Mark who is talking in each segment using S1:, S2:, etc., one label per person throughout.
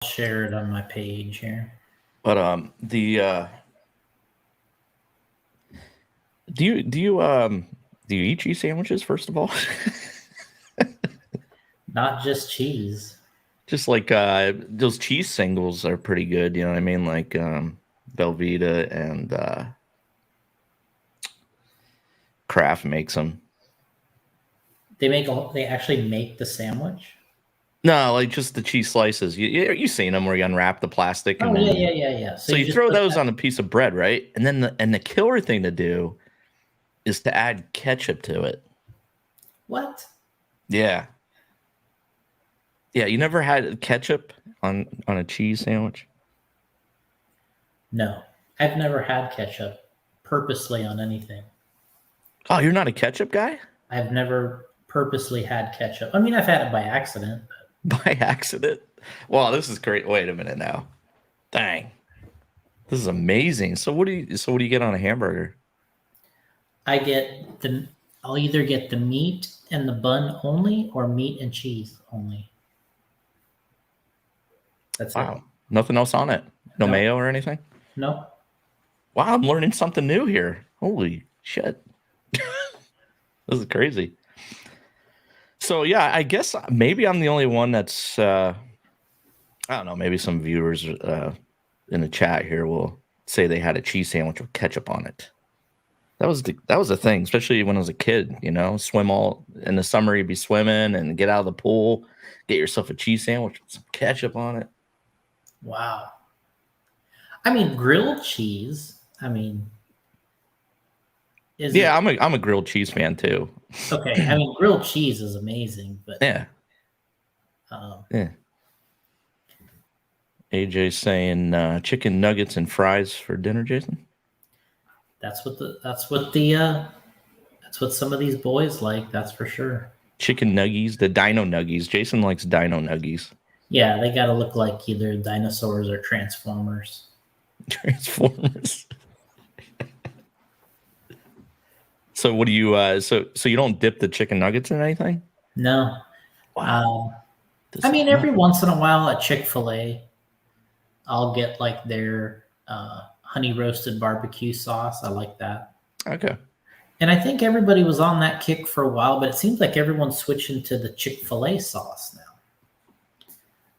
S1: share it on my page here.
S2: But do you eat cheese sandwiches first of all?
S1: Not just cheese.
S2: Just like those cheese singles are pretty good, you know what I mean? Like Velveeta and Kraft makes them.
S1: They actually make the sandwich.
S2: No, like just the cheese slices. You seen them where you unwrap the plastic and
S1: Oh yeah,
S2: then
S1: yeah, yeah, yeah. So
S2: so
S1: you
S2: you
S1: just
S2: throw
S1: put
S2: those
S1: that.
S2: on a piece of bread, right? And then the killer thing to do is to add ketchup to it.
S1: What?
S2: Yeah. Yeah, you never had ketchup on a cheese sandwich?
S1: No, I've never had ketchup purposely on anything.
S2: Oh, you're not a ketchup guy?
S1: I've never purposely had ketchup. I mean, I've had it by accident.
S2: By accident? Wow, this is great. Wait a minute now. Dang. This is amazing. So what do you get on a hamburger?
S1: I get the. I'll either get the meat and the bun only, or meat and cheese only. That's it.
S2: Wow. Nothing else on it? No
S1: No,
S2: mayo or anything?
S1: no.
S2: Wow, I'm learning something new here. Holy shit. This is crazy. So yeah, I guess maybe I'm the only one that's I don't know, maybe some viewers in the chat here will say they had a cheese sandwich with ketchup on it. That was the thing, especially when I was a kid, swim all in the summer, you'd be swimming and get out of the pool, get yourself a cheese sandwich with some ketchup on it.
S1: Wow. I mean, grilled cheese. I mean, is
S2: Yeah,
S1: it
S2: I'm a grilled cheese fan too.
S1: okay? I mean, grilled cheese is amazing, but
S2: Yeah.
S1: um,
S2: Yeah. AJ saying chicken nuggets and fries for dinner, Jason.
S1: that's what some of these boys like. That's for sure.
S2: Chicken nuggies, the dino nuggies. Jason likes dino nuggies.
S1: Yeah, they got to look like either dinosaurs or Transformers.
S2: Transformers. So what do you so you don't dip the chicken nuggets in anything?
S1: No,
S2: Wow.
S1: I mean every once in a while at Chick-fil-A, I'll get like their honey roasted barbecue sauce. I like that.
S2: Okay.
S1: And I think everybody was on that kick for a while, but it seems like everyone's switching to the Chick-fil-A sauce now.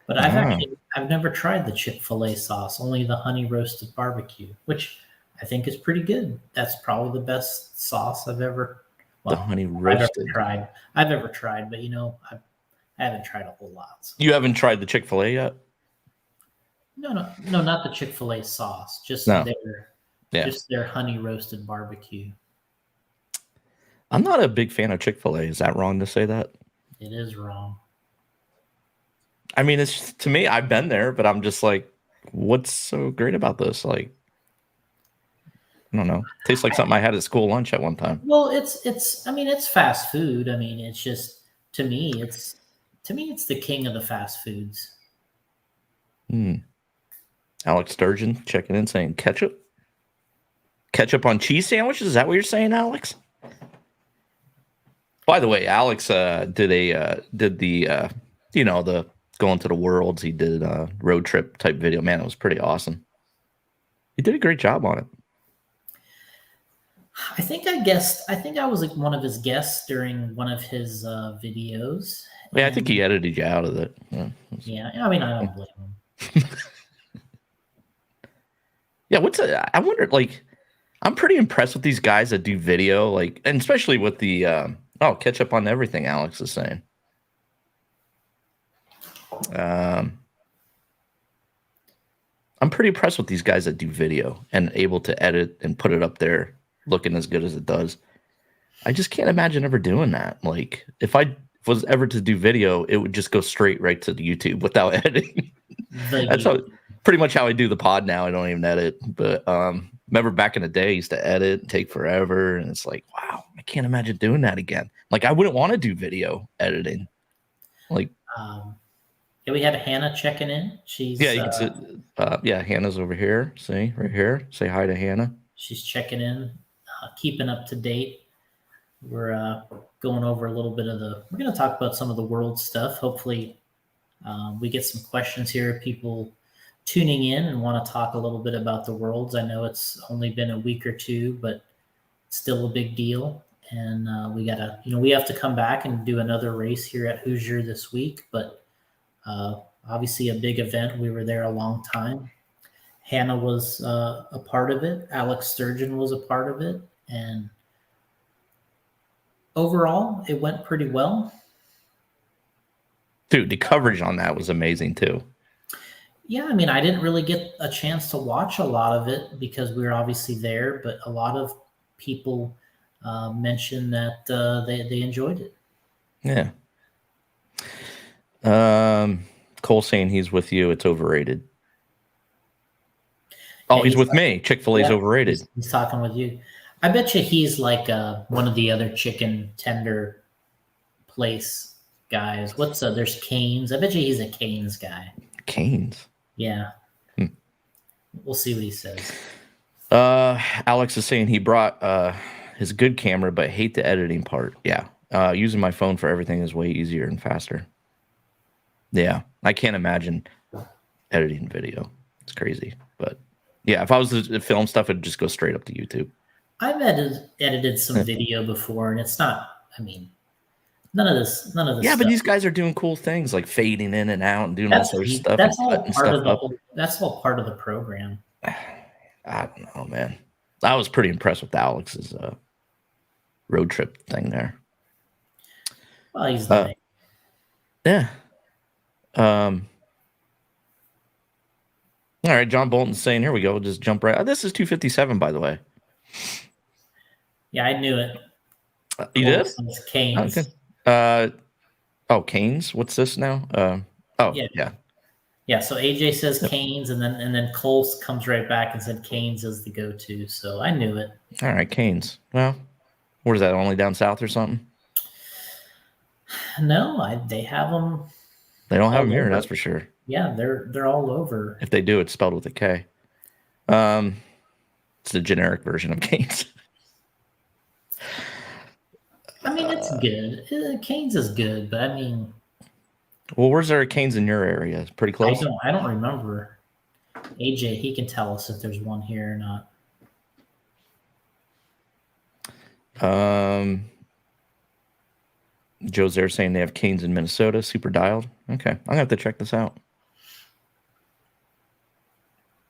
S1: But
S2: Ah.
S1: I've never tried the Chick-fil-A sauce, only the honey roasted barbecue, which I think is pretty good. That's probably the best sauce
S2: The
S1: well,
S2: honey
S1: I've ever
S2: roasted.
S1: tried. I've ever tried, but I haven't tried a whole lot. So.
S2: You haven't tried the Chick-fil-A yet?
S1: No, no, no, not the Chick-fil-A sauce,
S2: No. Yeah.
S1: just their honey roasted barbecue.
S2: I'm not a big fan of Chick-fil-A. Is that wrong to say that?
S1: It is wrong.
S2: I mean, it's to me, I've been there, but I'm just like, what's so great about this? Like, I don't know. Tastes like something I had at school lunch at one time.
S1: Well, I mean, it's fast food. I mean, it's just to me it's the king of the fast foods.
S2: Alex Sturgeon checking in saying ketchup? Ketchup on cheese sandwiches? Is that what you're saying, Alex? By the way, Alex did the the going to the worlds. He did a road trip type video. Man, it was pretty awesome. He did a great job on it.
S1: I think I was like one of his guests during one of his videos.
S2: Yeah, I think he edited you out of it.
S1: Yeah, I mean, I don't blame him.
S2: Yeah, I wonder, like, I'm pretty impressed with these guys that do video, like, and especially with the ketchup on everything, Alex is saying. I'm pretty impressed with these guys that do video and able to edit and put it up there looking as good as it does. I just can't imagine ever doing that. Like, if I was ever to do video, it would just go straight right to the YouTube without editing. That's pretty much how I do the pod now. I don't even edit. But remember back in the day, I used to edit and take forever. And it's like, wow, I can't imagine doing that again. Like, I wouldn't want to do video editing. Like,
S1: yeah, we had Hannah checking in. She's
S2: yeah, you can see, Hannah's over here. See, right here. Say hi to Hannah.
S1: She's checking in, keeping up to date. We're going over a little bit we're going to talk about some of the world stuff. Hopefully We get some questions here. People tuning in and want to talk a little bit about the Worlds. I know it's only been a week or two, but still a big deal. And we gotta, we have to come back and do another race here at Hoosier this week. But obviously, a big event. We were there a long time. Hannah was a part of it. Alex Sturgeon was a part of it, and overall, it went pretty well.
S2: Dude, the coverage on that was amazing too.
S1: Yeah, I mean, I didn't really get a chance to watch a lot of it because we were obviously there, but a lot of people mentioned that they enjoyed it.
S2: Yeah. Cole saying he's with you. It's overrated. Oh,
S1: Yeah,
S2: he's with me. Chick-fil-A's overrated.
S1: He's talking with you. I bet you he's like one of the other chicken tender place guys. There's Canes. I bet you he's a Canes guy.
S2: Canes?
S1: Yeah. We'll see what he says.
S2: Alex is saying he brought his good camera, but hate the editing part. Yeah. Using my phone for everything is way easier and faster. Yeah. I can't imagine editing video. It's crazy. But yeah, if I was to film stuff, it'd just go straight up to YouTube.
S1: I've edited some video before, and it's not, I mean, none of this.
S2: Yeah, but these guys are doing cool things like fading in and out and doing all sorts of stuff.
S1: That's all part of that's all part of the program.
S2: I don't know, man. I was pretty impressed with Alex's road trip thing there.
S1: Well, he's the
S2: yeah. All right, John Bolton's saying, here we go. We'll just jump right. This is 257, by the way.
S1: Yeah, I knew it.
S2: You did?
S1: Canes.
S2: Okay. Canes. What's this now? Yeah.
S1: Yeah. So AJ says Canes, and then Cole comes right back and said Canes is the go-to. So I knew it.
S2: All right, Canes. Well, what is that? Only down south or something?
S1: No, they have them.
S2: They don't have them here. That's for sure.
S1: Yeah, they're all over.
S2: If they do, it's spelled with a K. It's the generic version of Canes.
S1: I mean, it's good. Canes is good, but I mean,
S2: well, where's there a Canes in your area? It's pretty close.
S1: I don't remember. AJ, he can tell us if there's one here or
S2: not. Joe's there saying they have Canes in Minnesota. Super dialed. Okay, I'm gonna have to check this out.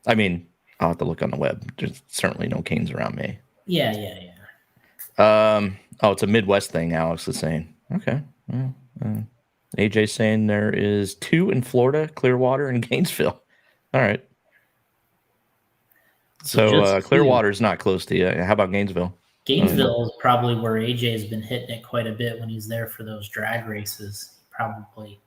S2: I mean, I'll have to look on the web. There's certainly no Canes around me.
S1: Yeah.
S2: It's a Midwest thing, Alex is saying. Okay. Well, AJ's saying there is 2 in Florida, Clearwater, and Gainesville. All right. So Clearwater is not close to you. How about Gainesville?
S1: Gainesville is probably where AJ has been hitting it quite a bit when he's there for those drag races. He probably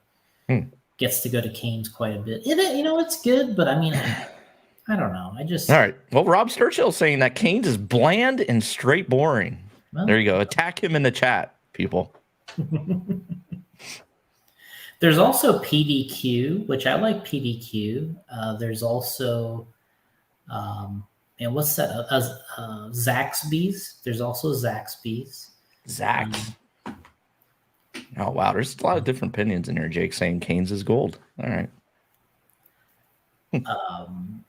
S1: gets to go to Canes quite a bit. It's good, but I mean, I don't know. All
S2: right. Well, Rob Sturchill's saying that Canes is bland and straight boring. Well, there you go. Attack him in the chat, people.
S1: There's also PDQ, which I like PDQ. There's also, and what's that? Zaxby's. There's also Zaxby's.
S2: Zax. Oh, wow. There's a lot of different opinions in here. Jake saying Canes is gold. All right.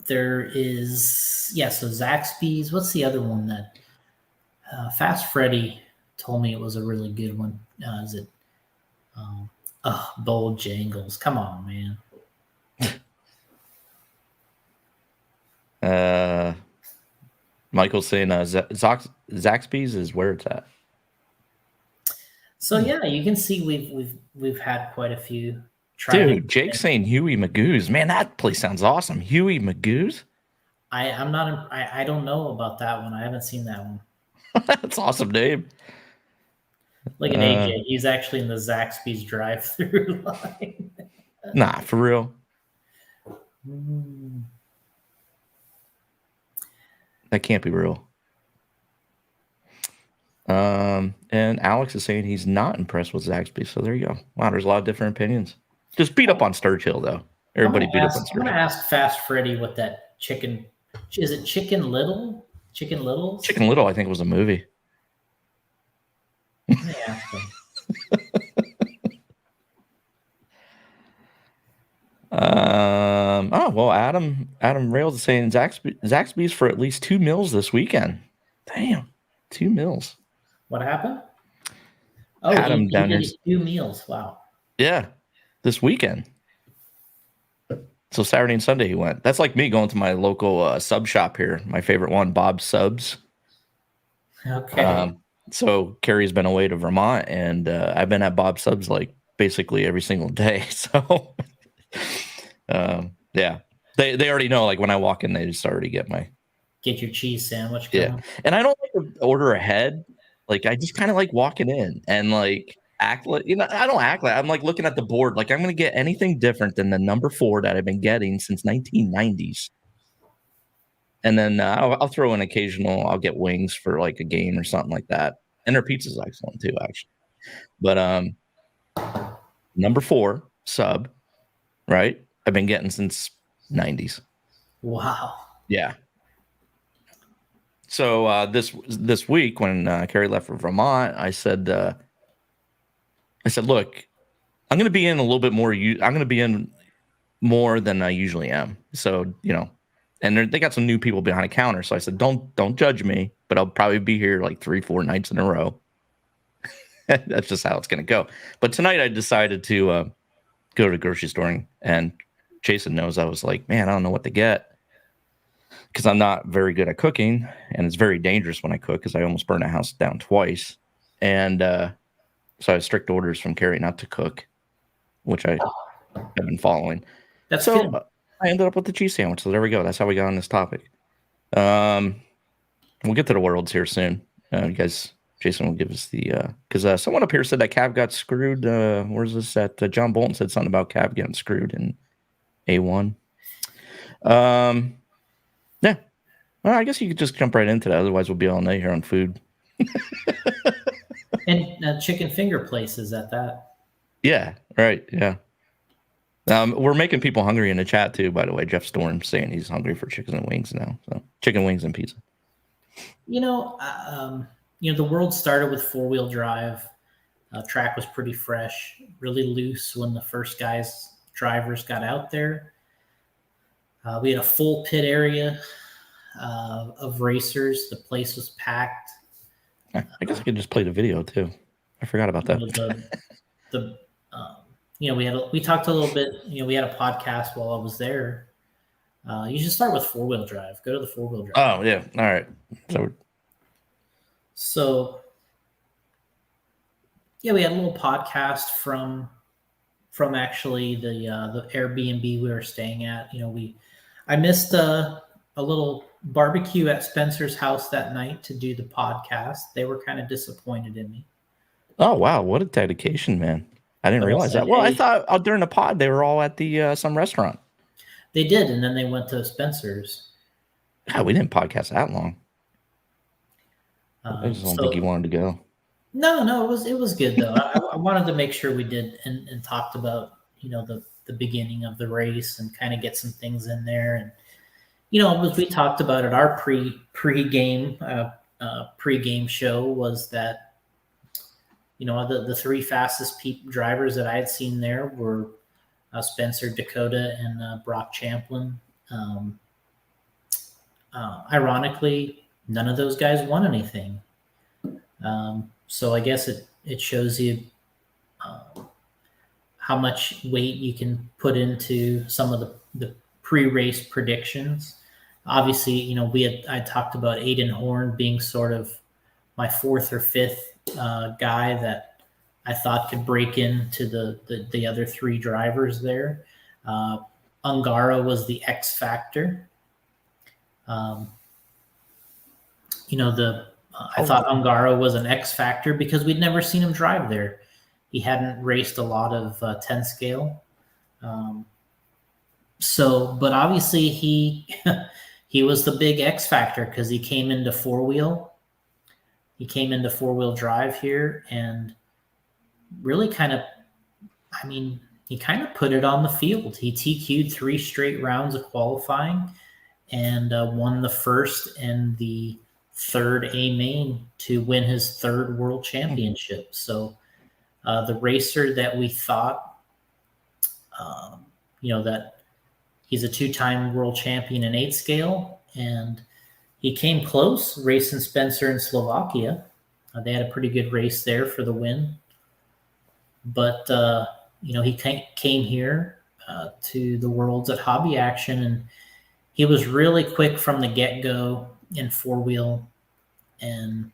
S1: There is, so Zaxby's. What's the other one that Fast Freddy told me it was a really good one? Is it Bojangles? Come on,
S2: man. Michael's saying Zaxby's is where it's at.
S1: So yeah, you can see we've had quite a few.
S2: Dude, Jake's saying Huey Magoo's. Man, that place sounds awesome. Huey Magoo's?
S1: I don't know about that one. I haven't seen that one.
S2: That's an awesome name.
S1: Look at AJ. He's actually in the Zaxby's drive-through line.
S2: Nah, for real. That can't be real. And Alex is saying he's not impressed with Zaxby's. So there you go. Wow, there's a lot of different opinions. Just beat up on Sturchill, though. Everybody beat up on Sturchill.
S1: I'm going to ask Fast Freddy what that chicken... Is it Chicken Little? Chicken Little?
S2: Chicken Little, I think, was a movie.
S1: Yeah.
S2: Oh well, Adam Rails is saying Zaxby's for at least 2 meals this weekend. Damn, 2 meals.
S1: What happened? Oh,
S2: Adam
S1: he
S2: down
S1: did
S2: here.
S1: it 2 meals. Wow.
S2: Yeah, this weekend. So Saturday and Sunday he went. That's like me going to my local sub shop here. My favorite one, Bob's Subs.
S1: Okay.
S2: So Carrie's been away to Vermont, and I've been at Bob's Subs like basically every single day. So yeah, they already know. Like when I walk in, they just already get my
S1: Get your cheese sandwich
S2: yeah.
S1: coming.
S2: And I don't like to order ahead. Like I just kind of like walking in and like act like I don't act like I'm like looking at the board like I'm gonna get anything different than the number 4 that I've been getting since 1990s. And then I'll throw an occasional. I'll get wings for like a game or something like that. And their pizza's excellent too, actually. But number 4 sub, right? I've been getting since 90s.
S1: Wow.
S2: Yeah. So this week when Carrie left for Vermont, I said, look, I'm going to be in a little bit more. I'm going to be in more than I usually am. So and they got some new people behind a counter. So I said, don't judge me, but I'll probably be here like 3-4 nights in a row. That's just how it's going to go. But tonight I decided to go to the grocery store, and Jason knows I was like, man, I don't know what to get because I'm not very good at cooking, and it's very dangerous when I cook because I almost burned a house down twice. And so I have strict orders from Carrie not to cook, which I have been following.
S1: That's
S2: So
S1: good.
S2: I ended up with the cheese sandwich. So there we go. That's how we got on this topic. We'll get to the worlds here soon. You guys, Jason will give us the because someone up here said that Cav got screwed. Where's this at? John Bolton said something about Cav getting screwed in A1. Yeah. Well, I guess you could just jump right into that. Otherwise, we'll be all night here on food.
S1: And chicken finger places at that.
S2: Yeah. Right. Yeah. We're making people hungry in the chat too. By the way, Jeff Storm saying he's hungry for chicken and wings now. So chicken wings and pizza.
S1: The world started with 4-wheel drive. Track was pretty fresh, really loose when the first drivers got out there. We had a full pit area of racers. The place was packed.
S2: I guess I could just play the video too. I forgot about that.
S1: We talked a little bit. We had a podcast while I was there. You should start with 4-wheel drive. Go to the 4-wheel drive.
S2: Oh yeah, all right.
S1: So we had a little podcast from actually the Airbnb we were staying at. I missed a little barbecue at Spencer's house that night to do the podcast. They were kind of disappointed in me.
S2: Oh wow, what a dedication, man! I didn't realize that. Well, I thought during the pod they were all at the some restaurant.
S1: They did, and then they went to Spencer's.
S2: God, we didn't podcast that long. I just don't think he wanted to go.
S1: No, it was good though. I wanted to make sure we did and talked about the beginning of the race and kind of get some things in there. And as we talked about it, our pre-game show was that the 3 fastest drivers that I had seen there were Spencer Dakota and Brock Champlin. Ironically, none of those guys won anything. So I guess it shows you how much weight you can put into some of the pre-race predictions. Obviously, I talked about Aiden Horn being sort of my 4th or 5th guy that I thought could break into the other 3 drivers there. Ungara was the X factor. I thought Ungara was an X factor because we'd never seen him drive there. He hadn't raced a lot of 10 scale. But obviously he was the big X factor because he came into 4-wheel. He came into 4-wheel drive here and really he kind of put it on the field. He TQ'd 3 straight rounds of qualifying and won the first and the 3rd A main to win his 3rd world championship. So the racer that we thought, that he's a 2-time world champion in 8 scale, and he came close racing Spencer in Slovakia. They had a pretty good race there for the win. But, he came here to the Worlds at Hobby Action, and he was really quick from the get-go in 4-wheel. And,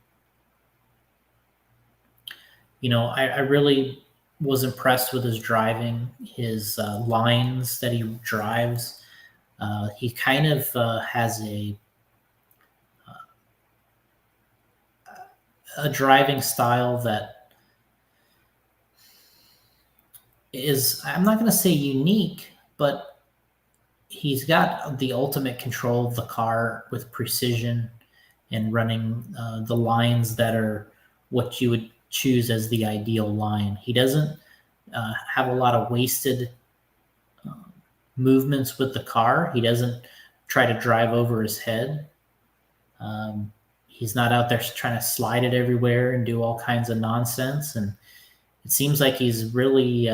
S1: I really was impressed with his driving, his lines that he drives. He kind of has a driving style that is, I'm not going to say unique, but he's got the ultimate control of the car with precision and running the lines that are what you would choose as the ideal line. He doesn't have a lot of wasted movements with the car. He doesn't try to drive over his head. He's not out there trying to slide it everywhere and do all kinds of nonsense. And it seems like he's really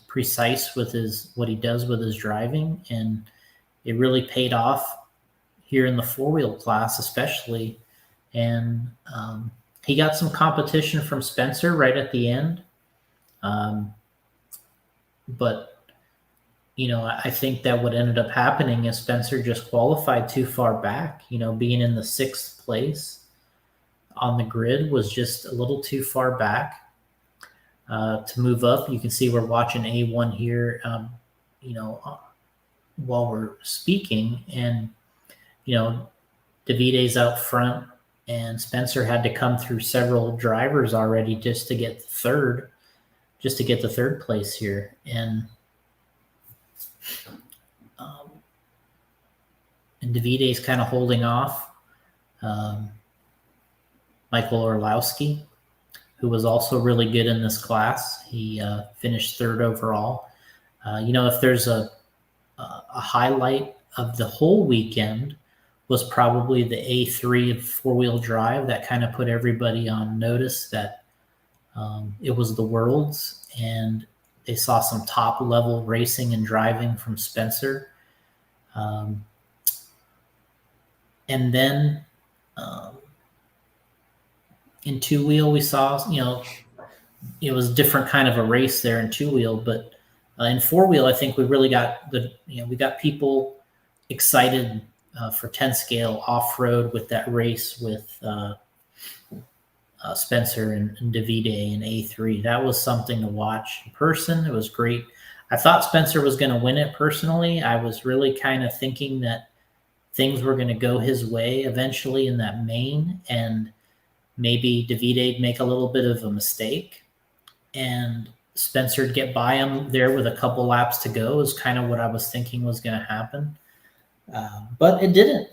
S1: precise with what he does with his driving, and it really paid off here in the 4-wheel class, especially. And he got some competition from Spencer right at the end, but I think that what ended up happening is Spencer just qualified too far back. Being in the 6th place on the grid was just a little too far back. To move up. You can see we're watching A1 here, while we're speaking, and, Davide's out front, and Spencer had to come through several drivers already just to get the third place here. And Davide's kind of holding off Michael Orlowski, who was also really good in this class. He finished 3rd overall. If there's a highlight of the whole weekend, was probably the A3 of 4-wheel drive. That kind of put everybody on notice that it was the Worlds, and they saw some top-level racing and driving from Spencer. And then in 2-wheel, we saw, it was a different kind of a race there in 2-wheel, but in 4-wheel, I think we really got we got people excited for 10 scale off-road with that race with Spencer and Davide in A3. That was something to watch in person. It was great. I thought Spencer was going to win it personally. I was really kind of thinking that things were going to go his way eventually in that main, and maybe Davide'd make a little bit of a mistake and Spencer'd get by him there with a couple laps to go, is kind of what I was thinking was going to happen. But it didn't.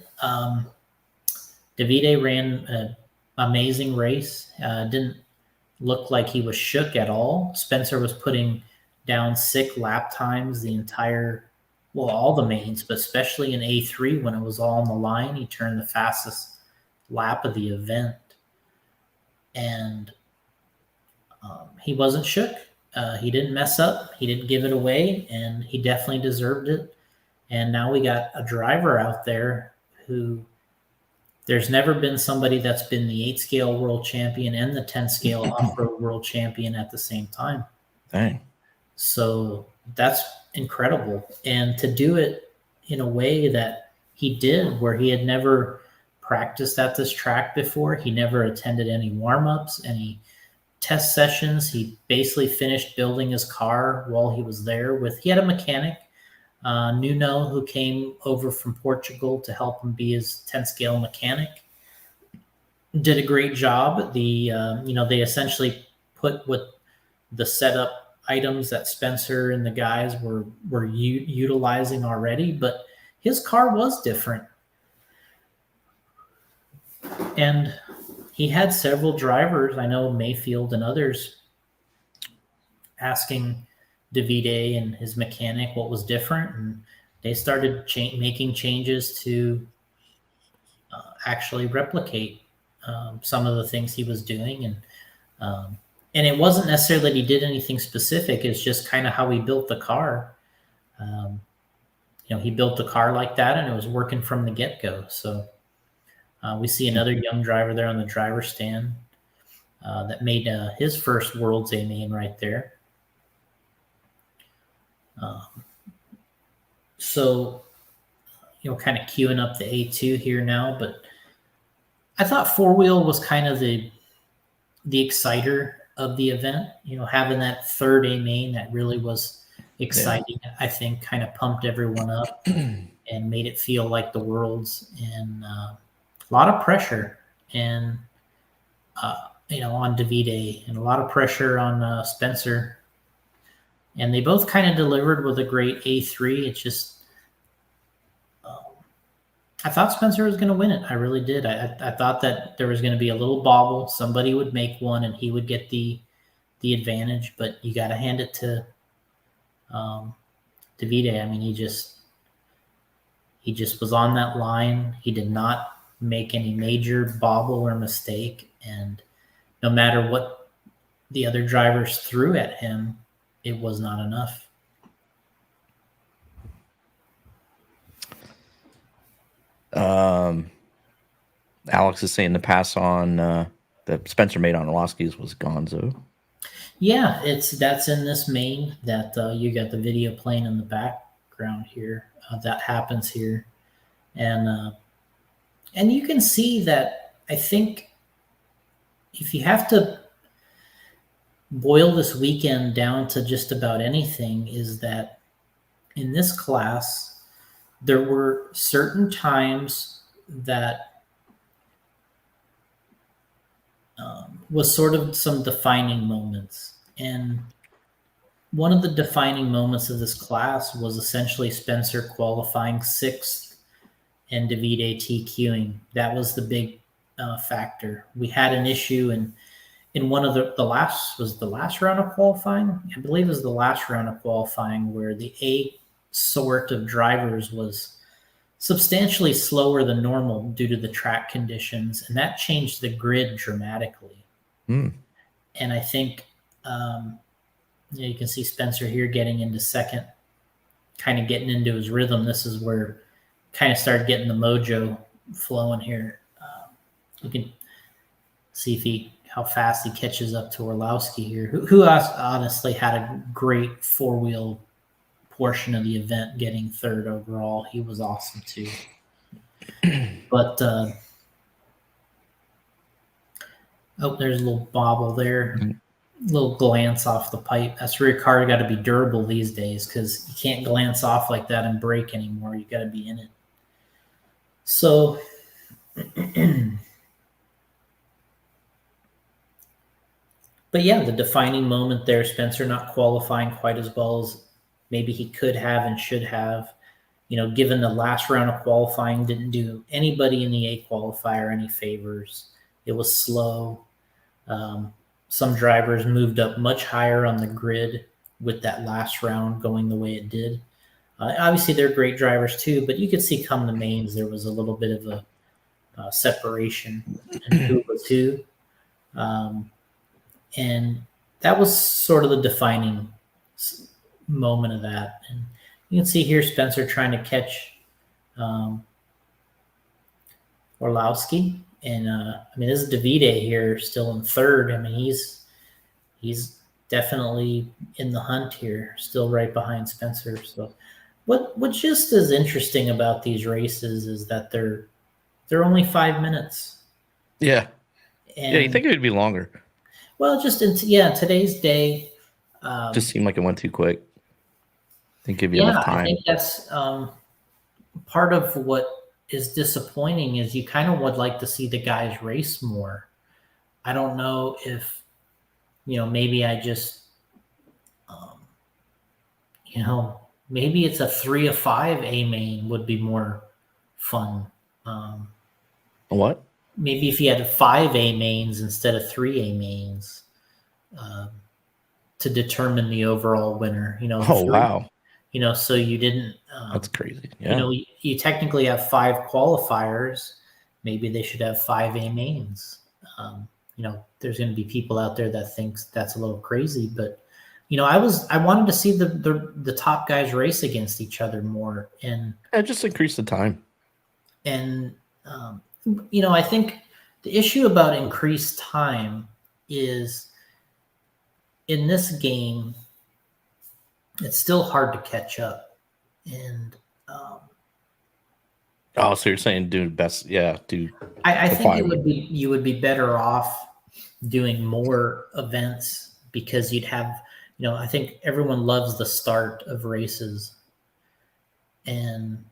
S1: Davide ran an amazing race. Didn't look like he was shook at all. Spencer was putting down sick lap times all the mains, but especially in A3 when it was all on the line. He turned the fastest lap of the event. And he wasn't shook. He didn't mess up. He didn't give it away, and he definitely deserved it. And now we got a driver out there who there's never been somebody that's been the 8 scale world champion and the 10 scale off-road world champion at the same time.
S2: Dang.
S1: So that's incredible. And to do it in a way that he did, where he had never practiced at this track before, he never attended any warm-ups, any test sessions. He basically finished building his car while he was there. He had a mechanic, Nuno, who came over from Portugal to help him be his 10 scale mechanic. Did a great job. They essentially put what the setup items that Spencer and the guys were utilizing already, but his car was different. And he had several drivers, I know Mayfield and others, asking Davide and his mechanic what was different, and they started making changes to actually replicate some of the things he was doing. And it wasn't necessarily that he did anything specific. It's just kind of how he built the car. He built a car like that, and it was working from the get-go. So we see another young driver there on the driver's stand that made his first World's A main right there. So, kind of queuing up the A2 here now, but I thought four-wheel was kind of the exciter of the event. Having that third A main that really was exciting. Yeah. I think kind of pumped everyone up and made it feel like the Worlds, and a lot of pressure and on Davide, and a lot of pressure on Spencer. And they both kind of delivered with a great A3. It's just, I thought Spencer was going to win it. I really did. I thought that there was going to be a little bobble. Somebody would make one and he would get the advantage, but you got to hand it to Davide. I mean, he just was on that line. He did not make any major bobble or mistake. And no matter what the other drivers threw at him, it was not enough.
S2: Alex is saying the pass on that Spencer made on Orlovsky's was Gonzo.
S1: Yeah, that's in this main that you got the video playing in the background here. That happens here, and you can see that. I think if you have to boil this weekend down to just about anything, is that in this class there were certain times that was sort of some defining moments. And one of the defining moments of this class was essentially Spencer qualifying 6th and Davide TQing. That was the big factor. We had an issue in one of the last round of qualifying. I believe it was the last round of qualifying where the A sort of drivers was substantially slower than normal due to the track conditions, and that changed the grid dramatically. And I think you can see Spencer here getting into second, kind of getting into his rhythm. This is where kind of started getting the mojo flowing here. You can see how fast he catches up to Orlowski here, who honestly had a great four-wheel portion of the event, getting third overall. He was awesome too. But there's a little bobble there, little glance off the pipe. That's where your car got to be durable these days, because you can't glance off like that and break anymore. You got to be in it. So but yeah, the defining moment there, Spencer not qualifying quite as well as maybe he could have and should have. Given the last round of qualifying didn't do anybody in the A qualifier any favors. It was slow. Some drivers moved up much higher on the grid with that last round going the way it did. Obviously, they're great drivers too, but you could see come the mains, there was a little bit of a separation in who was who. And that was sort of the defining moment of that. And you can see here Spencer trying to catch Orlowski. And this is Davide here still in third. I mean, he's definitely in the hunt here, still right behind Spencer. So what's just as interesting about these races is that they're only 5 minutes.
S2: Yeah. And you think it would be longer.
S1: Well, just in today's day.
S2: Just seemed like it went too quick. Didn't give you enough time.
S1: I think that's part of what is disappointing is you kind of would like to see the guys race more. I don't know if, maybe I just, maybe it's a 3 of 5 A main would be more fun.
S2: What?
S1: Maybe if you had 5 A mains instead of 3 A mains to determine the overall winner.
S2: Wow.
S1: So you didn't.
S2: That's crazy. Yeah.
S1: You technically have 5 qualifiers. Maybe they should have 5 A mains. There's going to be people out there that thinks that's a little crazy, but I wanted to see the top guys race against each other more, and
S2: just increase the time.
S1: and I think the issue about increased time is in this game, it's still hard to catch up, and
S2: Oh, so you're saying do best? Yeah, do.
S1: I
S2: The
S1: think
S2: five.
S1: you would be better off doing more events because you'd have, I think everyone loves the start of races, and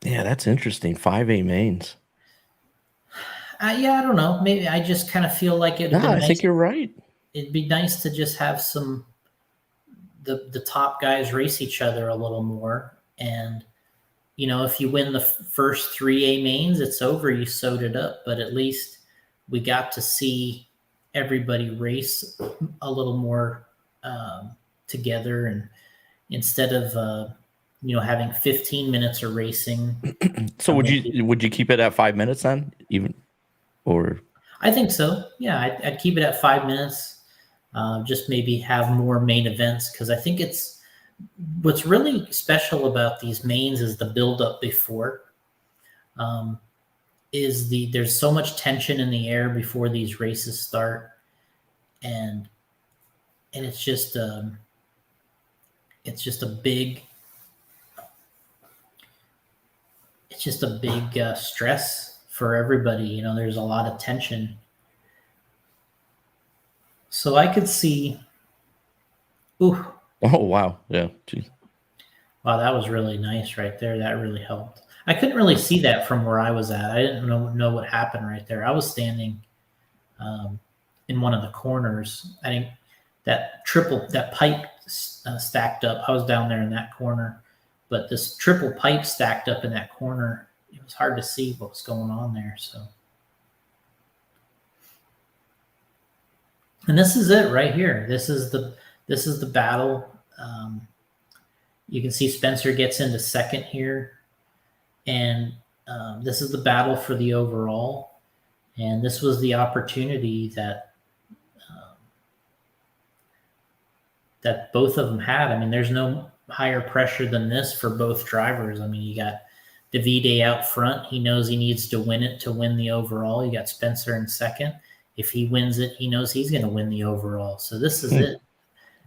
S2: Yeah, that's interesting. 5A mains.
S1: yeah, I don't know. Maybe I just kind of feel like it'd
S2: No,
S1: be
S2: I
S1: nice.
S2: think you're right.
S1: It'd be nice to just have the top guys race each other a little more, and if you win the first 3A mains, it's over. You sewed it up, but at least we got to see everybody race a little more together, and instead of having 15 minutes of racing.
S2: So would you keep it at 5 minutes then, even, or?
S1: I think so. Yeah, I'd keep it at 5 minutes. Just maybe have more main events, because I think it's what's really special about these mains is the build up before. There's so much tension in the air before these races start, and it's just a big stress for everybody. There's a lot of tension, so I could see. Ooh,
S2: Oh wow, yeah. Geez.
S1: wow, that was really nice right there. That really helped. I couldn't really see that from where I was at. I didn't know what happened right there. I was standing in one of the corners. I think that pipe stacked up. I was down there in that corner, but this triple pipe stacked up in that corner. It was hard to see what was going on there. So, and this is it right here. This is the battle. You can see Spencer gets into second here, and this is the battle for the overall. And this was the opportunity that both of them had. I mean, there's no higher pressure than this for both drivers. I mean, you got Davide out front. He knows he needs to win it to win the overall. You got Spencer in second. If he wins it, he knows he's going to win the overall. So this is it.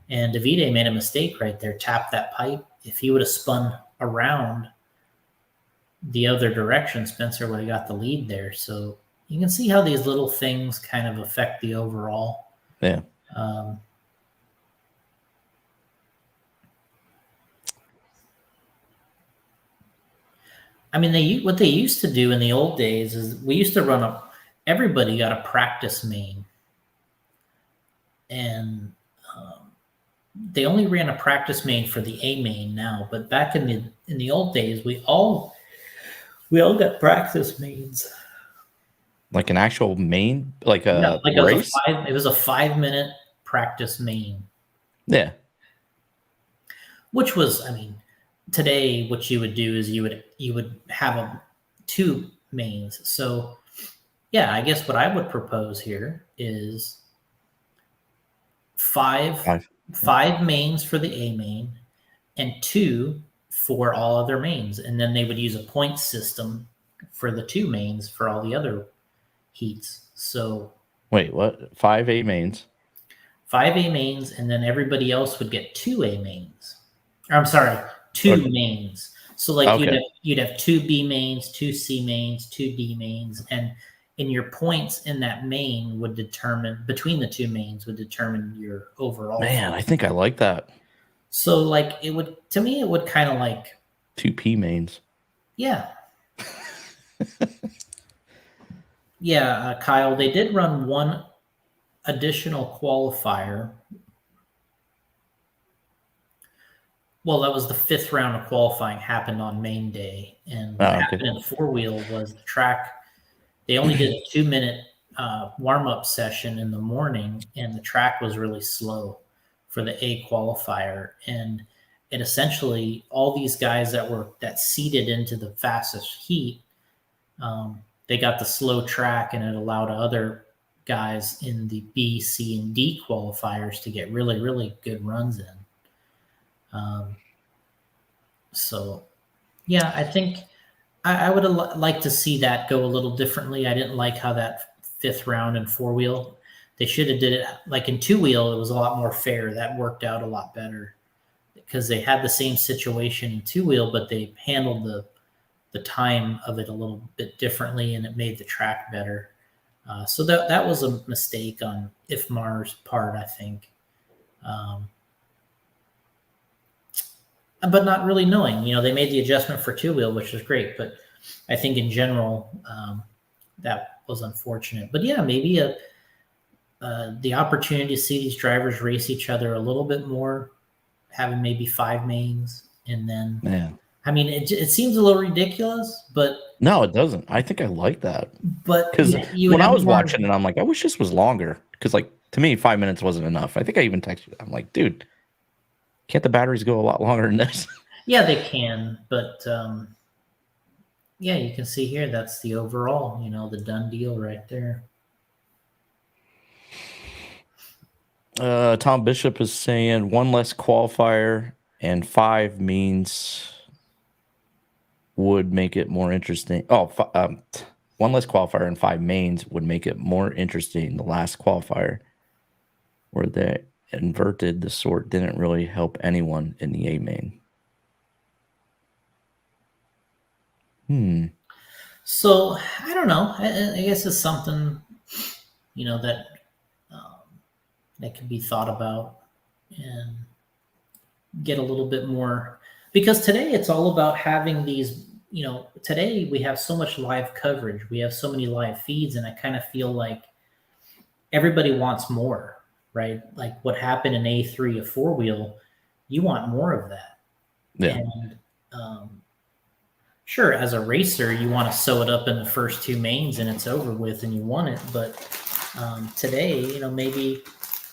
S1: And Davide made a mistake right there, tapped that pipe. If he would have spun around the other direction, Spencer would have got the lead there. So you can see how these little things kind of affect the overall.
S2: Yeah.
S1: I mean, what they used to do in the old days is we used to everybody got a practice main, and they only ran a practice main for the A main now. But back in the old days, we all got practice mains.
S2: Like an actual main, like a race?
S1: It was a 5-minute practice main.
S2: Yeah.
S1: Which was, I mean, today what you would do is you would have 2 mains. So yeah, I guess what I would propose here is five mains for the A main and 2 for all other mains. And then they would use a point system for the 2 mains for all the other heats. So
S2: wait, what? 5 A mains.
S1: 5 A mains, and then everybody else would get 2 A mains. I'm sorry, 2 mains. So like you'd have 2 B mains, 2 C mains, 2 D mains, and in your points in that main would determine between the 2 mains would determine your overall.
S2: Man, I think I like that.
S1: So like it would kind of like
S2: 2 P mains.
S1: Yeah. Yeah, Kyle, they did run one additional qualifier. Well, that was the 5th round of qualifying happened on main day. And what happened in the 4-wheel was the track, they only did a 2-minute warm-up session in the morning, and the track was really slow for the A qualifier. And it essentially, all these guys that seeded into the fastest heat, they got the slow track, and it allowed other guys in the B, C, and D qualifiers to get really, really good runs in. So, yeah, I think I would have liked to see that go a little differently. I didn't like how that fifth round in four wheel. They should have did it like in two wheel. It was a lot more fair. That worked out a lot better because they had the same situation in two wheel, but they handled the time of it a little bit differently, and it made the track better. So that was a mistake on IFMAR's part, I think. But not really knowing. They made the adjustment for two wheel, which was great. But I think in general, that was unfortunate. But yeah, maybe the opportunity to see these drivers race each other a little bit more, having maybe 5 mains, and then.
S2: Yeah.
S1: I mean, it seems a little ridiculous, but
S2: no, it doesn't. I think I like that.
S1: But
S2: because
S1: you
S2: when I
S1: have
S2: was
S1: more.
S2: watching it, I'm like, I wish this was longer. Because like to me, 5 minutes wasn't enough. I think I even texted you. I'm like, dude, can't the batteries go a lot longer than this?
S1: Yeah, they can, but yeah, you can see here that's the overall, the done deal right there.
S2: Tom Bishop is saying 1 less qualifier and 5 means would make it more interesting. 1 less qualifier and 5 mains would make it more interesting. The last qualifier where they inverted the sort didn't really help anyone in the A main.
S1: So I don't know. I guess it's something, that that can be thought about and get a little bit more, because today it's all about having these. Today we have so much live coverage. We have so many live feeds, and I kind of feel like everybody wants more, right? Like what happened in A3, a four wheel, you want more of that.
S2: Yeah.
S1: And sure, as a racer, you want to sew it up in the first 2 mains and it's over with and you want it. But today, maybe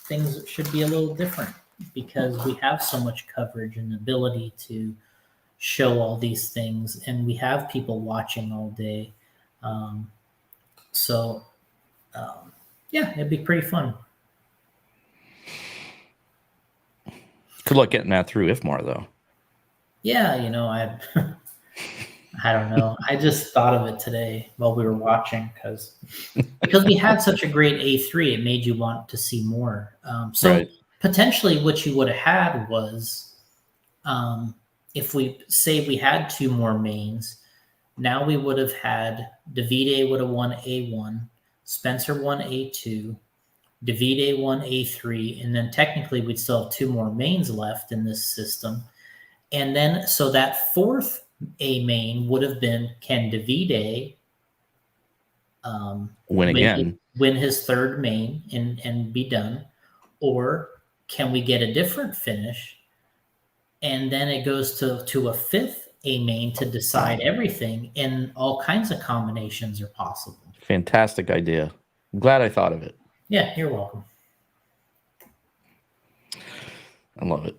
S1: things should be a little different because we have so much coverage and ability to show all these things, and we have people watching all day. Yeah, it'd be pretty fun.
S2: Good luck getting that through IFMAR though.
S1: Yeah, I don't know. I just thought of it today while we were watching because we had such a great A3, it made you want to see more.
S2: Right.
S1: Potentially what you would have had was, if we say we had 2 more mains, now we would have had Davide would have won A1, Spencer won A2, Davide won A3, and then technically we'd still have 2 more mains left in this system. And then, so that 4th A main would have been, can Davide win his 3rd main and be done? Or can we get a different finish? And then it goes to a 5th A main to decide everything, and all kinds of combinations are possible.
S2: Fantastic idea. I'm glad I thought of it.
S1: Yeah, you're welcome.
S2: I love it.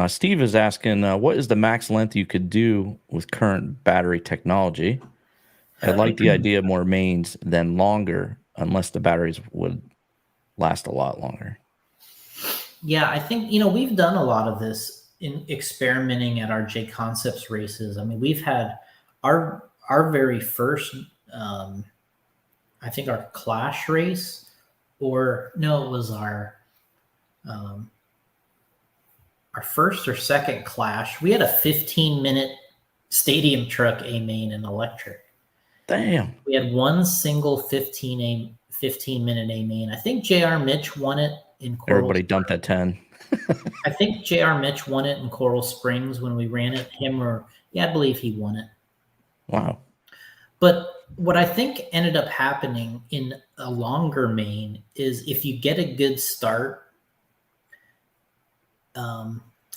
S2: Steve is asking, what is the max length you could do with current battery technology? I like the idea of more mains than longer, unless the batteries would last a lot longer.
S1: Yeah, I think, we've done a lot of this in experimenting at our J Concepts races. I mean, we've had our very first, I think our Clash race, or no, it was our first or second Clash. We had a 15-minute stadium truck A main and electric.
S2: Damn.
S1: We had one single 15-minute A main. I think JR Mitch won it in Coral
S2: Everybody
S1: Springs.
S2: dumped at 10.
S1: I think JR Mitch won it in Coral Springs when we ran it. I believe he won it.
S2: Wow.
S1: But what I think ended up happening in a longer main is if you get a good start,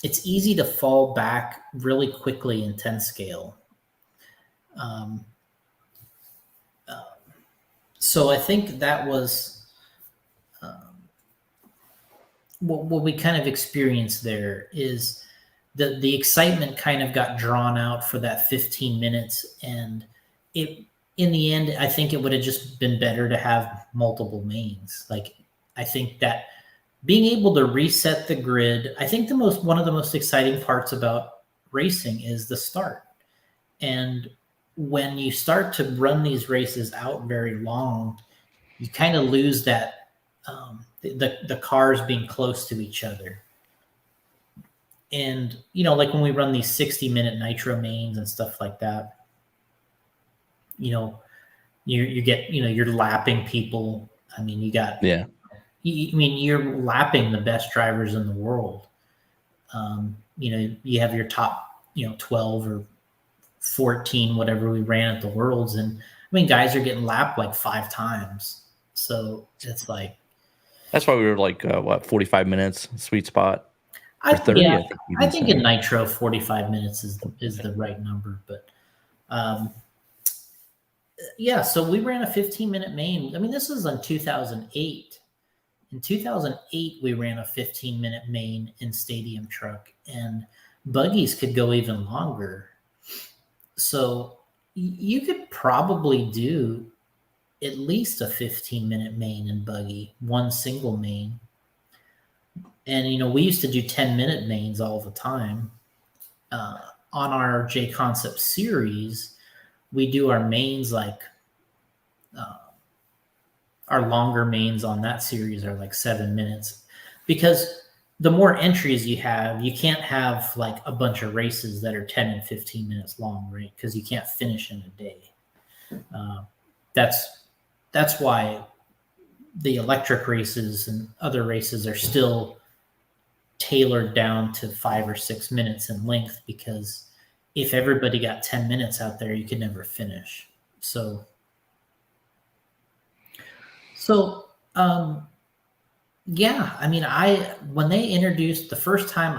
S1: it's easy to fall back really quickly in 10 scale. So I think that was what we kind of experienced there is the excitement kind of got drawn out for that 15 minutes, and it in the end I think it would have just been better to have multiple mains. Like I think that being able to reset the grid, I think one of the most exciting parts about racing is the start. And when you start to run these races out very long, you kind of lose that the cars being close to each other. And like when we run these 60-minute nitro mains and stuff like that, you know, you get you're lapping people. I mean,
S2: Yeah.
S1: you're lapping the best drivers in the world. You have your top 12 or 14, whatever we ran at the Worlds, and I mean, guys are getting lapped like 5 times. So it's like,
S2: That's why we were like, what, 45 minutes, sweet spot? Or
S1: I
S2: 30,
S1: yeah,
S2: I think you
S1: I
S2: even
S1: think in
S2: said.
S1: Nitro 45 minutes is the right number, but um, yeah. So we ran a 15-minute main. I mean, this was in 2008. In 2008, we ran a 15-minute main in Stadium Truck, and buggies could go even longer. So you could probably do at least a 15-minute main in buggy, one single main. And we used to do 10-minute mains all the time. On our J Concept series, we do our mains like uh, our longer mains on that series are like 7 minutes, because the more entries you have, you can't have like a bunch of races that are 10 and 15 minutes long, right? Because you can't finish in a day. Uh, that's that's why the electric races and other races are still tailored down to 5 or 6 minutes in length, because if everybody got 10 minutes out there, you could never finish. So yeah, I mean, when they introduced the first time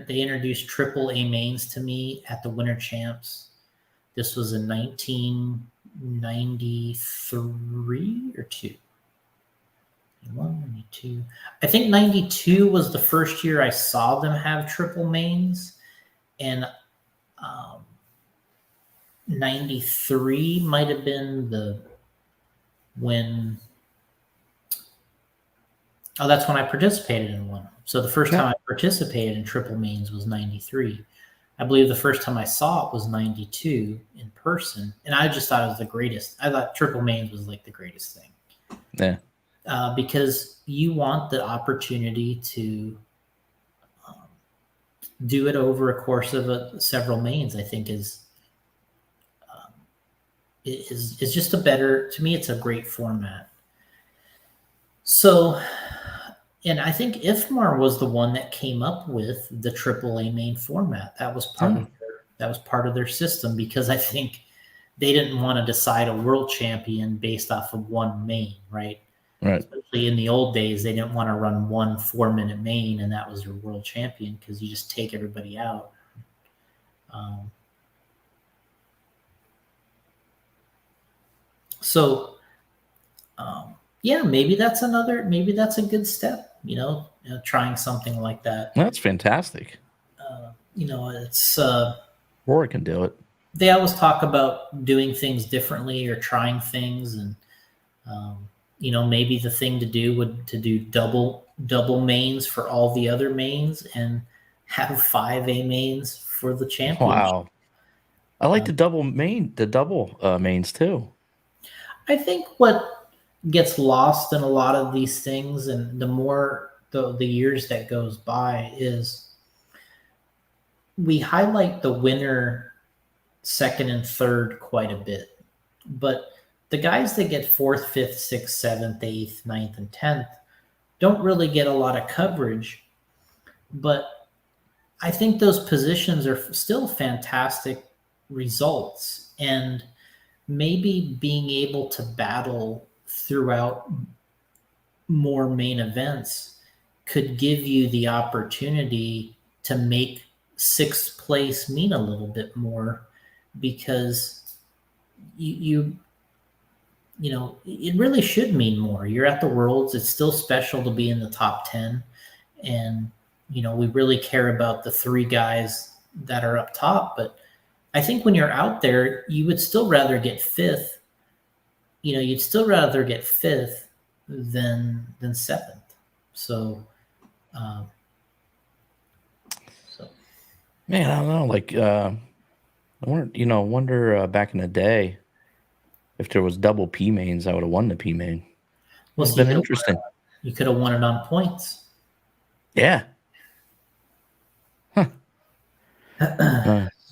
S1: they introduced triple A mains to me at the Winter Champs. This was in 1993 or two. 92. I think 92 was the first year I saw them have triple mains, and um, 93 might have been when that's when I participated in one. So the first
S2: Yeah.
S1: time I participated in triple mains was 93. I believe the first time I saw it was 92 in person, and I just thought it was the greatest. I thought triple mains was like the greatest thing.
S2: Yeah.
S1: Because you want the opportunity to um, do it over a course of several mains. I think um, is just a better, to me. It's a great format. So, and I think IFMAR was the one that came up with the AAA main format.
S2: Oh,
S1: That was part of their system, because I think they didn't want to decide a world champion based off of one main, right?
S2: right.
S1: Especially in the old days, they didn't want to run one 4-minute main and that was your world champion, because you just take everybody out. Um, so, yeah, maybe that's a good step, trying something like that.
S2: That's fantastic.
S1: It's,
S2: Rory can do it.
S1: they always talk about doing things differently or trying things. And, maybe the thing to do would to do double mains for all the other mains and have 5A mains for the championship.
S2: Wow. I like the double mains too.
S1: I think what gets lost in a lot of these things, and the more the years that goes by, is we highlight the winner, second and third quite a bit, but the guys that get fourth, fifth, sixth, seventh, eighth, ninth, and 10th don't really get a lot of coverage. But I think those positions are still fantastic results, and maybe being able to battle throughout more main events could give you the opportunity to make sixth place mean a little bit more, because you it really should mean more. You're at the Worlds. It's still special to be in the top 10. and we really care about the three guys that are up top. But I think when you're out there, you would still rather get fifth. You'd still rather get fifth than seventh. So, um,
S2: man, I don't know. Like, I wonder back in the day if there was double P mains, I would have won the P main.
S1: Well,
S2: It's been interesting.
S1: You could have won it on points.
S2: Yeah. Huh.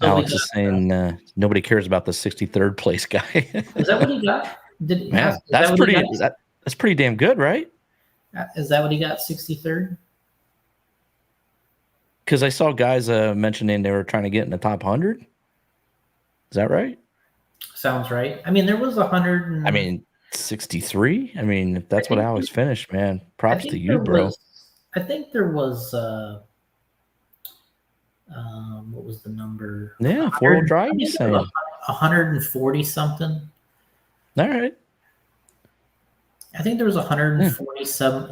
S2: Alex is saying nobody cares about the 63rd place guy.
S1: Is that what he got?
S2: Man, that's pretty damn good, right?
S1: Is that what he got? 63rd?
S2: Because I saw guys mentioning they were trying to get in the top 100. Is that right?
S1: Sounds right. I mean, there was 100.
S2: 63. I mean, if that's what Alex finished, man, props to you, bro.
S1: I think there was. What was the number?
S2: Yeah, 4-wheel drive.
S1: 140 something.
S2: All right.
S1: I think there was 140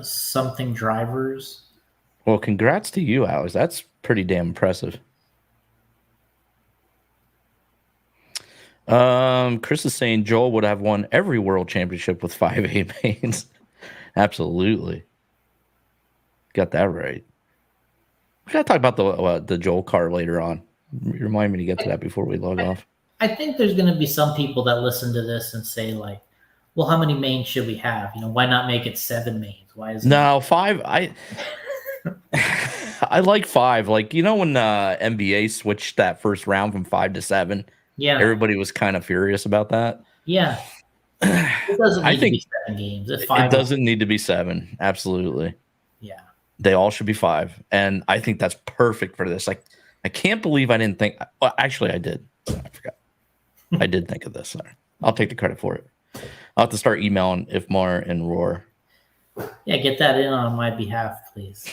S1: something drivers.
S2: Well, congrats to you, Alex. That's pretty damn impressive. Chris is saying Joel would have won every world championship with 5 A mains. Absolutely. Got that right. We got to talk about the Joel car later on. Remind me to get to that before we log off.
S1: I think there's going to be some people that listen to this and say, like, well, how many mains should we have? Why not make it 7 mains? Why is
S2: no 5? I like 5. Like, when NBA switched that first round from 5 to 7.
S1: Yeah,
S2: everybody was kind of furious about that.
S1: Yeah, it doesn't need to be 7 games.
S2: It doesn't need to be 7. Absolutely.
S1: Yeah,
S2: they all should be 5, and I think that's perfect for this. Like, I can't believe I didn't think. Well, actually, I did. I forgot. I did think of this. Sorry. I'll take the credit for it. I'll have to start emailing Ifmar and Roar.
S1: Yeah, get that in on my behalf, please.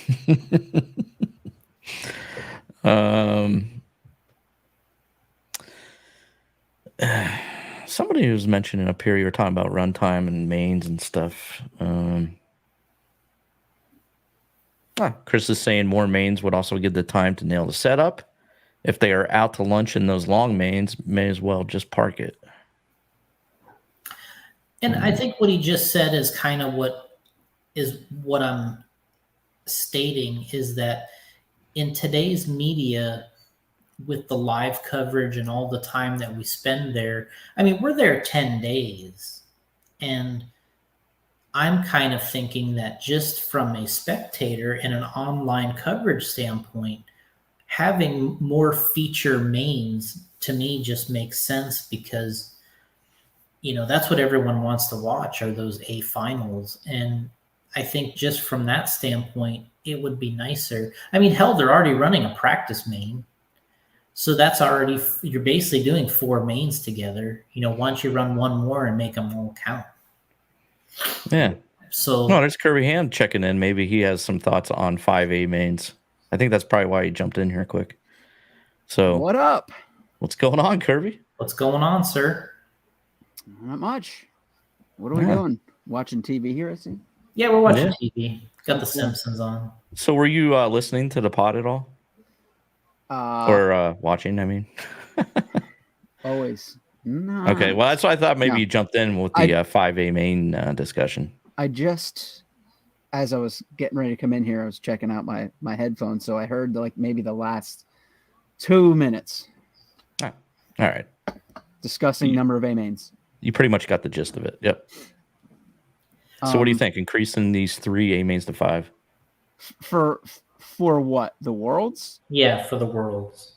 S2: Somebody was mentioning up here, you were talking about runtime and mains and stuff. Chris is saying more mains would also give the time to nail the setup. If they are out to lunch in those long mains, may as well just park it.
S1: And I think what he just said is kind of what I'm stating, is that in today's media, with the live coverage and all the time that we spend there, I mean, we're there 10 days. And I'm kind of thinking that just from a spectator and an online coverage standpoint, having more feature mains to me just makes sense, because that's what everyone wants to watch, are those A finals. And I think just from that standpoint, it would be nicer. I mean, hell, they're already running a practice main. So that's already, you're basically doing 4 mains together. Why don't you run one more and make them all count?
S2: Yeah.
S1: So
S2: no, there's Kirby Hand checking in. Maybe he has some thoughts on 5A mains. I think that's probably why he jumped in here quick. So
S3: what up?
S2: What's going on, Kirby?
S1: What's going on, sir?
S3: Not much. What are we doing? Watching TV here, I see.
S1: Yeah, we're watching TV. Got the Simpsons on.
S2: So were you listening to the pod at all? Or watching, I mean?
S3: Always. No.
S2: Okay, well, that's why I thought maybe you jumped in with the 5A main discussion.
S3: I just, as I was getting ready to come in here, I was checking out my headphones, so I heard maybe the last 2 minutes.
S2: Oh, all right.
S3: Discussing number of A mains.
S2: You pretty much got the gist of it. Yep. So what do you think? Increasing these 3 A mains to 5?
S3: For what? The Worlds?
S1: Yeah, for the Worlds.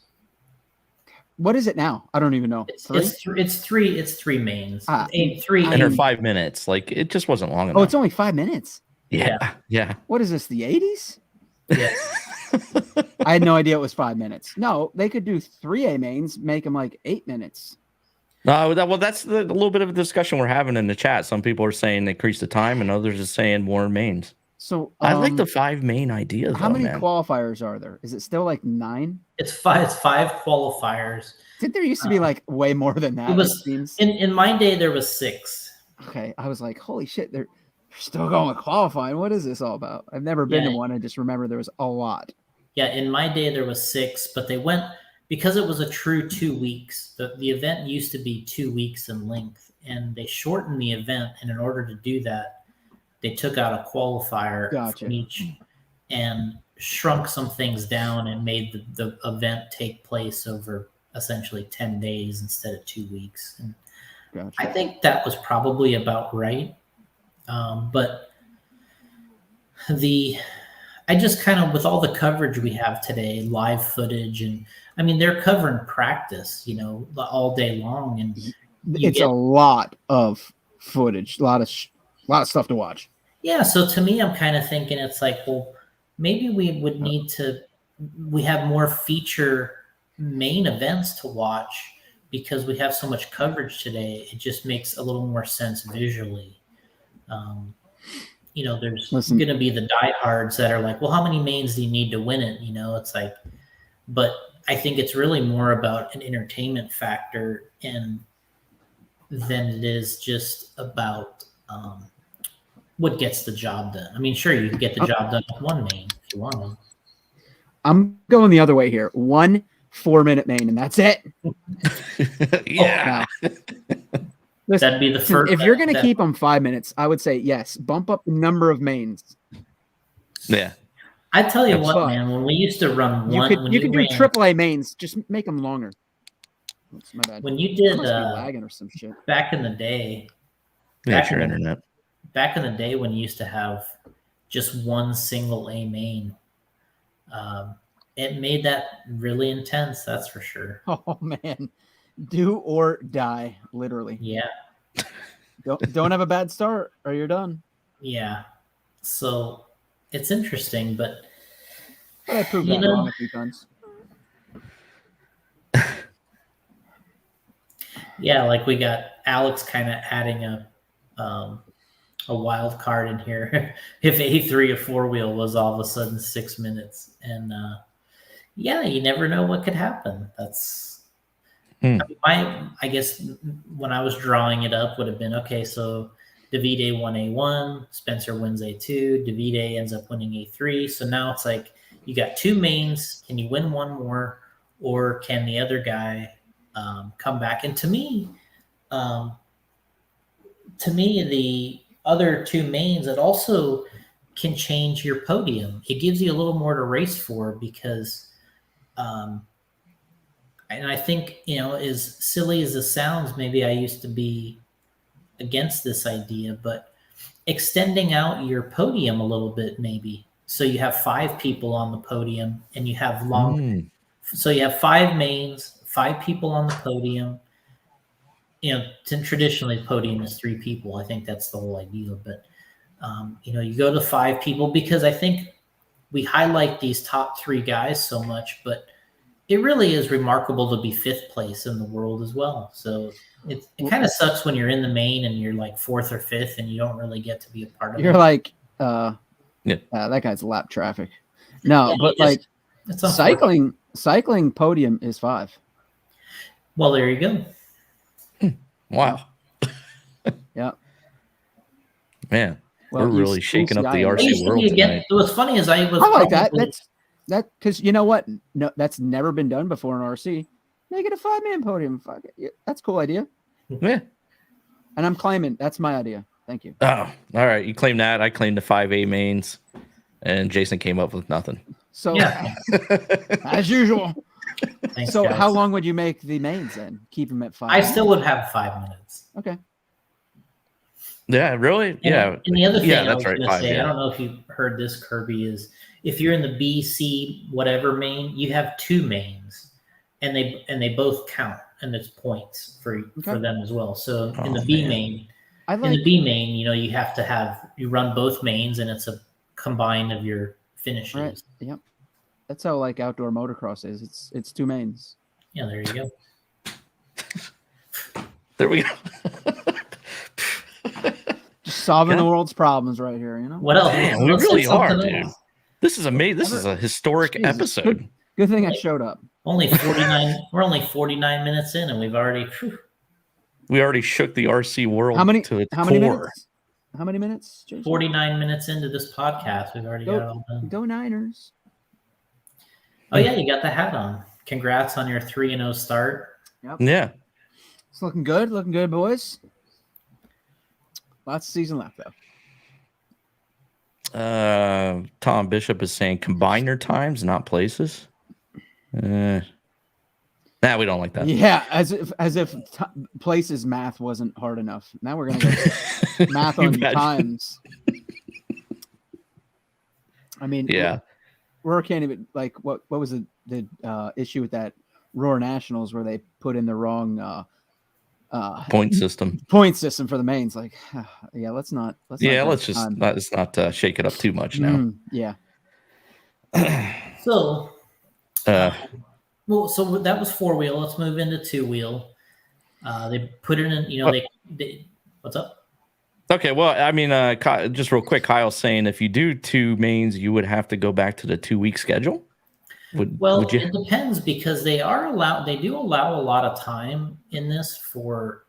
S3: What is it now? I don't even know.
S1: It's 3 mains. 3
S2: and they're 5 minutes. Like, it just wasn't long enough.
S3: Oh, it's only 5 minutes.
S2: Yeah.
S3: What is this, the 80s?
S1: Yeah.
S3: I had no idea it was 5 minutes. No, they could do 3 A mains, make them like 8 minutes.
S2: Well, that's a little bit of a discussion we're having in the chat. Some people are saying increase the time, and others are saying more mains.
S3: So
S2: I like the 5 main idea.
S3: How many qualifiers are there? Is it still like 9?
S1: It's 5. It's 5 qualifiers.
S3: Did there used to be like way more than that?
S1: It seems. In my day there was 6.
S3: Okay, I was like, holy shit! Still going with qualifying. What is this all about? I've never been
S1: Yeah.
S3: to one. I just remember there was a lot.
S1: Yeah, in my day there was 6, but they went because it was a true 2 weeks. The event used to be 2 weeks in length, and they shortened the event. And in order to do that, they took out a qualifier
S3: Gotcha.
S1: from each and shrunk some things down and made the event take place over essentially 10 days instead of 2 weeks. And
S3: Gotcha.
S1: I think that was probably about right. But I just kind of, with all the coverage we have today, live footage, and I mean, they're covering practice, all day long. And
S3: it's a lot of footage, a lot of stuff to watch.
S1: Yeah. So to me, I'm kind of thinking it's like, well, maybe we would need we have more feature main events to watch because we have so much coverage today. It just makes a little more sense visually. There's going to be the diehards that are like, well, how many mains do you need to win it? It's like, but I think it's really more about an entertainment factor than it is just about what gets the job done. I mean, sure, you can get the job done with one main if you want to.
S3: I'm going the other way here. 1 4-minute main, and that's it.
S2: Yeah.
S1: Listen, that'd be the first.
S3: If you're going to keep them 5 minutes, I would say yes. Bump up the number of mains.
S2: Yeah.
S1: I tell you what, man. When we used to run one,
S3: you can do AAA mains. Just make them longer. That's my bad.
S1: When you did
S3: lagging or some shit.
S1: Back in the day.
S2: That's your internet.
S1: Back in the day when you used to have just one single A main, it made that really intense. That's for sure.
S3: Oh man. Do or die, literally.
S1: Yeah.
S3: Don't have a bad start or you're done.
S1: Yeah. So it's interesting, but
S3: I proved that wrong a few times.
S1: Yeah, like we got Alex kind of adding a wild card in here. If A3 or 4-wheel was all of a sudden 6 minutes, and yeah, you never know what could happen. That's I guess when I was drawing it up would have been okay. So Davide won A1, Spencer wins A2, Davide ends up winning A3. So now it's like you got 2 mains. Can you win one more, or can the other guy come back? And to me, the other 2 mains, it also can change your podium. It gives you a little more to race for because. And I think, as silly as this sounds, maybe I used to be against this idea, but extending out your podium a little bit, maybe. So you have 5 people on the podium and you have long. So you have 5 mains, 5 people on the podium. Traditionally the podium is 3 people. I think that's the whole idea. But, you go to 5 people because I think we highlight these top 3 guys so much, but it really is remarkable to be 5th place in the world as well. So it kind of sucks when you're in the main and you're like 4th or 5th and you don't really get to be a part of it.
S3: You're like, that guy's lap traffic. No, but like cycling podium is 5.
S1: Well, there you go.
S2: Wow.
S3: Yeah.
S2: Man, we're really shaking up the RC world tonight.
S1: It was funny as I
S3: like that. That because you know what? No, that's never been done before in RC. Make it a 5-man podium. Fuck it. Yeah, that's a cool idea.
S2: Yeah.
S3: And I'm claiming that's my idea. Thank you.
S2: Oh, all right. You claim that. I claim the 5A mains, and Jason came up with nothing.
S3: So, as usual.
S1: Thanks,
S3: so,
S1: guys.
S3: how long would you make the mains then? Keep them at 5.
S1: I still would have 5 minutes.
S3: Okay.
S2: Yeah, really?
S1: And the other thing I was
S2: right.
S1: going to say, I don't know if you heard this, Kirby, is if you're in the B, C, whatever main, you have 2 mains, and they both count, and it's points for them as well. So in the B main, you have to you run both mains, and it's a combine of your finishes.
S3: Right. Yep. That's how like outdoor motocross is. It's 2 mains.
S1: Yeah, there you go.
S2: There we go.
S3: Just solving the world's problems right here,
S1: What else?
S2: Man, we really are, dude. This is amazing. This is a historic episode.
S3: Good thing I showed up.
S1: Only 49. We're only 49 minutes in, and we've already.
S2: We already shook the RC world to its core.
S3: Many minutes? how many minutes? JJ?
S1: 49 minutes into this podcast, we've already got it all done.
S3: Go Niners.
S1: Oh yeah, you got the hat on. Congrats on your 3-0 start.
S3: Yep.
S2: Yeah.
S3: It's looking good, boys. Lots of season left though.
S2: Tom Bishop is saying combine your times, not places. Nah, we don't like that.
S3: Yeah, as if places math wasn't hard enough. Now we're gonna go math on times. I mean,
S2: yeah,
S3: Roar can't even like what was the issue with that Roar Nationals where they put in the wrong
S2: point system
S3: for the mains. Like, yeah, let's not
S2: shake it up too much now.
S3: Yeah.
S1: So, so that was 4-wheel. Let's move into 2-wheel. They put it in, they what's up?
S2: Okay, well, I mean, just real quick, Kyle's saying if you do 2 mains, you would have to go back to the 2-week schedule. Would you?
S1: It depends because they do allow a lot of time in this for.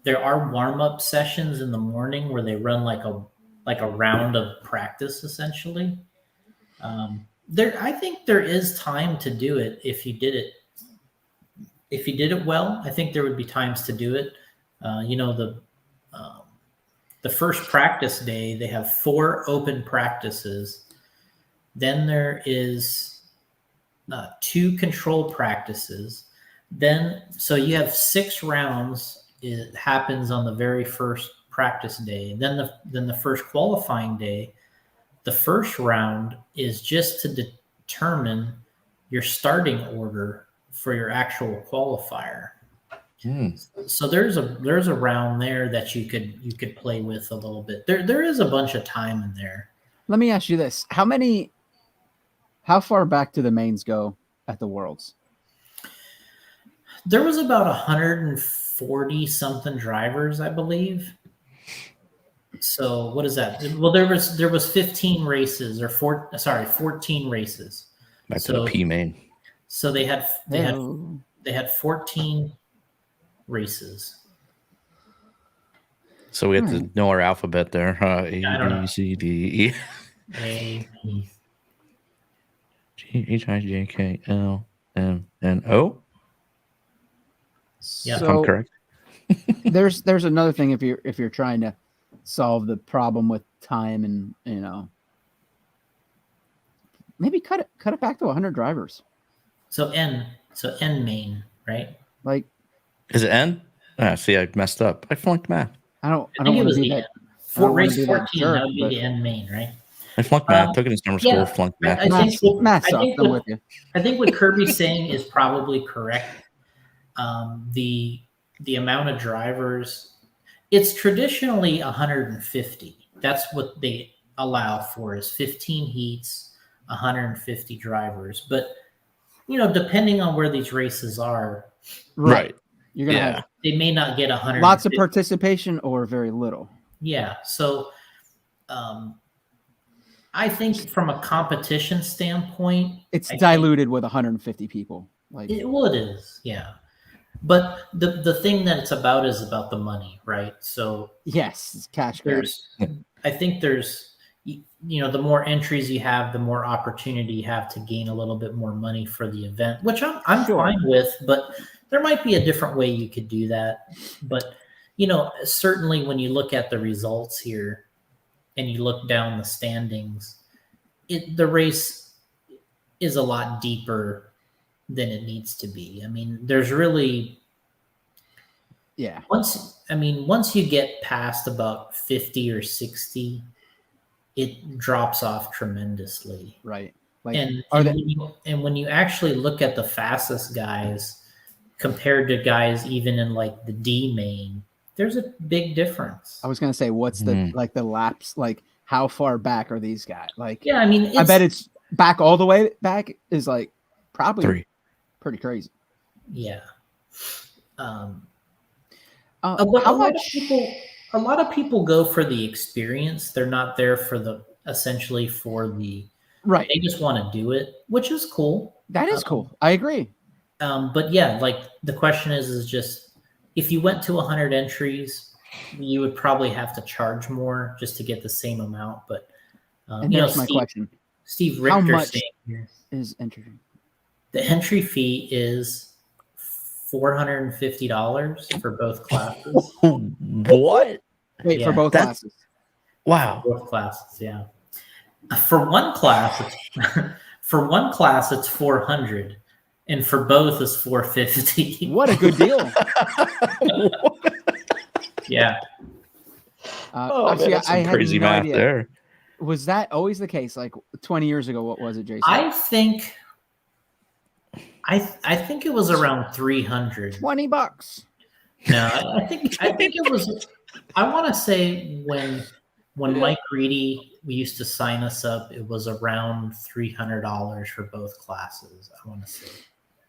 S1: There are warm-up sessions in the morning where they run like a round of practice essentially. I think there is time to do it if you did it. If you did it well, I think there would be times to do it. The first practice day, they have 4 open practices. Then there is 2 control practices. So you have 6 rounds. It happens on the very first practice day. Then the first qualifying day, the first round is just to determine your starting order for your actual qualifier. So there's a round there that you could play with a little bit. There is a bunch of time in there.
S3: Let me ask you this: how far back do the mains go at the Worlds?
S1: There was about 140 something drivers, I believe. So what is that? Well, there was 15 races or 14 races.
S2: Back to the P main.
S1: So they had 14 races.
S2: So we have to know our alphabet there. A, B, C, D, E.
S1: A, B.
S2: G, H, I, J, K, L, M, N, O.
S3: Yeah,
S2: so, if I'm correct.
S3: there's another thing if you're trying to solve the problem with time and maybe cut it back to 100 drivers.
S1: So N main, right?
S3: Like,
S2: is it N? See, I messed up. I flunked math.
S3: I don't want to be that.
S1: Race 14, that would be the N main, right?
S2: I flunked math. Took it in summer school. Flunked math.
S3: I'm with you.
S1: I think what Kirby's saying is probably correct. The amount of drivers, it's traditionally 150. That's what they allow for is 15 heats, 150 drivers. But depending on where these races are,
S2: right,
S3: you're gonna have,
S1: they may not get 100.
S3: Lots of participation or very little.
S1: Yeah, so I think from a competition standpoint,
S3: it's diluted with 150 people. Like,
S1: it is, yeah. But the thing that it's about is about the money, right? So
S3: yes, it's cash grab.
S1: I think there's the more entries you have, the more opportunity you have to gain a little bit more money for the event, which I'm fine with. But there might be a different way you could do that. But certainly when you look at the results here and you look down the standings, the race is a lot deeper than it needs to be. I mean, there's really, once you get past about 50 or 60, it drops off tremendously.
S3: Right. Like,
S1: and when you actually look at the fastest guys compared to guys even in like the D main, there's a big difference.
S3: I was going to say, what's the laps, like how far back are these guys? Like,
S1: yeah, I mean,
S3: I bet it's back all the way back is like probably
S2: 3.
S3: Pretty crazy.
S1: Yeah.
S3: How
S1: much? A lot of people go for the experience. They're not there for the
S3: right.
S1: They just want to do it, which is cool.
S3: That is cool. I agree.
S1: But yeah, like the question is just if you went to 100 entries, you would probably have to charge more just to get the same amount. But
S3: And there's my question:
S1: Steve
S3: how
S1: Richter
S3: much
S1: saying here,
S3: is entry?
S1: the entry fee is $450 for both classes.
S2: What?
S3: Wait, for
S1: Yeah.
S3: both classes.
S2: Wow.
S1: Both classes, yeah. For one class, it's 400, and for both is 450.
S3: What a good deal!
S1: Yeah.
S2: Oh,
S3: Actually,
S2: man, that's
S3: I
S2: some
S3: had
S2: crazy
S3: no
S2: math
S3: idea.
S2: there.
S3: Was that always the case? Like 20 years ago, what was it, Jason?
S1: I think it was around 300.
S3: $20.
S1: No, I think it was. I want to say when Mike Reedy used to sign us up, it was around $300 for both classes. I want to say.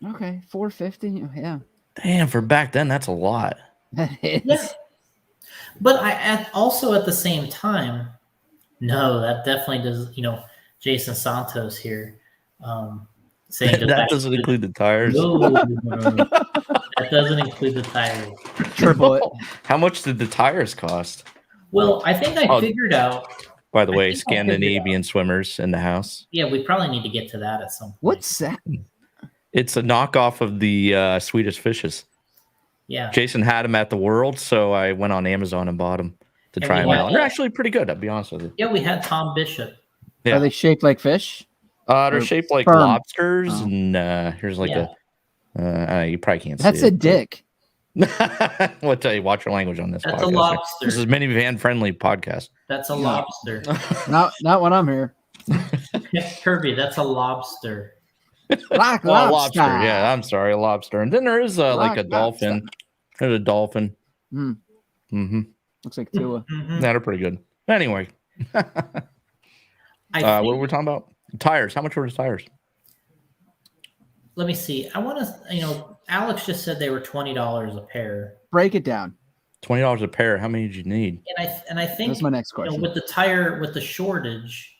S3: Okay, $450. Yeah,
S2: Damn, for back then, that's a lot.
S3: that is.
S1: Yeah. But also at the same time, no, that definitely does. Jason Santos here saying
S2: That doesn't include the tires.
S1: No, that doesn't include the tires.
S3: Triple it.
S2: How much did the tires cost?
S1: Well, I think I figured out.
S2: By the way,
S1: think I figured
S2: Scandinavian swimmers in the house.
S1: Yeah, we probably need to get to that at some point.
S3: What's that?
S2: It's a knockoff of the Swedish fishes.
S1: Yeah.
S2: Jason had them at the World, so I went on Amazon and bought them to try them out. And they're actually pretty good, I'll be honest with you.
S1: Yeah, we had Tom Bishop.
S2: Yeah.
S3: Are they shaped like fish?
S2: They're shaped like
S3: firm?
S2: lobsters,
S3: Oh.
S2: and here's like you probably can't see
S3: That's a dick.
S2: I'll tell you, watch your language on this
S1: That's
S2: podcast.
S1: a lobster.
S2: This is minivan friendly podcast.
S1: That's a lobster.
S3: Not when I'm here.
S1: Kirby, that's a lobster.
S3: Like
S2: Lobster. Yeah, I'm sorry, a lobster. And then there is like a dolphin.
S3: lobster.
S2: There's a dolphin.
S3: Mm-hmm. Looks like Tua.
S1: Mm-hmm.
S2: They're pretty good. Anyway, what were we talking about? Tires. How much were the tires?
S1: Let me see. I want to, Alex just said they were $20 a pair.
S3: Break it down.
S2: $20 a pair. How many did you need?
S1: And I think
S3: That's my next question.
S1: with the shortage.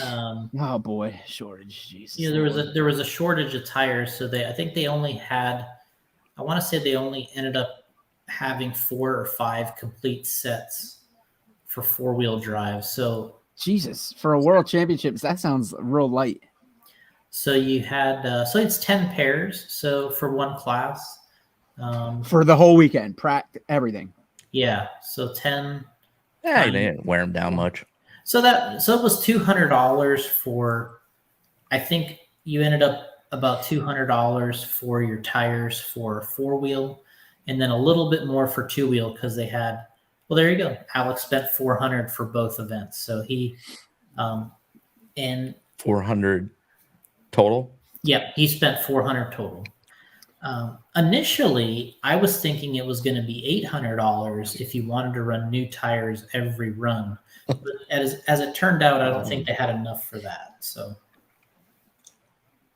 S3: Oh boy, shortage. Jesus.
S1: There was a shortage of tires, so I think they only had. I want to say they only ended up having 4 or 5 complete sets for 4-wheel drive. So
S3: Jesus, for a world championships, that sounds real light.
S1: So you had so it's 10 pairs. So for one class,
S3: for the whole weekend, everything.
S1: Yeah, so 10.
S2: Yeah, they didn't wear them down much.
S1: So it was $200 for. I think you ended up about $200 for your tires for 4-wheel, and then a little bit more for 2-wheel because they had. Well, there you go. Alex spent $400 for both events, so he, and
S2: $400 total.
S1: Yeah, he spent $400 total. Initially, I was thinking it was going to be $800 if you wanted to run new tires every run. But as it turned out, I don't think they had enough for that. So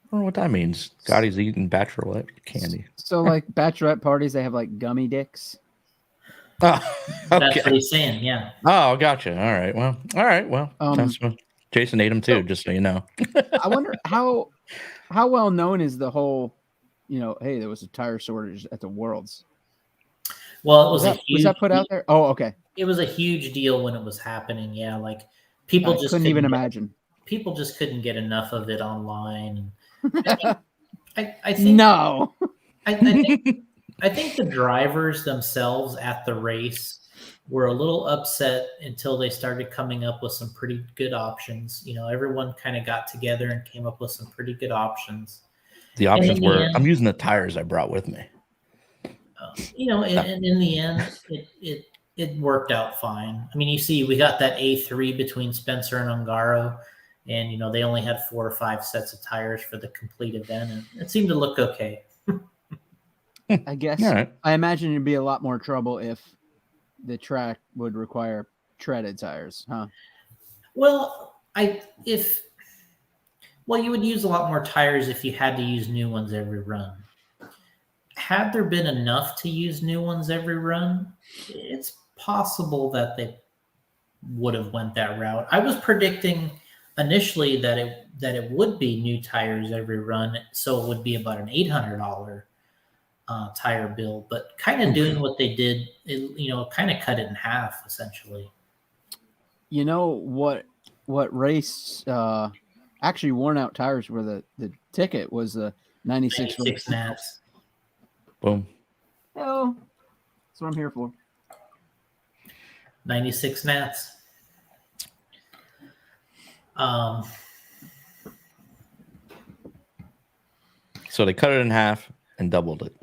S2: I don't know what that means. Scotty's eating bachelorette candy.
S3: So, like bachelorette parties, they have like gummy dicks.
S2: Oh, okay.
S1: That's what he's saying. Yeah.
S2: Oh, gotcha. All right. Well, Jason ate them too, just so you know.
S3: I wonder how well known is the whole, hey, there was a tire shortage at the Worlds.
S1: Well,
S3: was that put out there? Oh, okay.
S1: It was a huge deal when it was happening. Yeah, like people just
S3: couldn't even imagine.
S1: People just couldn't get enough of it online. I think
S3: no.
S1: I think the drivers themselves at the race were a little upset until they started coming up with some pretty good options. Everyone kind of got together and came up with some pretty good options.
S2: The options were, I'm using the tires I brought with me.
S1: And in the end, it worked out fine. I mean, you see, we got that A3 between Spencer and Ungaro, and they only had 4 or 5 sets of tires for the complete event, and it seemed to look okay.
S3: I guess. Right. I imagine it'd be a lot more trouble if the track would require treaded tires, huh?
S1: Well, you would use a lot more tires if you had to use new ones every run. Had there been enough to use new ones every run, it's possible that they would have went that route. I was predicting initially that it would be new tires every run, so it would be about an $800 tire build, but kind of doing what they did, kind of cut it in half essentially.
S3: You know what race actually worn out tires were the ticket was the 96
S1: Nats.
S2: Boom.
S3: Oh, that's what I'm here for.
S1: 96 Nats.
S2: So they cut it in half and doubled it.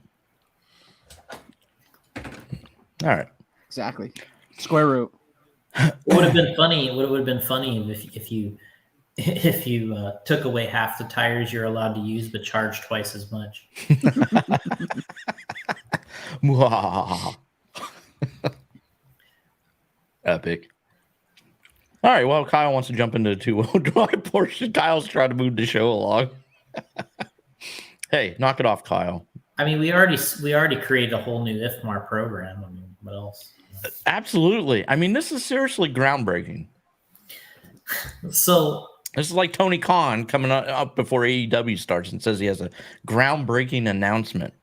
S2: All right.
S3: Exactly. Square root.
S1: It would have been funny. It would have been funny if you took away half the tires you're allowed to use, but charged twice as much.
S2: Epic. All right. Well, Kyle wants to jump into the 2-wheel drive portion. Kyle's trying to move the show along. Hey, knock it off, Kyle.
S1: I mean, we already created a whole new IFMAR program. I mean, what else?
S2: Absolutely. I mean, this is seriously groundbreaking.
S1: So
S2: this is like Tony Khan coming up before AEW starts and says he has a groundbreaking announcement.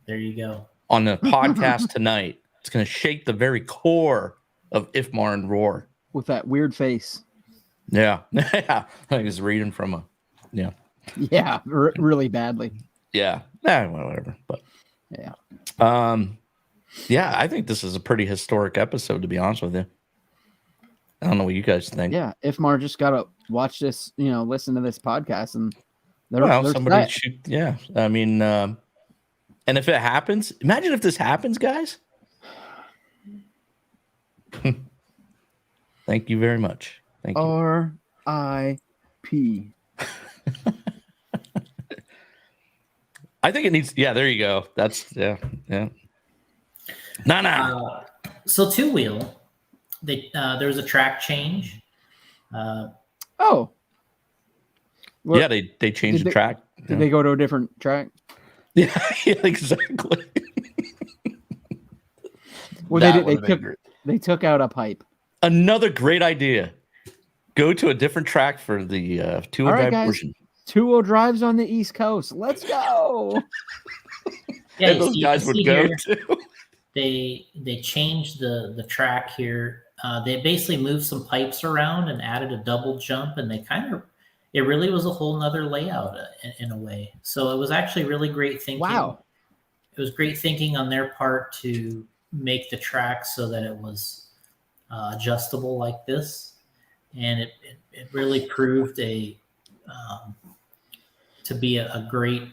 S1: There you go.
S2: On the podcast tonight. It's going to shake the very core of IFMAR and Roar.
S3: With that weird face.
S2: Yeah. I was reading from a, yeah.
S3: Yeah, really badly.
S2: Yeah. Whatever. But
S3: yeah.
S2: Yeah, I think this is a pretty historic episode, to be honest with you. I don't know what you guys think.
S3: Yeah, IFMAR just got to watch this, listen to this podcast, and
S2: somebody shoot. Yeah, I mean, and if it happens, imagine if this happens, guys. Thank you very much. Thank you.
S3: R.I.P.
S2: I think it needs. Yeah, there you go. That's yeah. Nah.
S1: So 2-wheel, there was a track change.
S3: Yeah,
S2: they changed the track.
S3: Did they go to a different track?
S2: Yeah, exactly.
S3: Well, they took out a pipe.
S2: Another great idea. Go to a different track for the 2-wheel drive portion.
S3: 2-wheel drives on the East Coast. Let's go.
S1: Yeah,
S2: those guys would go too.
S1: They changed the track here. They basically moved some pipes around and added a double jump, and it really was a whole nother layout in a way. So it was actually really great thinking.
S3: Wow.
S1: It was great thinking on their part to make the track so that it was adjustable like this. And it really proved to be a great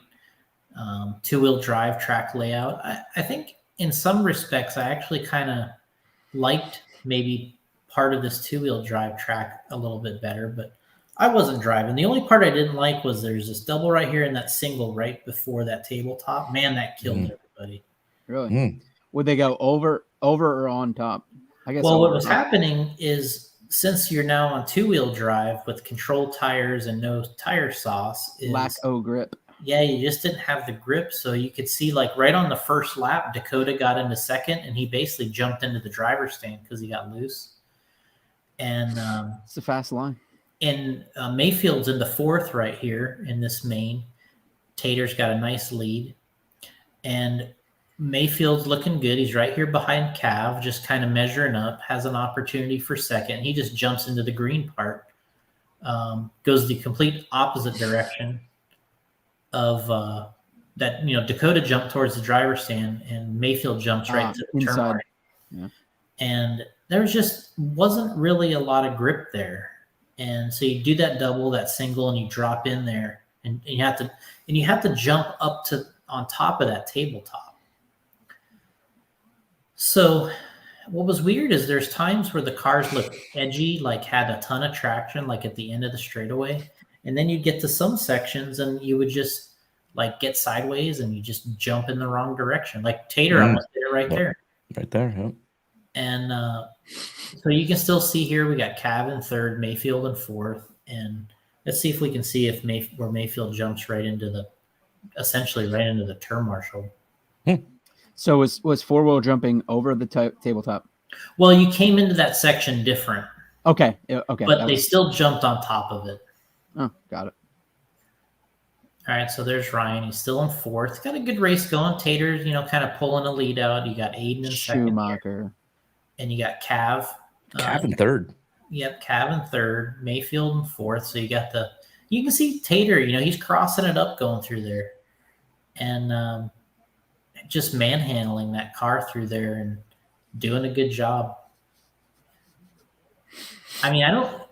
S1: 2-wheel drive track layout. I think in some respects, I actually kind of liked maybe part of this 2-wheel drive track a little bit better, but I wasn't driving. The only part I didn't like was there's this double right here and that single right before that tabletop. Man, that killed everybody.
S3: Really? Would they go over or on top? I guess.
S1: Well, what was happening is since you're now on 2-wheel drive with controlled tires and no tire sauce,
S3: lack of grip.
S1: Yeah, you just didn't have the grip. So you could see like right on the first lap, Dakota got into second and he basically jumped into the driver's stand because he got loose. And
S3: it's a fast line.
S1: And Mayfield's in the fourth right here in this main. Tater's got a nice lead. And Mayfield's looking good. He's right here behind Cav, just kind of measuring up, has an opportunity for second. He just jumps into the green part, goes the complete opposite direction of that. Dakota jumped towards the driver's stand and Mayfield jumps right to the
S3: inside.
S1: turn right.
S3: Yeah. And
S1: there wasn't really a lot of grip there. And so you do that double, that single, and you drop in there and you have to jump up on top of that tabletop. So what was weird is there's times where the cars look edgy, like had a ton of traction, like at the end of the straightaway. And then you get to some sections and you would just like get sideways and you just jump in the wrong direction. Like Tater almost did it right there.
S2: Right there, yeah.
S1: And so you can still see here we got Cav in third, Mayfield in fourth. And let's see if we can see where Mayfield jumps essentially right into the turn marshal.
S3: So was 4-wheel jumping over the tabletop?
S1: Well, you came into that section different.
S3: Okay.
S1: But they still jumped on top of it.
S3: Oh, got it.
S1: All right, so there's Ryan. He's still in fourth. Got a good race going. Tater's, kind of pulling a lead out. You got Aiden in second,
S3: Schumacher.
S1: and you got Cav.
S2: Cav in third.
S1: Yep, Cav in third. Mayfield in fourth. So you can see Tater. He's crossing it up going through there, and just manhandling that car through there and doing a good job. I mean, I don't.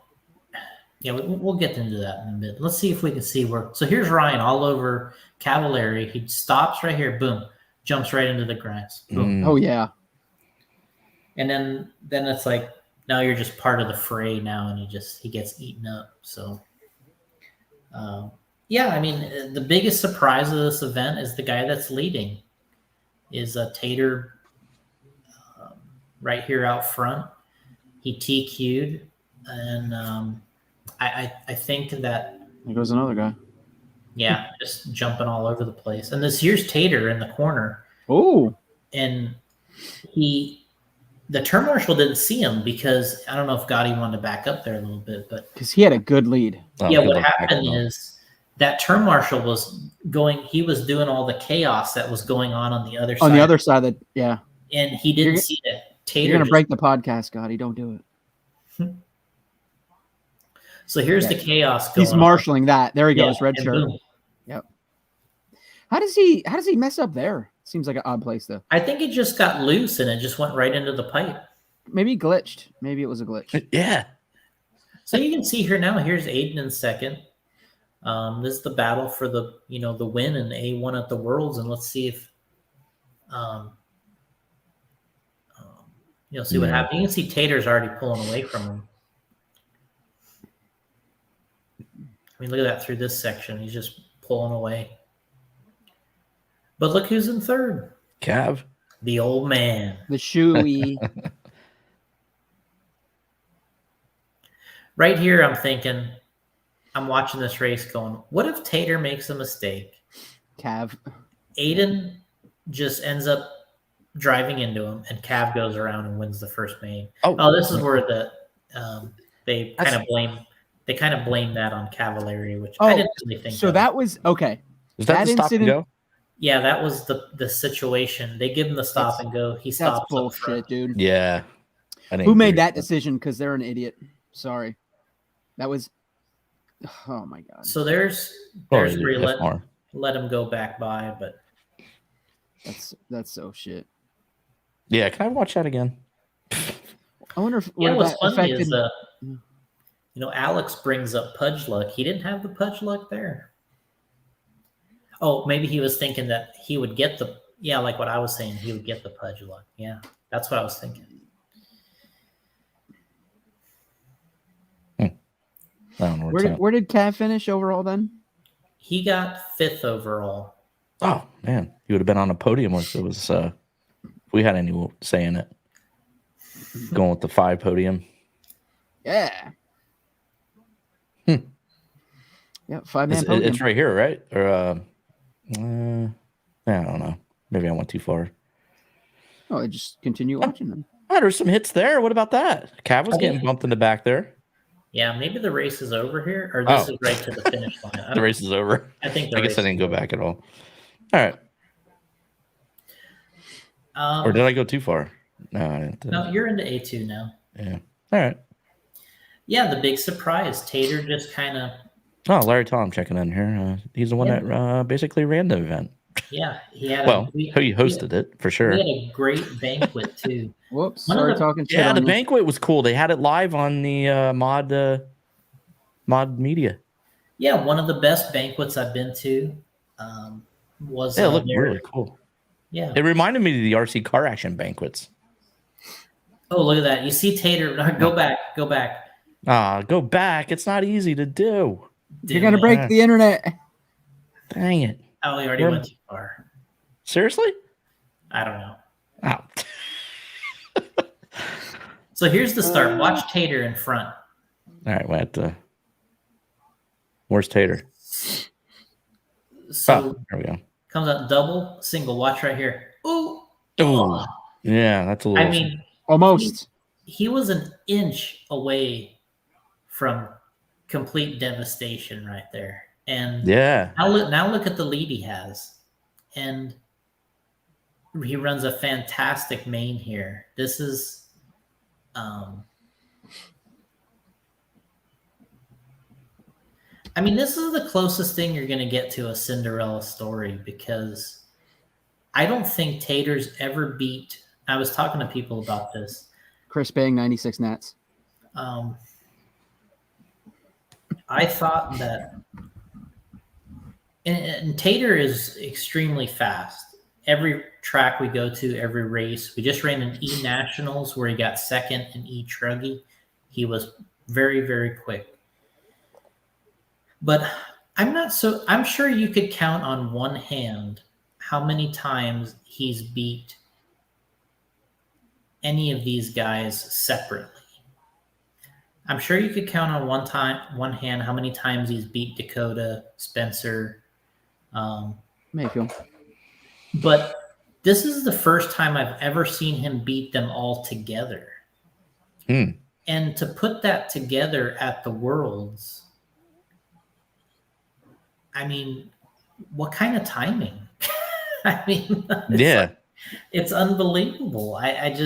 S1: Yeah, we'll get into that in a bit. Let's see if we can see where. So here's Ryan all over Cavallari. He stops right here. Boom, jumps right into the grass. Boom.
S3: Oh yeah.
S1: And then it's like now you're just part of the fray now, and he gets eaten up. So, yeah, I mean, the biggest surprise of this event is the guy that's leading is a Tater right here out front. He TQ'd, and I think that
S3: There goes another guy.
S1: yeah, just jumping all over the place. And here's Tater in the corner.
S3: Oh,
S1: And the turn marshal didn't see him because I don't know if Gotti wanted to back up there a little bit, but
S3: because he had a good lead.
S1: yeah, what happened is that turn marshal was doing all the chaos that was going on the other side.
S3: On the other side, that yeah.
S1: And he didn't see it. Tater,
S3: you're gonna break the podcast, Gotti. Don't do it.
S1: So here's the chaos going.
S3: He's marshaling that. There he goes, red shirt.
S1: Boom.
S3: Yep. How does he mess up there? Seems like an odd place though.
S1: I think it just got loose and it just went right into the pipe.
S3: Maybe glitched. Maybe it was a glitch.
S2: Yeah.
S1: So you can see here now. Here's Aiden in second. This is the battle for the the win and A1 at the Worlds, and let's see if see what happens. You can see Tater's already pulling away from him. I mean, look at that through this section. He's just pulling away. But look who's in third.
S2: Cav.
S1: The old man.
S3: The shoey.
S1: Right here, I'm watching this race going, what if Tater makes a mistake?
S3: Cav.
S1: Aiden just ends up driving into him, and Cav goes around and wins the first main. Oh, this is where they kind of blame that on Cavallari, which I didn't really think.
S3: So that was okay.
S2: Was that the stop and go?
S1: Yeah, that was the situation. They give him the stop and go. He stops.
S3: That's bullshit, dude.
S2: Yeah.
S3: Who made that decision? Because they're an idiot. Sorry. That was. Oh my god.
S1: So there's where you let him go back by, but
S3: that's so shit.
S2: Yeah, can I watch that again?
S3: I wonder if
S1: what's funny is Alex brings up Pudge Luck. He didn't have the Pudge Luck there. Oh, maybe he was thinking that he would get like what I was saying, he would get the Pudge Luck. Yeah, that's what I was thinking.
S2: I don't know
S3: where did Cav finish overall then?
S1: He got 5th overall.
S2: Oh man, he would have been on a podium if it was if we had any say in it. Going with the 5 podium.
S3: Yeah. Yeah, 5-man podium.
S2: It's right here, right? Or I don't know. Maybe I went too far.
S3: Oh, I just continue watching them.
S2: Oh, there's some hits there. What about that? Cav was getting bumped in the back there.
S1: Yeah, maybe the race is over here, or this is right to the finish line.
S2: The race is over.
S1: I think.
S2: I guess I didn't go back at all. All right. Or did I go too far? No, I didn't.
S1: No, you're into A2 now.
S2: Yeah. All right.
S1: Yeah, the big surprise. Tater just kind of.
S2: Oh, Larry Tom checking in here. He's the one that basically ran the event.
S1: Yeah, he had.
S2: He hosted it for sure.
S1: He had a great banquet too.
S3: Whoops, sorry, talking shit.
S2: Yeah, the banquet was cool. They had it live on the mod media.
S1: Yeah, one of the best banquets I've been to. Was
S2: it looked really cool.
S1: Yeah,
S2: it reminded me of the RC car action banquets.
S1: Oh, look at that! You see Tater? Go back.
S2: Go back! It's not easy to do.
S3: You're gonna break the internet.
S2: Dang it!
S1: Oh, he already went too far.
S2: Seriously?
S1: I don't know.
S2: Oh.
S1: So here's the start. Watch Tater in front.
S2: All right, where's Tater?
S1: So
S2: there we go.
S1: Comes out double, single. Watch right here. Ooh.
S2: Oh. Yeah, that's a little.
S1: I mean,
S3: almost.
S1: He was an inch away from complete devastation right there. And
S2: Yeah.
S1: now look at the lead he has. And he runs a fantastic main here. This is this is the closest thing you're going to get to a Cinderella story, because I don't think Tater's ever beat. I was talking to people about this.
S3: Chris Bang, 96 Nats.
S1: I thought that, and Tater is extremely fast. Every track we go to, every race, we just ran an E Nationals where he got second in E Truggy. He was very, very quick. But I'm sure you could count on one hand how many times he's beat any of these guys separately. I'm sure you could count on one hand how many times he's beat Dakota, Spencer.
S3: Mayfield.
S1: But this is the first time I've ever seen him beat them all together. And to put that together at the Worlds, what kind of timing? It's unbelievable. It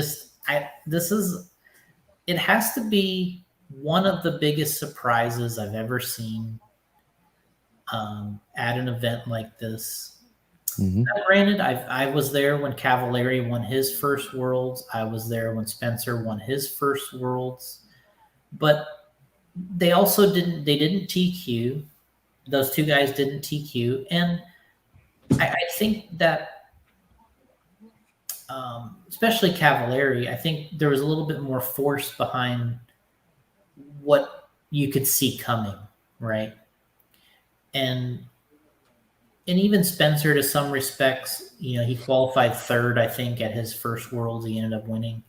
S1: has to be one of the biggest surprises I've ever seen at an event like this. Now, granted, I was there when Cavallari won his first Worlds. I was there when Spencer won his first Worlds. But they also didn't TQ. Those two guys didn't TQ. And I think that, especially Cavallari, I think there was a little bit more force behind what you could see coming, right? And even Spencer, to some respects, he qualified third, I think, at his first Worlds. He ended up winning.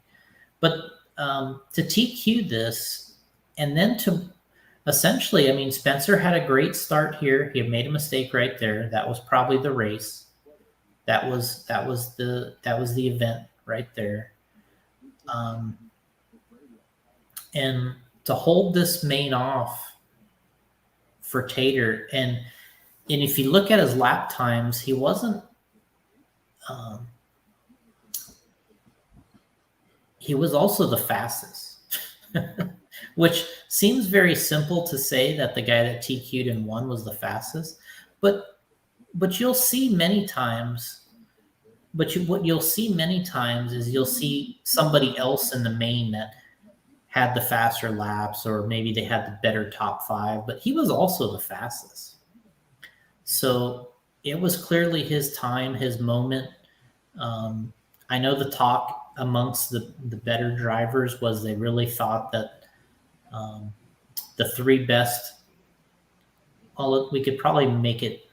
S1: But to TQ this, and then to essentially, Spencer had a great start here. He had made a mistake right there. That was probably the race. That was the event right there. And to hold this main off for Tater, and if you look at his lap times, he wasn't. He was also the fastest, which seems very simple to say, that the guy that TQ'd and won was the fastest, but you'll see many times. What you'll see many times is you'll see somebody else in the main that had the faster laps, or maybe they had the better top five, but he was also the fastest. So it was clearly his time, his moment. I know the talk amongst the better drivers was they really thought that the three best, we could probably make it,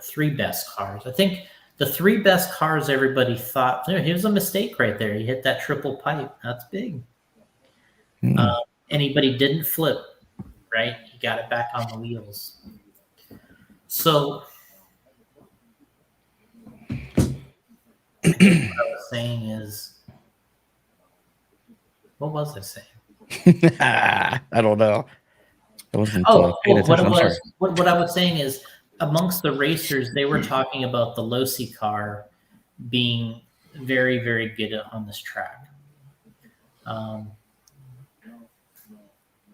S1: three best cars. I think the three best cars, everybody thought, here's a mistake right there. He hit that triple pipe. That's big. But he didn't flip, right? He got it back on the wheels. So I think what I was saying is, what was I saying?
S2: I don't know. I wasn't
S1: paying attention. What I was saying is, amongst the racers, they were talking about the Losi car being very, very good on this track.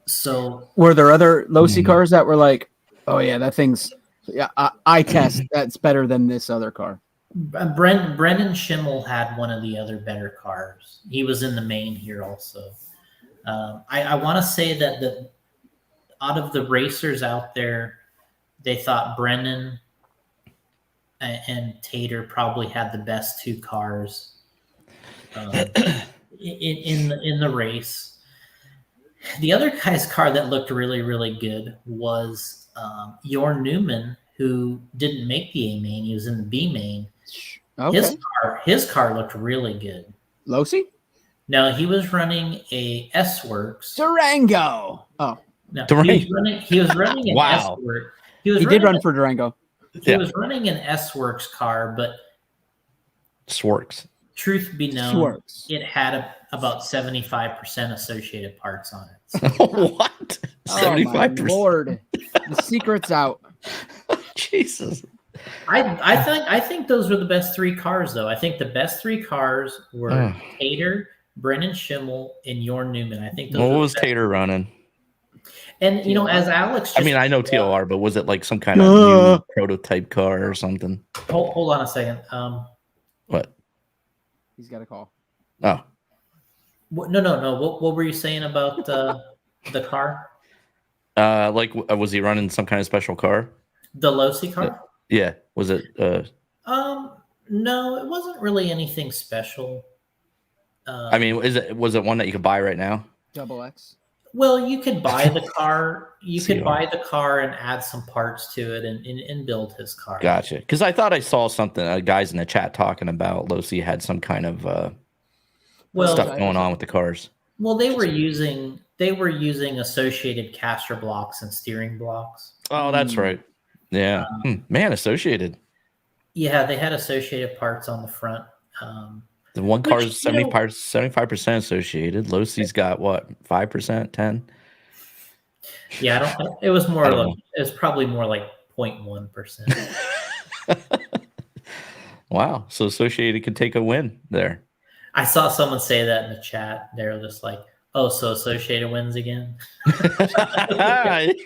S1: So
S3: were there other Losi cars that were like, oh yeah, that thing's, I test that's better than this other car?
S1: Brendan Schimmel had one of the other better cars. He was in the main here also. I want to say that out of the racers out there, they thought Brennan and Tater probably had the best two cars in the race. The other guy's car that looked really, really good was Jorn Newman, who didn't make the A main. He was in the B main.
S3: Okay.
S1: His car looked really good.
S3: Losi?
S1: No, he was running a S-Works
S3: Durango. Oh,
S1: no, Durango. He was running an
S2: wow.
S1: S-Works.
S3: He did run for Durango.
S1: He was running an S-Works car, but
S2: Sworks.
S1: Truth be known, it had about 75% associated parts on it.
S2: So. What?
S3: Oh my
S2: 75%.
S3: Lord, the secret's out.
S2: Jesus.
S1: I think those were the best 3 cars, though. I think the best 3 cars were Tater, Brennan Schimmel, and Jorn Newman. I think those
S2: What
S1: were
S2: was
S1: the best.
S2: Tater running?
S1: And as Alex just
S2: I mean, I know
S1: pointed out-
S2: TLR, but was it like some kind of new prototype car or something?
S1: hold on a second.
S2: What?
S3: He's got a call.
S2: Oh,
S1: No. What were you saying about the car?
S2: was he running some kind of special car?
S1: The Losi car?
S2: Yeah. Was it?
S1: No, it wasn't really anything special.
S2: I mean, was it one that you could buy right now?
S3: Double X.
S1: Well, you could buy the car. You could
S2: CR.
S1: buy the car and add some parts to it and build his car.
S2: Gotcha. Because I thought I saw something. Guys in the chat talking about Losi had some kind of stuff going on with the cars.
S1: Well, they were using associated caster blocks and steering blocks.
S2: Oh, that's right. Yeah, man, Associated.
S1: Yeah, they had associated parts on the front.
S2: The one car is 75% Associated. Losi's got what, 5%, 10?
S1: Yeah, I don't. It was more like it was probably more like 0.1%.
S2: Wow, so Associated could take a win there.
S1: I saw someone say that in the chat. They were just like, "Oh, so Associated wins again?"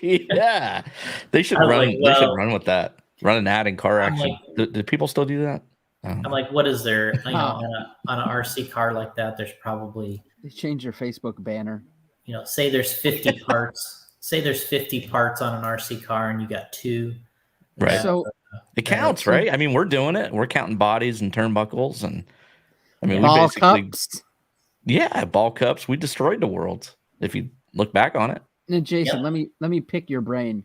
S2: Yeah, they should run.
S1: Like, well,
S2: they should run with that. Run an ad in car action.
S1: Like,
S2: do people still do that?
S1: I'm like, what is there? On an RC car like that, there's probably
S3: they changed their Facebook banner.
S1: Say there's 50 parts. Say there's 50 parts on an RC car, and you got 2.
S2: Right.
S3: So
S2: it counts, right? I mean, we're doing it. We're counting bodies and turnbuckles, and I mean,
S3: ball
S2: we basically,
S3: cups.
S2: Yeah, ball cups. We destroyed the world. If you look back on it.
S3: Now, Jason, let me pick your brain.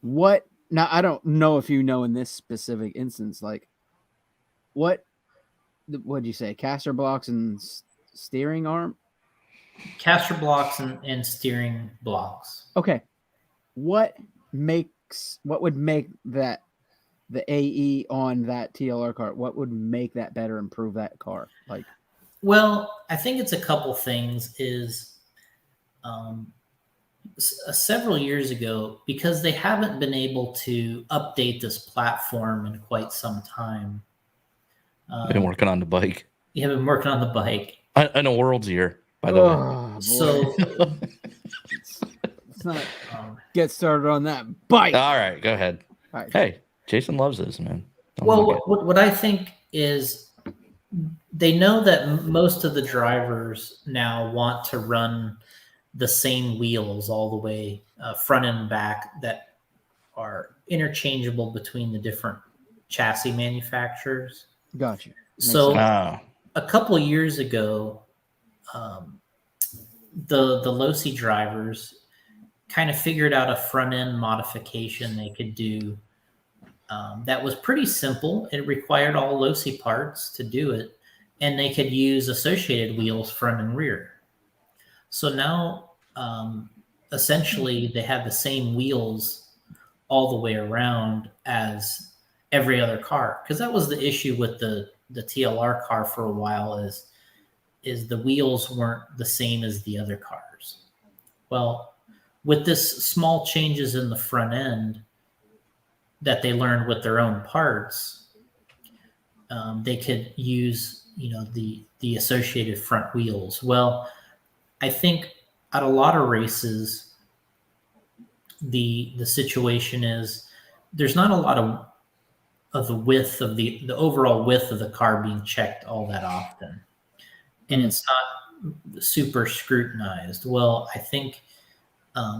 S3: What? Now, I don't know if you know in this specific instance, like what'd you say? Caster blocks and steering arm?
S1: Caster blocks and steering blocks.
S3: Okay. What would make that the AE on that TLR car? What would make that better, improve that car? Like,
S1: well, I think it's a couple things. Several years ago, because they haven't been able to update this platform in quite some time.
S2: I've been working on the bike.
S1: You have been working on the bike.
S2: I know World's year, by the way.
S1: So
S3: let's not get started on that bike.
S2: All right, go ahead.
S3: All right.
S2: Hey, Jason loves this, man.
S1: What I think is they know that most of the drivers now want to run the same wheels all the way front and back that are interchangeable between the different chassis manufacturers.
S3: Gotcha.
S1: So a couple of years ago, the Losi drivers kind of figured out a front end modification they could do that was pretty simple. It required all Losi parts to do it, and they could use associated wheels front and rear. So now, essentially, they have the same wheels all the way around as every other car. Because that was the issue with the TLR car for a while is the wheels weren't the same as the other cars. Well, with this small changes in the front end that they learned with their own parts, they could use the associated front wheels. Well, I think at a lot of races, the situation is there's not a lot of the width of the overall width of the car being checked all that often, and it's not super scrutinized. Well, I think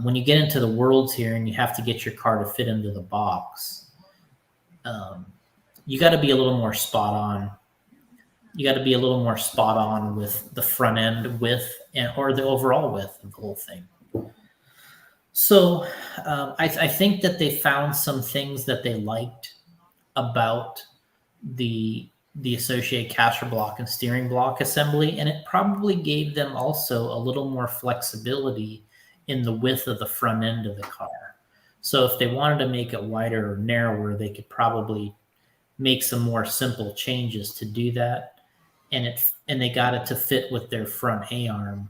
S1: when you get into the worlds here and you have to get your car to fit into the box, you got to be a little more spot on. You got to be a little more spot on with the front end width or the overall width of the whole thing. So I think that they found some things that they liked about the associated caster block and steering block assembly, and it probably gave them also a little more flexibility in the width of the front end of the car. So if they wanted to make it wider or narrower, they could probably make some more simple changes to do that. And they got it to fit with their front A-arm.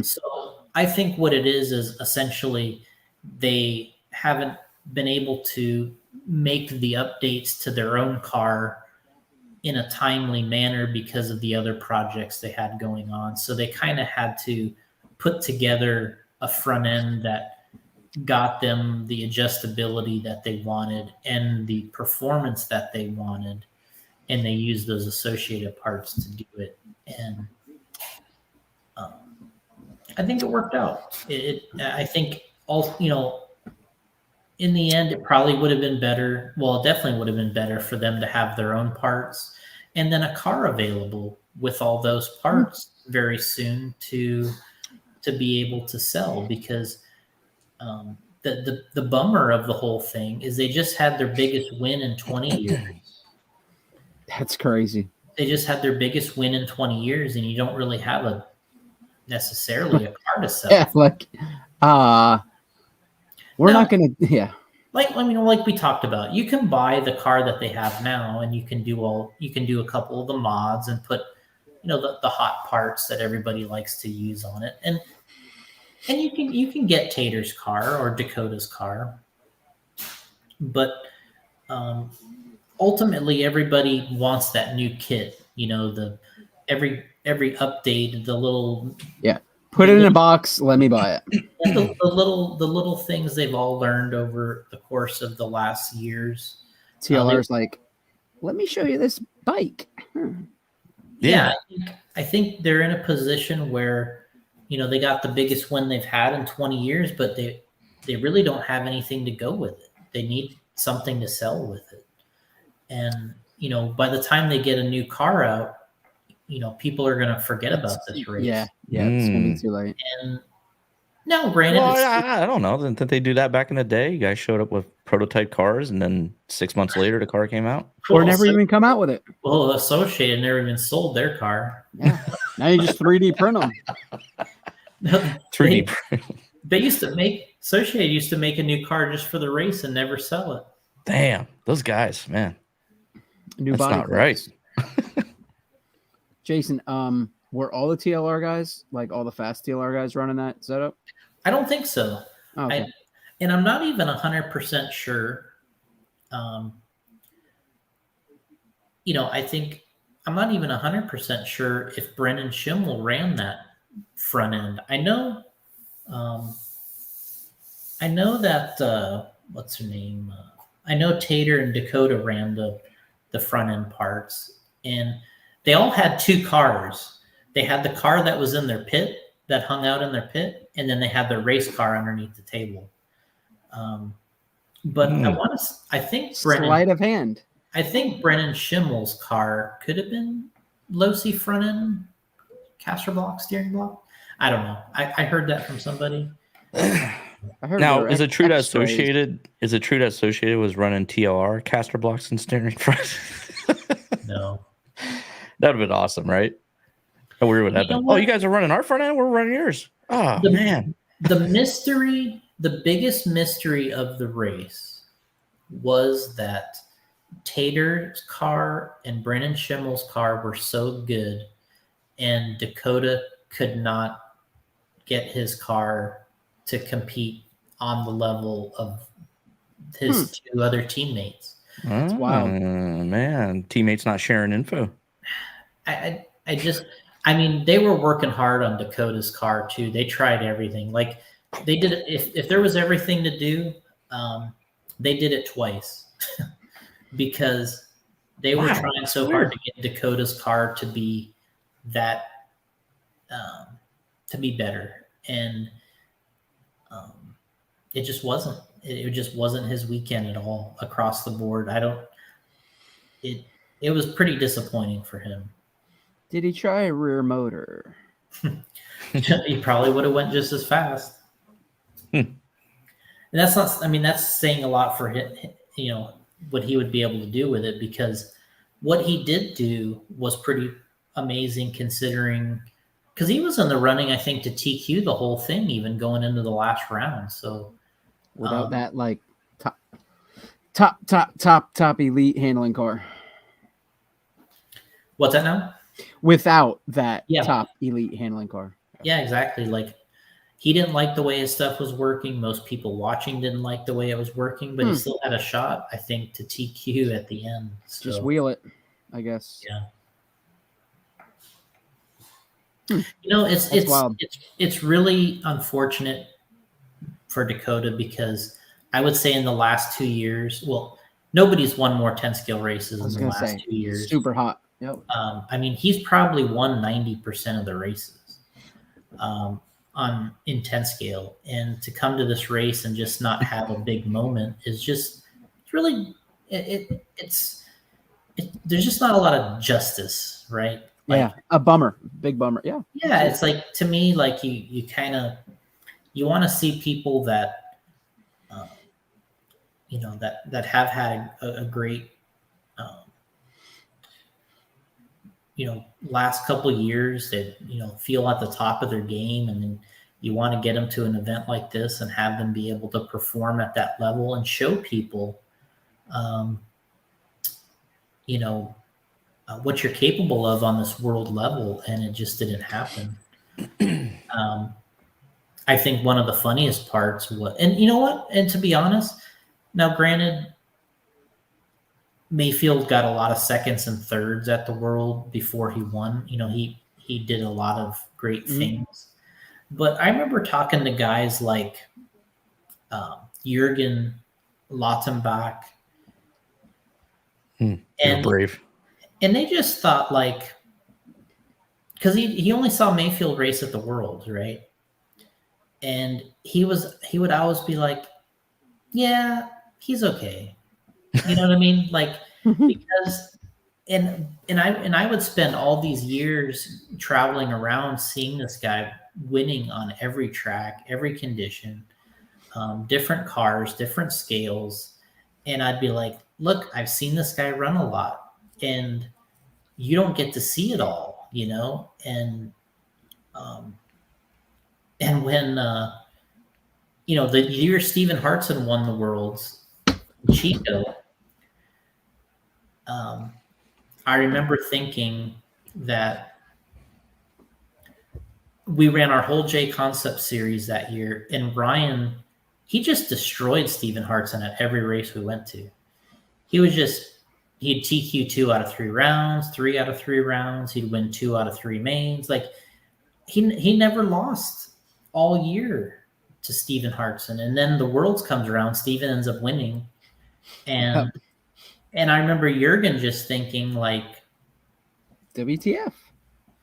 S1: So I think what it is essentially they haven't been able to make the updates to their own car in a timely manner because of the other projects they had going on. So they kind of had to put together a front end that got them the adjustability that they wanted and the performance that they wanted, and they used those associated parts to do it. And I think it worked out. I think all, in the end, it probably would have been better. Well, it definitely would have been better for them to have their own parts and then a car available with all those parts very soon to be able to sell, because the bummer of the whole thing is they just had their biggest win in 20 years.
S3: That's crazy.
S1: They just had their biggest win in 20 years, and you don't really have necessarily a car to sell.
S3: Yeah, like, we're not gonna. Yeah,
S1: like we talked about, you can buy the car that they have now, and you can do a couple of the mods and put, the hot parts that everybody likes to use on it, and you can get Tater's car or Dakota's car, but ultimately everybody wants that new kit. Every update, the little
S3: put it in a box. Let me buy it.
S1: the little things they've all learned over the course of the last years.
S3: TLR's like, let me show you this bike.
S1: Yeah, I think they're in a position where, they got the biggest win they've had in 20 years, but they really don't have anything to go with it. They need something to sell with it. And, by the time they get a new car out, people are going to forget about this race.
S3: Yeah, it's going to be too late.
S1: And no, granted,
S2: I don't know. Didn't they do that back in the day? You guys showed up with prototype cars, and then 6 months later, the car came out?
S3: Or never even come out with it.
S1: Well, Associated never even sold their car.
S3: Yeah. Now you just 3D print them.
S2: 3D print.
S1: Associated used to make a new car just for the race and never sell it.
S2: Damn, those guys, man.
S3: New
S2: That's
S3: body
S2: not
S3: parts.
S2: right.
S3: Jason, were all the TLR guys, like all the fast TLR guys, running that setup?
S1: I don't think so.
S3: Oh, okay.
S1: And I'm not even 100% sure. I think I'm not even 100% sure if Brennan Schimmel ran that front end. I know that what's her name? I know Tater and Dakota ran the front end parts, and they all had two cars. They had the car that was in their pit, that hung out in their pit, and then they had their race car underneath the table. But I think
S3: sleight of hand.
S1: I think Brennan Schimmel's car could have been Losi front end, caster block, steering block. I don't know. I heard that from somebody.
S2: Now, is it true that Associated was running TLR caster blocks and steering front?
S1: No.
S2: That would have been awesome, right? How weird would that have been? Oh, you guys are running our front end? We're running yours. Oh, man.
S1: The biggest mystery of the race was that Tater's car and Brennan Schimmel's car were so good, and Dakota could not get his car to compete on the level of his two other teammates.
S3: That's wild.
S2: Man, teammates not sharing info.
S1: They were working hard on Dakota's car too. They tried everything. Like they did it. If there was everything to do, they did it twice because they were trying so hard to get Dakota's car to be that, to be better. And it just wasn't. It just wasn't his weekend at all across the board. It was pretty disappointing for him.
S3: Did he try a rear motor?
S1: He probably would have went just as fast. And that's not. That's saying a lot for him. What he would be able to do with it, because what he did do was pretty amazing considering. Because he was in the running, I think, to TQ the whole thing, even going into the last round. So
S3: without that, like top elite handling car.
S1: What's that now?
S3: Without that top elite handling car.
S1: Yeah, exactly. Like he didn't like the way his stuff was working. Most people watching didn't like the way it was working, but he still had a shot, I think, to TQ at the end. So,
S3: just wheel it, I guess.
S1: Yeah. You know, it's really unfortunate for Dakota because I would say in the last 2 years, well, nobody's won more 10 scale races in the last 2 years.
S3: Super hot. Yep.
S1: I mean, he's probably won 90% of the races in 10 scale, and to come to this race and just not have a big moment is just really there's just not a lot of justice, right?
S3: Like, a bummer, big bummer. Yeah.
S1: Yeah, it's like, to me, like you kind of want to see people that that have had a great last couple of years, that feel at the top of their game, and then you want to get them to an event like this and have them be able to perform at that level and show people what you're capable of on this world level, and it just didn't happen. I think one of the funniest parts was, and you know what? And to be honest, now granted, Mayfield got a lot of seconds and thirds at the World before he won. He did a lot of great things. But I remember talking to guys like Jürgen Lautenbach.
S2: And brave.
S1: And they just thought, like, because he only saw Mayfield race at the World, right? And he would always be like, yeah, he's okay. You know what I mean? Like, because and I would spend all these years traveling around seeing this guy winning on every track, every condition, different cars, different scales. And I'd be like, look, I've seen this guy run a lot, and you don't get to see it all, and when the year Stephen Hartson won the Worlds, Chico, I remember thinking that we ran our whole J Concept series that year, and Ryan, he just destroyed Stephen Hartson at every race we went to. He'd TQ 2 out of 3 rounds, 3 out of 3 rounds. He'd win 2 out of 3 mains. Like, he never lost all year to Stephen Hartson. And then the Worlds comes around, Stephen ends up winning. And I remember Jürgen just thinking, like,
S3: WTF.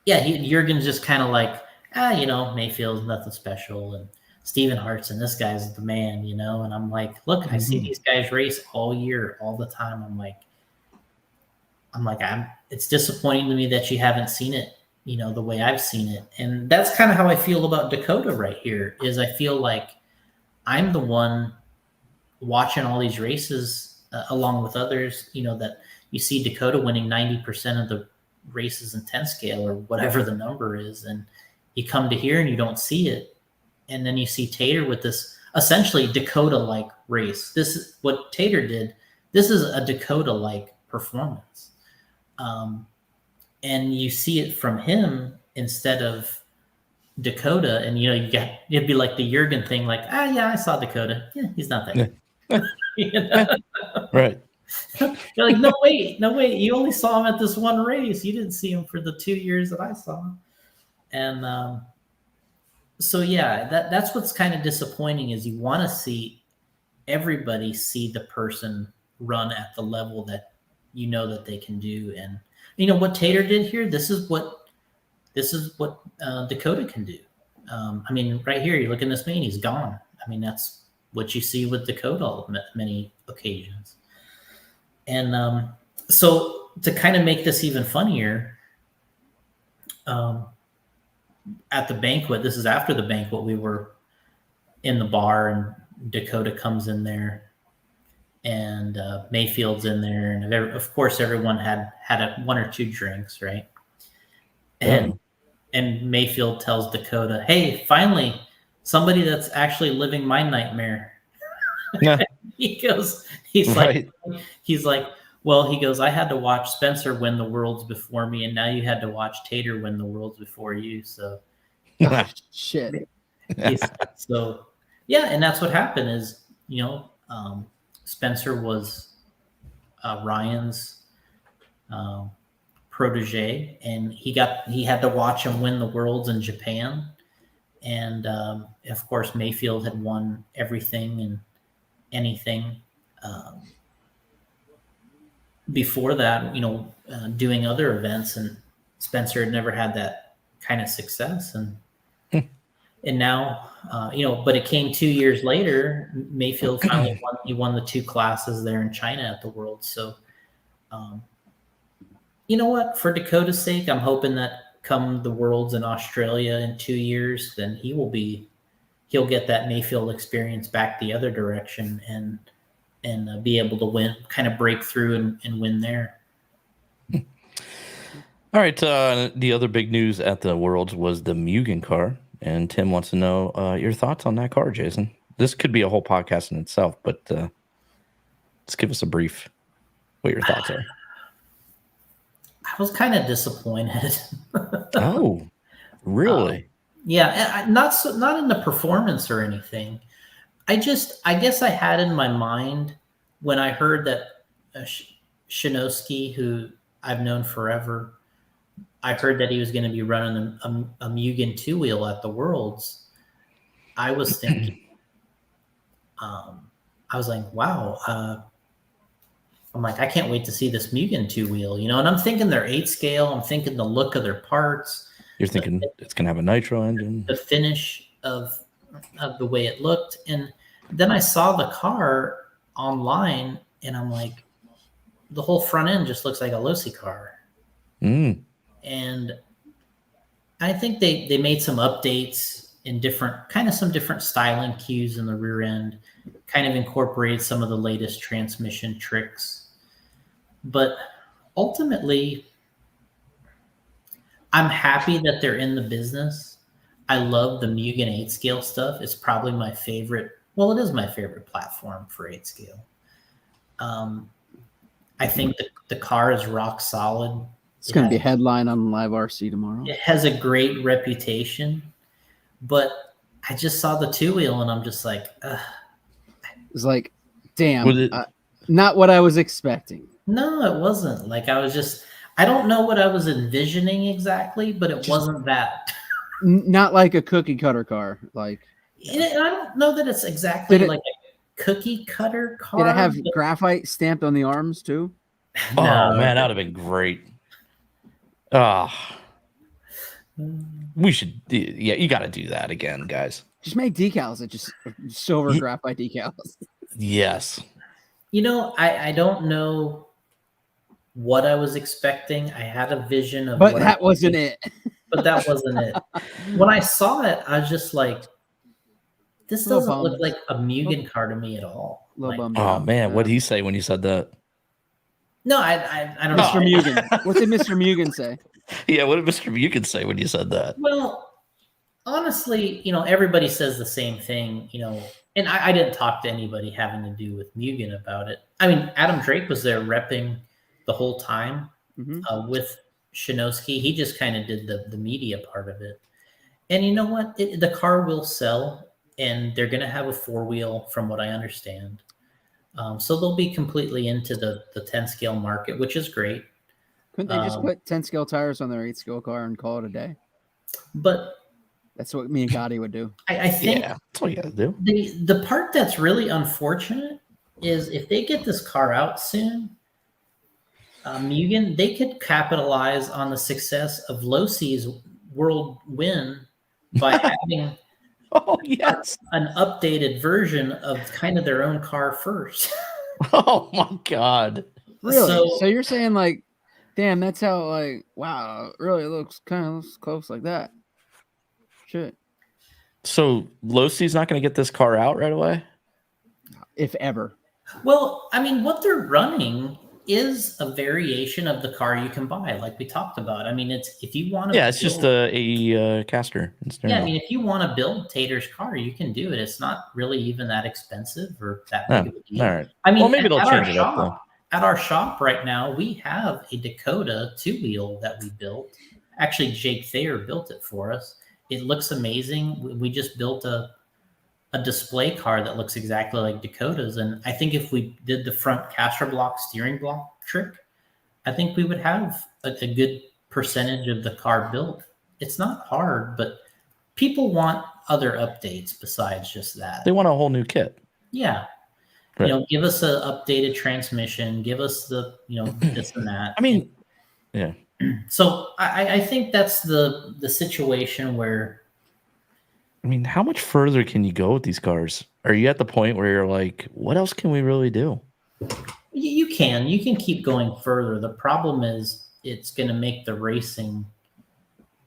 S1: Yeah, Jürgen's just kind of like, Mayfield's nothing special, and Stephen Hartson, this guy's the man, And I'm like, look, I see these guys race all year, all the time. It's disappointing to me that you haven't seen it, the way I've seen it. And that's kind of how I feel about Dakota right here, is I feel like I'm the one watching all these races along with others, that you see Dakota winning 90% of the races in 10 scale or whatever the number is. And you come to here and you don't see it. And then you see Tater with this essentially Dakota-like race. This is what Tater did. This is a Dakota-like performance. And you see it from him instead of Dakota. And, it'd be like the Jürgen thing, like, yeah, I saw Dakota. Yeah, he's not that good.
S2: Right.
S1: You're like, no, wait. You only saw him at this one race. You didn't see him for the 2 years that I saw him. And so, yeah, that's what's kind of disappointing, is you want to see everybody see the person run at the level that that they can do. And what Tater did here, this is what Dakota can do. Right here, you look in this main, he's gone. That's what you see with Dakota on many occasions. And so to kind of make this even funnier, at the banquet, this is after the banquet, we were in the bar and Dakota comes in there, and Mayfield's in there, and of course everyone had 1 or 2 drinks, right? And Mayfield tells Dakota, "Hey, finally, somebody that's actually living my nightmare."
S2: Yeah.
S1: He's like, well, he goes, I had to watch Spencer win the Worlds before me, and now you had to watch Tater win the Worlds before you. So,
S3: shit.
S1: So yeah, and that's what happened is, Spencer was Ryan's um, protege, and he had to watch him win the worlds in Japan. And of course, Mayfield had won everything and anything before that, doing other events, and Spencer had never had that kind of success. And now, but it came 2 years later. Mayfield finally won. He won the 2 classes there in China at the World. So, you know what? For Dakota's sake, I'm hoping that come the Worlds in Australia in 2 years, then he'll get that Mayfield experience back the other direction and be able to win, kind of break through and win there.
S2: All right. The other big news at the Worlds was the Mugen car. And Tim wants to know your thoughts on that car, Jason. This could be a whole podcast in itself, but let's give us a brief what your thoughts are.
S1: I was kind of disappointed.
S2: Oh, really?
S1: Yeah, not in the performance or anything. I guess I had in my mind when I heard that Shinosky, who I've known forever, I heard that he was going to be running a Mugen 2-wheel at the Worlds. I was thinking, I was like, wow. I'm like, I can't wait to see this Mugen 2-wheel, and I'm thinking they're 8 scale. I'm thinking the look of their parts.
S2: You're thinking it's going to have a nitro engine.
S1: The finish of the way it looked. And then I saw the car online, and I'm like, the whole front end just looks like a Losi car.
S2: Mm.
S1: And I think they made some updates in some different styling cues in the rear end, kind of incorporated some of the latest transmission tricks. But ultimately, I'm happy that they're in the business. I love the Mugen 8 scale stuff. It's probably my favorite. Well, it is my favorite platform for 8 scale. I think the car is rock solid.
S3: It's going to be a headline on Live RC tomorrow.
S1: It has a great reputation, but I just saw the 2-wheel and I'm just like, ugh.
S3: It's like, damn, not what I was expecting.
S1: No, it wasn't. Like I don't know what I was envisioning exactly, but it wasn't that.
S3: Not like a cookie cutter car. Like,
S1: I don't know that it's exactly like a cookie cutter car.
S3: Did it have graphite stamped on the arms too?
S2: No. Oh man, that would have been great. We should, yeah, you got to do that again, guys.
S3: Just make decals that just silver graphite decals.
S2: Yes.
S1: I don't know what I was expecting. I had a vision of,
S3: but that wasn't it.
S1: But that wasn't it. When I saw it, I was just like, this doesn't look like a Mugen car to me at all. Like,
S2: oh man, what did he say when you said that?
S1: No, I don't
S3: know. Mr. Mugen. What did Mr. Mugen say?
S2: Yeah, what did Mr. Mugen say when you said that?
S1: Well, honestly, everybody says the same thing, and I didn't talk to anybody having to do with Mugen about it. I mean, Adam Drake was there repping the whole time with Shinosky. He just kind of did the media part of it. And you know what? The car will sell, and they're going to have a 4-wheel from what I understand. So they'll be completely into the 10 scale market, which is great.
S3: Couldn't they just put 10 scale tires on their 8 scale car and call it a day?
S1: But
S3: that's what me and Gotti would do.
S1: I think
S2: that's what you got to do.
S1: The part that's really unfortunate is if they get this car out soon, Mugen, they could capitalize on the success of Losi's world win by having an updated version of kind of their own car first.
S2: Oh my God.
S3: Really? So you're saying like, damn, that's how like, wow, it really looks kind of close like that. Shit.
S2: So Losi's not going to get this car out right away?
S3: If ever.
S1: Well, I mean, what they're running is a variation of the car you can buy, like we talked about. I mean, it's if you want to.
S2: Yeah, it's just a caster.
S1: Yeah, I mean, if you want to build Tater's car, you can do it. It's not really even that expensive or that big of a deal.
S2: All right.
S1: I mean,
S2: well, maybe they'll change it up though.
S1: At our shop right now, we have a Dakota 2-wheel that we built. Actually, Jake Thayer built it for us, it looks amazing. We just built a display car that looks exactly like Dakota's, and I think if we did the front caster block steering block trick, I think we would have a good percentage of the car built. It's not hard, but people want other updates besides just that.
S2: They want a whole new kit.
S1: Yeah.
S2: Right.
S1: You know, give us an updated transmission, give us the, you know, this and that.
S2: I mean, yeah.
S1: So I think that's the situation where,
S2: I mean, how much further can you go with these cars? Are you at the point where you're like, what else can we really do?
S1: you can keep going further. The problem is it's going to make the racing,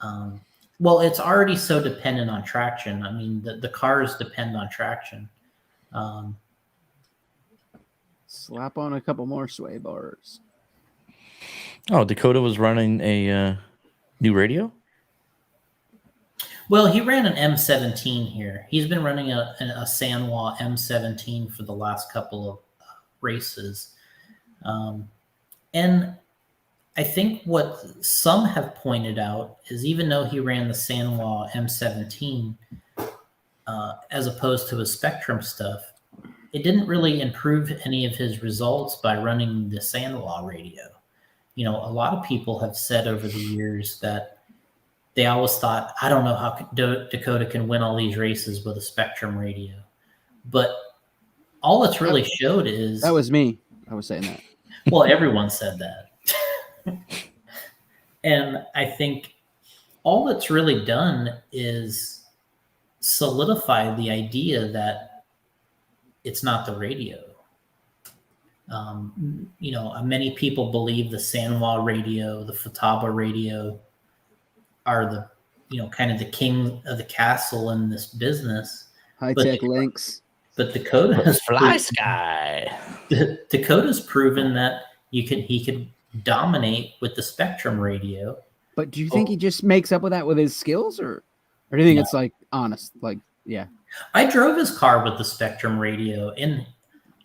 S1: well, it's already so dependent on traction. I mean, the cars depend on traction.
S3: Slap on a couple more sway bars.
S2: Oh, Dakota was running a new radio?
S1: Well, he ran an M17 here. He's been running a Sanwa M17 for the last couple of races. And I think what some have pointed out is even though he ran the Sanwa M17 as opposed to his Spectrum stuff, it didn't really improve any of his results by running the Sanwa radio. You know, a lot of people have said over the years that they always thought, I don't know how Dakota can win all these races with a Spectrum radio. But all it's really showed is...
S3: That was me. I was saying that.
S1: Well, everyone said that. And I think all it's really done is solidify the idea that it's not the radio. You know, many people believe the Sanwa radio, the Futaba radio are the, you know, kind of the king of the castle in this business.
S3: High-tech links.
S1: But Dakota's
S2: Fly Sky.
S1: Dakota's proven that he could dominate with the Spectrum radio.
S3: But do you think he just makes up with that with his skills, or do you think it's like honest? Like, yeah.
S1: I drove his car with the Spectrum radio, and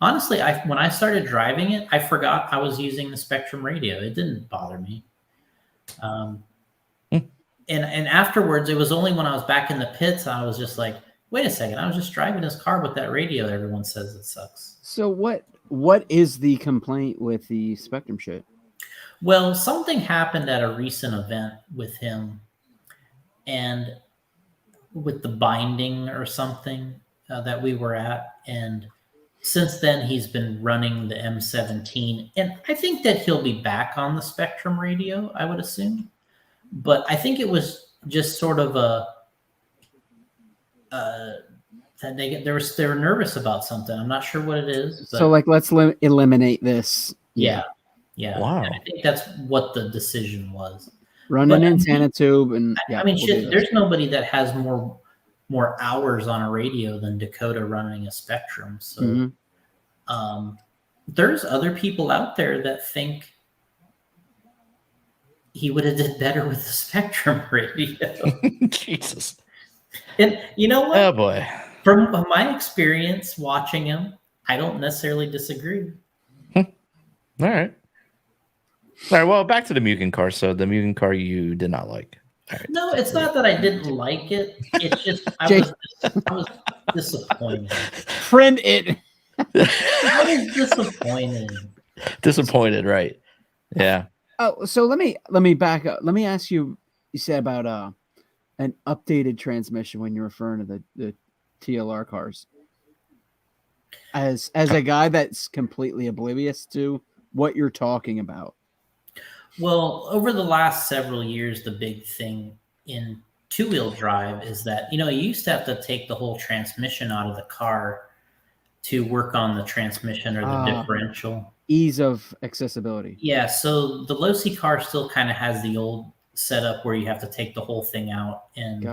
S1: honestly, when I started driving it, I forgot I was using the Spectrum radio. It didn't bother me. And afterwards, it was only when I was back in the pits, I was just like, wait a second, I was just driving his car with that radio. Everyone says it sucks.
S3: So what is the complaint with the Spectrum shit?
S1: Well, something happened at a recent event with him, and with the binding or something that we were at. And since then, he's been running the M17. And I think that he'll be back on the Spectrum radio, I would assume. But I think it was just sort of that they were nervous about something. I'm not sure what it is. But
S3: so like, let's eliminate this.
S1: Yeah.
S2: Wow.
S1: And I think that's what the decision was.
S3: Run an antenna tube, and
S1: I mean, shit, there's nobody that has more hours on a radio than Dakota running a Spectrum. So there's other people out there that think he would have did better with the Spectrum radio.
S2: Jesus.
S1: And you know what?
S2: Oh boy.
S1: From my experience watching him, I don't necessarily disagree.
S2: All right. All right. Well, back to the Mugen car. So the Mugen car you did not like. Right.
S1: No, it's not that I didn't like it. It's just I was disappointed.
S3: Friend it.
S1: I was disappointed.
S2: Disappointed, right? Yeah.
S3: Oh, so let me back up. Let me ask you. You said about an updated transmission when you're referring to the TLR cars. As a guy that's completely oblivious to what you're talking about.
S1: Well, over the last several years, the big thing in two-wheel drive is that, you know, you used to have to take the whole transmission out of the car to work on the transmission or the differential.
S3: Ease of accessibility.
S1: Yeah, so the low-C car still kind of has the old setup where you have to take the whole thing out and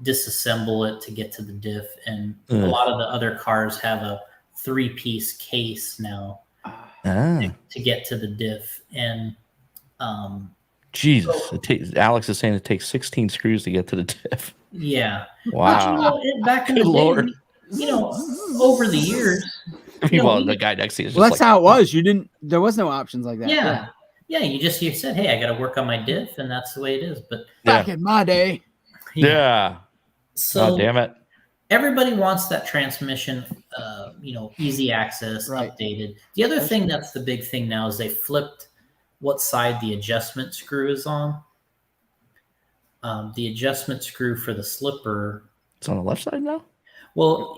S1: disassemble it to get to the diff. And a lot of the other cars have a 3-piece case now to get to the diff. And
S2: Jesus, Alex is saying it takes 16 screws to get to the diff.
S1: Yeah.
S2: Wow.
S1: But, you know, back in the day, you know, over the years.
S2: Well, the guy next to you is
S3: well,
S2: just
S3: that's how it was. There was no options like that.
S1: Yeah. You said, hey, I got to work on my diff, and that's the way it is. But
S3: back in my day.
S2: Yeah.
S1: So
S2: Oh, damn it.
S1: everybody wants that transmission, easy access,
S3: Right.
S1: updated. The other
S3: That's-
S1: thing that's the big thing now is they flipped what side the adjustment screw is on. The adjustment screw for the slipper.
S2: It's on the left side now?
S1: Well,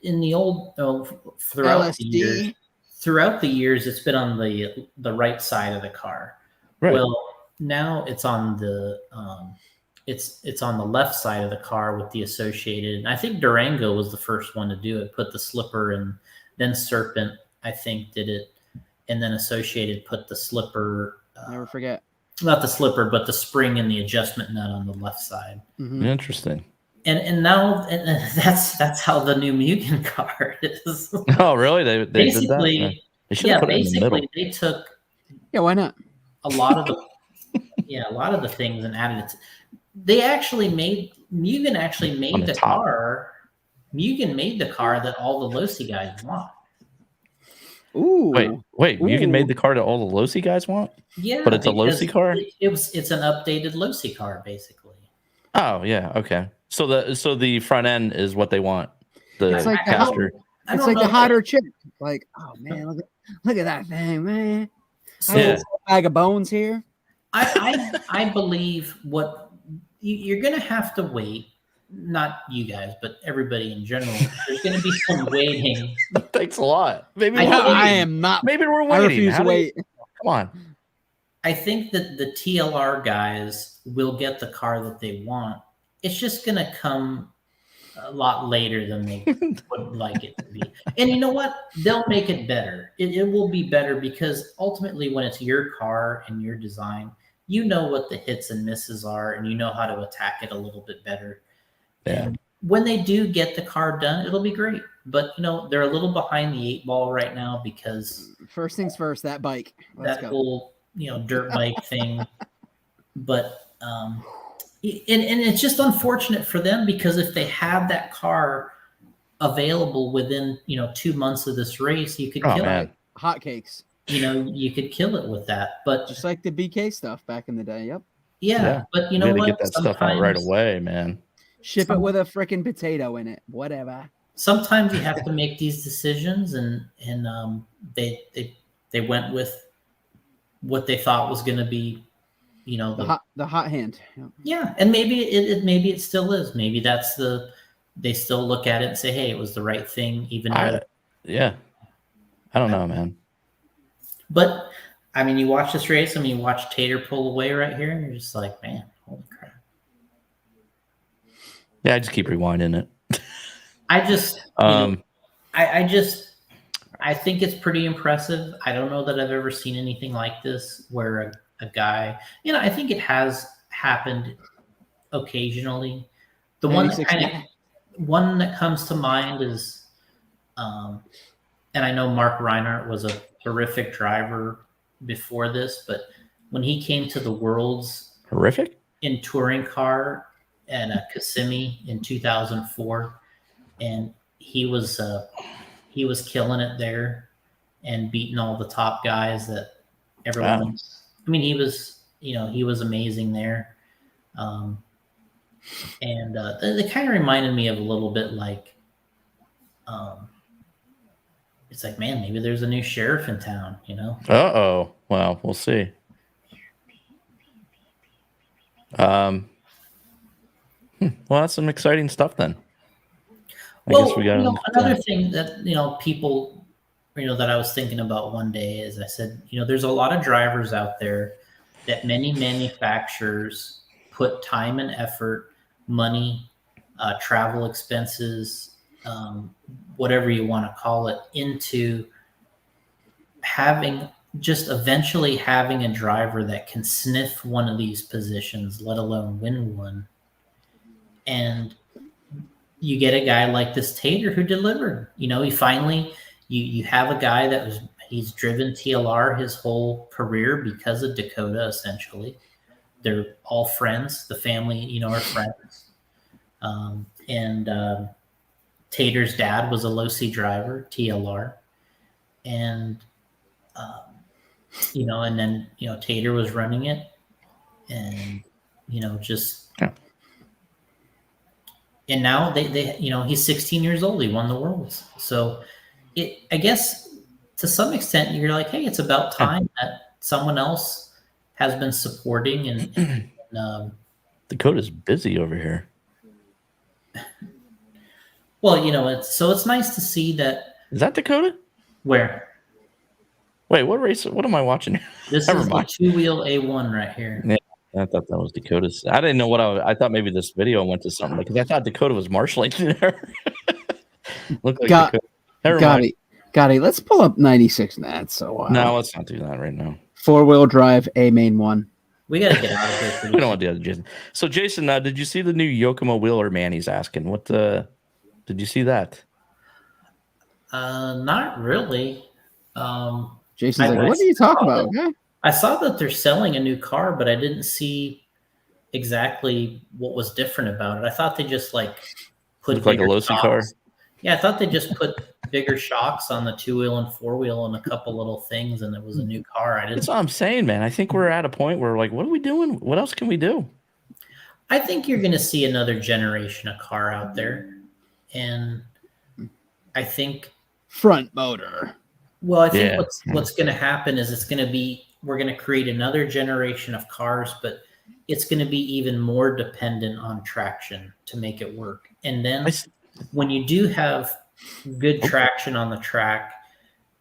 S1: in the old
S3: LSD.
S1: throughout the years, it's been on the right side of the car.
S2: Right.
S1: Well, now it's on the it's on the left side of the car with the associated. And I think Durango was the first one to do it. Put the slipper and then Serpent, I think, did it, and then Associated put the slipper.
S3: Never forget.
S1: Not the slipper, but the spring and the adjustment nut on the left side.
S3: Mhm.
S2: Interesting.
S1: And now that's how the new Mugen car is.
S2: Oh, really? They
S1: basically,
S2: did that? Yeah. They should have put it in the middle.
S1: They took
S3: Yeah, why not?
S1: a lot of the things and added it. They actually made Mugen actually made the
S2: top.
S1: car. Mugen made the car that all the Losi guys want.
S3: Ooh.
S2: Wait.
S3: Ooh.
S2: Mugen made the car that all the Losi guys want?
S1: Yeah,
S2: But it's a Losi car?
S1: It's an updated Losi car, basically.
S2: Oh, yeah. Okay. So the front end is what they want. The
S3: It's like the
S2: caster.
S3: It's like the hotter chick. Like, oh man, look at that thing, man.
S1: So
S2: Yeah.
S3: A bag of bones here.
S1: I believe what you're going to have to wait. Not you guys, but everybody in general. There's going to be some waiting.
S2: Thanks a lot. Maybe
S1: I
S2: we're
S1: know,
S2: waiting.
S3: I am not.
S2: Maybe we're
S3: I
S2: waiting.
S3: refuse
S2: How
S3: to
S2: do you-
S3: wait.
S2: Come on.
S1: I think that the TLR guys will get the car that they want. It's just going to come a lot later than they would like it to be. And you know what? They'll make it better. It will be better because ultimately, when it's your car and your design, you know what the hits and misses are, and you know how to attack it a little bit better.
S2: Yeah.
S1: And when they do get the car done, it'll be great. But they're a little behind the 8 ball right now because
S3: First things first, that bike. Let's
S1: that
S3: go.
S1: whole dirt bike thing. But and it's just unfortunate for them because if they have that car available within 2 months of this race, you could
S2: Oh,
S1: kill
S2: man.
S1: it.
S3: Hotcakes.
S1: You could kill it with that. But
S3: Just like the BK stuff back in the day. Yep.
S1: yeah, but you know
S2: we had to
S1: what?
S2: get that stuff out right away, man.
S3: Ship it with a freaking potato in it. Whatever.
S1: Sometimes you have to make these decisions, and they went with what they thought was going to be,
S3: The hot hand. Yep.
S1: yeah, and maybe it still is. Maybe they still look at it and say, hey, it was the right thing, even though.
S2: I don't know, man.
S1: But I mean, you watch this race. I mean, you watch Tater pull away right here, and you're just like, man, holy crap!
S2: Yeah, I just keep rewinding it.
S1: I just, I think it's pretty impressive. I don't know that I've ever seen anything like this where a guy, I think it has happened occasionally. The one that comes to mind is, and I know Mark Reinhardt was a terrific driver before this, but when he came to the Worlds
S2: Horrific
S1: in touring car at Kissimmee in 2004, and he was killing it there and beating all the top guys that everyone.
S2: Wow.
S1: I mean, he was amazing there, and they kind of reminded me of a little bit like, it's like, man, maybe there's a new sheriff in town,
S2: Uh-oh. Well, we'll see. Well, that's some exciting stuff then. I guess we got
S1: another thing that people that I was thinking about one day is I said, there's a lot of drivers out there that many manufacturers put time and effort, money, travel expenses, whatever you want to call it, into eventually having a driver that can sniff one of these positions, let alone win one. And you get a guy like this Tater who delivered. He finally, you have a guy he's driven TLR his whole career because of Dakota, essentially. They're all friends. The family, are friends. And Tater's dad was a low-C driver, TLR. And, and then, Tater was running it. And, just and now they he's 16 years old. He won the worlds. So I guess to some extent you're like, hey, it's about time that someone else has been supporting and
S2: Dakota's busy over here.
S1: well, it's nice to see that.
S2: Is that Dakota?
S1: Where?
S2: Wait, what race? What am I watching?
S1: This
S2: Never
S1: is
S2: mind.
S1: the two-wheel A1 right here.
S2: Yeah, I thought that was Dakota's. I didn't know what I thought. Maybe this video went to something because I thought Dakota was marshalling there. Looked like Dakota. Never mind.
S3: Gotti, let's pull up 96 Nats. So
S2: No, let's not do that right now.
S3: 4-wheel drive A main one.
S1: We gotta get out of here.
S2: We don't want to do that, Jason. So, Jason, did you see the new Yokomo wheeler? Man, he's asking. What? Did you see that?
S1: Not really.
S3: Jason's like, what are you talking about? Okay.
S1: I saw that they're selling a new car, but I didn't see exactly what was different about it. I thought they just put
S2: Looked like a Losi car.
S1: Yeah, I thought they just put bigger shocks on the 2-wheel and 4-wheel and a couple little things, and it was a new car.
S2: That's what I'm saying, man. I think we're at a point where what are we doing? What else can we do?
S1: I think you're going to see another generation of car out there, and I think
S3: front motor.
S1: Well, I think what's going to happen is we're going to create another generation of cars, but it's going to be even more dependent on traction to make it work. And then when you do have good traction on the track,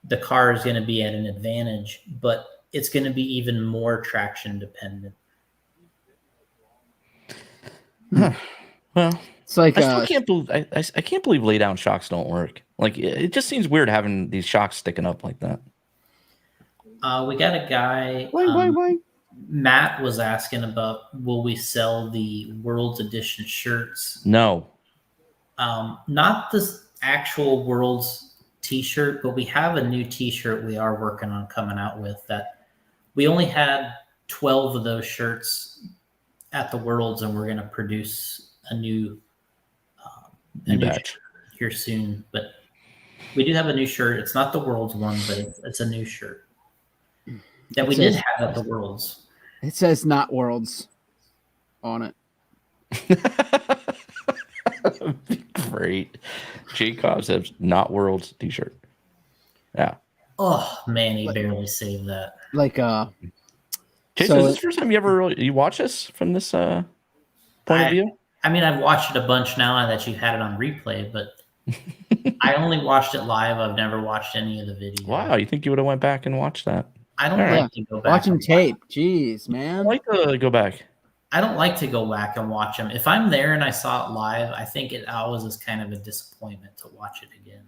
S1: the car is going to be at an advantage, but it's going to be even more traction dependent.
S2: Well,
S3: it's like
S2: I still can't believe I can't believe lay down shocks don't work. Like it just seems weird having these shocks sticking up like that.
S1: We got a guy.
S3: Why?
S1: Matt was asking about, will we sell the World's Edition shirts?
S2: No.
S1: Not the actual World's t-shirt, but we have a new t-shirt we are working on coming out with that we only had 12 of those shirts at the Worlds, and we're going to produce a new
S2: batch
S1: here soon. But we do have a new shirt. It's not the Worlds one, but it's a new shirt that we did have at the Worlds.
S3: It says not Worlds on it.
S2: Great. Jacobs has not Worlds t-shirt. Yeah.
S1: Oh man, he barely saved that.
S2: Jason, is this the first time you watch this from this point of view?
S1: I mean, I've watched it a bunch now that you've had it on replay, but I only watched it live. I've never watched any of the videos.
S2: Wow, you think you would have went back and watched that?
S1: I don't like to go back.
S3: Watching tape. Jeez, man.
S2: I like to go back.
S1: I don't like to go back and watch them. If I'm there and I saw it live, I think it always is kind of a disappointment to watch it again.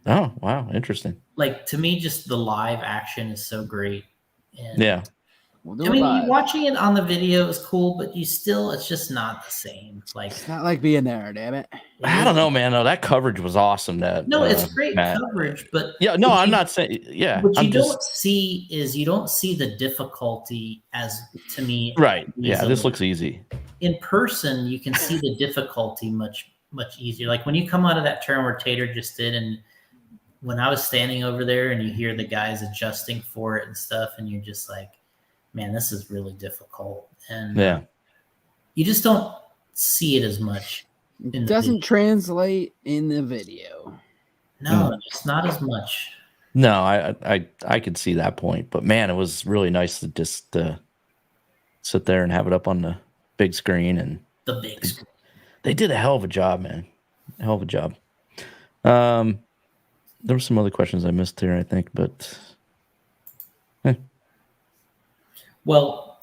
S2: Oh, wow. Interesting.
S1: To me, just the live action is so great. And
S2: yeah.
S1: Watching it on the video is cool, but it's just not the same.
S3: It's not like being there, damn it.
S2: I don't know, man. No, that coverage was awesome.
S1: It's great coverage, but
S2: I'm not saying. Yeah,
S1: what you don't see the difficulty as, to me,
S2: right? Yeah, this looks easy.
S1: In person, you can see the difficulty much easier. Like when you come out of that turn where Tater just did, and when I was standing over there, and you hear the guys adjusting for it and stuff, and you're just like, man, this is really difficult. And you just don't see it as much.
S3: It doesn't translate in the video.
S1: No, it's not as much.
S2: No, I could see that point. But man, it was really nice to just sit there and have it up on the big screen. And
S1: the big screen.
S2: They did a hell of a job, man. A hell of a job. There were some other questions I missed here, I think, but
S1: well,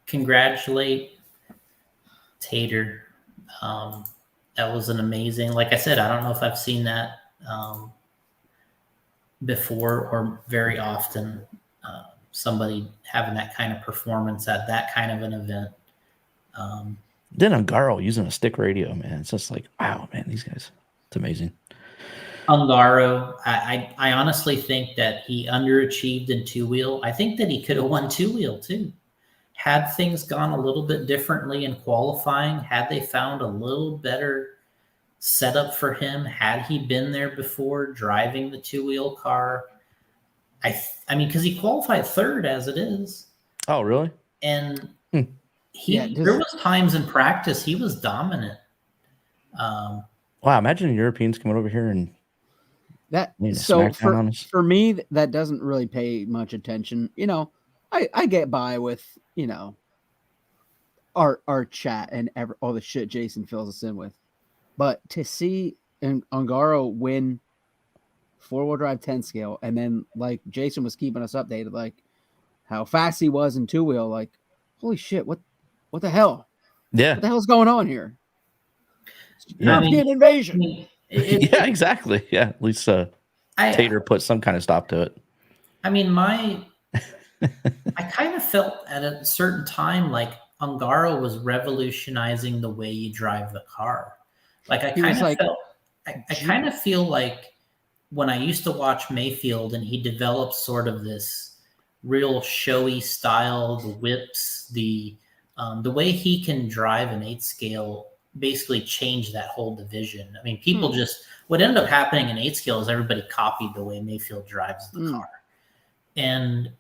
S1: congratulate Tater. That was an amazing, like I said, I don't know if I've seen that before or very often, somebody having that kind of performance at that kind of an event.
S2: Then Ungaro using a stick radio, man. It's just like, wow, man, these guys, it's amazing.
S1: Ungaro, I honestly think that he underachieved in 2-wheel. I think that he could have won 2-wheel too. Had things gone a little bit differently in qualifying, had they found a little better setup for him, had he been there before driving the 2-wheel car, I mean, because he qualified third as it is.
S2: Oh, really?
S1: And There was times in practice he was dominant.
S2: Wow, imagine Europeans coming over here and
S3: that.
S2: So
S3: for me, that doesn't really pay much attention. I get by with our chat and all the shit Jason fills us in with, but to see Ungaro win 4-wheel drive 10 scale, and then like Jason was keeping us updated, like how fast he was in 2-wheel, like holy shit, what the hell?
S2: Yeah,
S3: what the hell's going on here? European invasion.
S2: Yeah, exactly. Yeah, at least Tater put some kind of stop to it.
S1: I mean, I kind of felt at a certain time like Ungaro was revolutionizing the way you drive the car. Like I kind of feel like when I used to watch Mayfield and he developed sort of this real showy style, the whips, the way he can drive an 8 scale basically changed that whole division. I mean, people what ended up happening in 8 scale is everybody copied the way Mayfield drives the car. And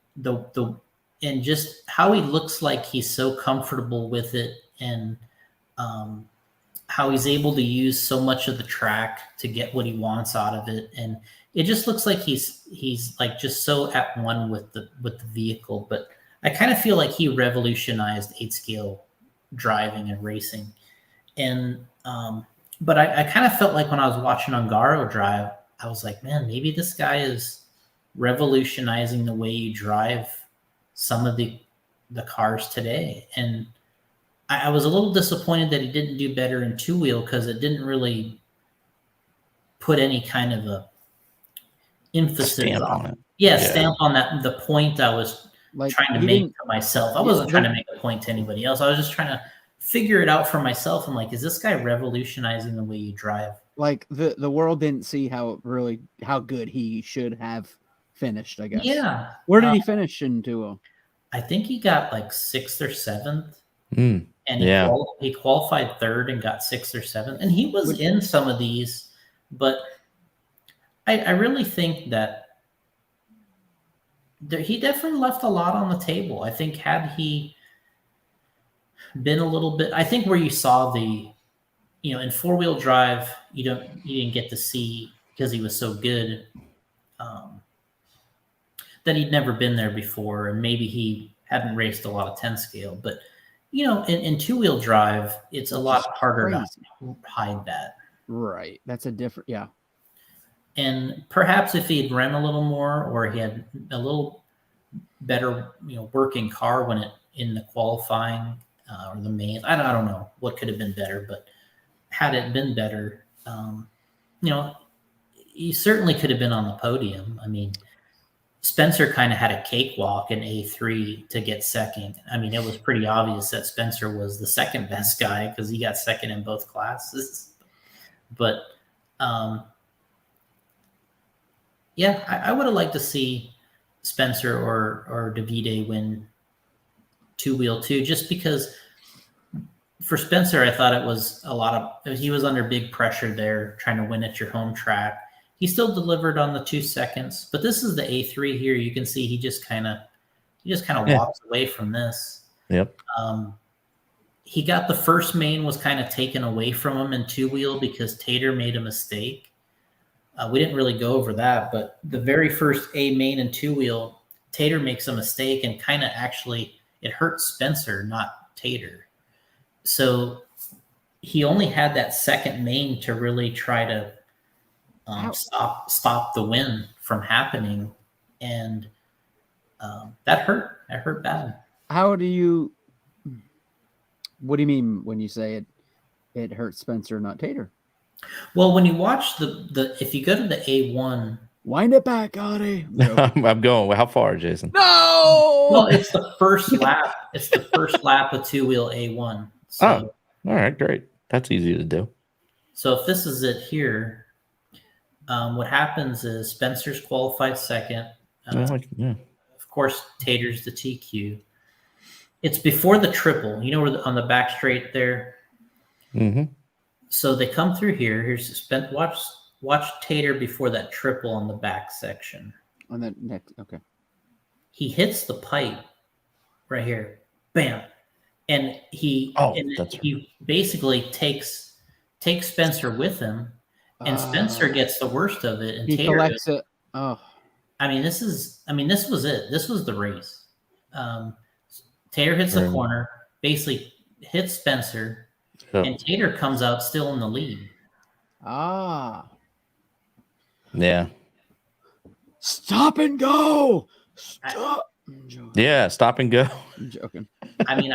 S1: and just how he looks like he's so comfortable with it, and how he's able to use so much of the track to get what he wants out of it. And it just looks like he's like just so at one with the vehicle. But I kind of feel like he revolutionized 8 scale driving and racing. And but I kind of felt like when I was watching Ungaro drive, I was like, man, maybe this guy is revolutionizing the way you drive some of the cars today. And I was a little disappointed that he didn't do better in 2-wheel, because it didn't really put any kind of a emphasis
S2: stamp on it.
S1: Stamp on that. The point I was trying to make to myself. I wasn't trying to make a point to anybody else. I was just trying to figure it out for myself. I'm like, is this guy revolutionizing the way you drive?
S3: Like the world didn't see how good he should have finished, I guess.
S1: Yeah.
S3: Where did he finish in 2-0?
S1: I think he got like 6th or 7th. And he qualified 3rd and got 6th or 7th. And he was in some of these, but I really think that he definitely left a lot on the table. I think had he been a little bit, I think where you saw in 4-wheel drive, you didn't get to see, because he was so good, that he'd never been there before, and maybe he hadn't raced a lot of 10 scale. But in 2-wheel drive, it's a lot harder to hide that.
S3: Right. That's a different, yeah.
S1: And perhaps if he had ran a little more, or he had a little better, working car in the qualifying or the main, I don't know what could have been better, but had it been better, he certainly could have been on the podium. I mean, Spencer kind of had a cakewalk in A3 to get second. I mean, it was pretty obvious that Spencer was the second best guy, because he got second in both classes. But I would have liked to see Spencer or Davide win 2-wheel too, just because for Spencer, I thought it was he was under big pressure there, trying to win at your home track. He still delivered on the 2 seconds, but this is the A3 here. You can see he just kind of walks away from this.
S2: Yep.
S1: He got the first main was kind of taken away from him in 2-wheel because Tater made a mistake. We didn't really go over that, but the very first A main in 2-wheel, Tater makes a mistake, and kind of actually it hurts Spencer, not Tater. So he only had that second main to really try to stop the win from happening, and that hurt. That hurt bad.
S3: What do you mean when you say it hurts Spencer, not Tater?
S1: Well, when you watch if you go to the A1,
S3: wind it back, Gotti.
S2: I'm going. How far, Jason?
S3: No.
S1: Well, it's the first lap. It's the first lap of 2-wheel A1. So,
S2: all right, great. That's easy to do.
S1: So if this is it here, what happens is Spencer's qualified second. Of course, Tater's the TQ. It's before the triple. Where on the back straight there.
S2: Mm-hmm.
S1: So they come through here. Here's watch Tater before that triple on the back section.
S3: On that next, okay.
S1: He hits the pipe right here, bam, and he basically takes Spencer with him, and Spencer gets the worst of it, and
S3: He
S1: Tater
S3: collects it. Oh,
S1: this was it. This was the race. Tater hits the corner, basically hits Spencer, and Tater comes out still in the lead.
S2: Yeah.
S3: Stop and go. Stop.
S2: Yeah, stop and go.
S3: I'm joking.
S1: I mean,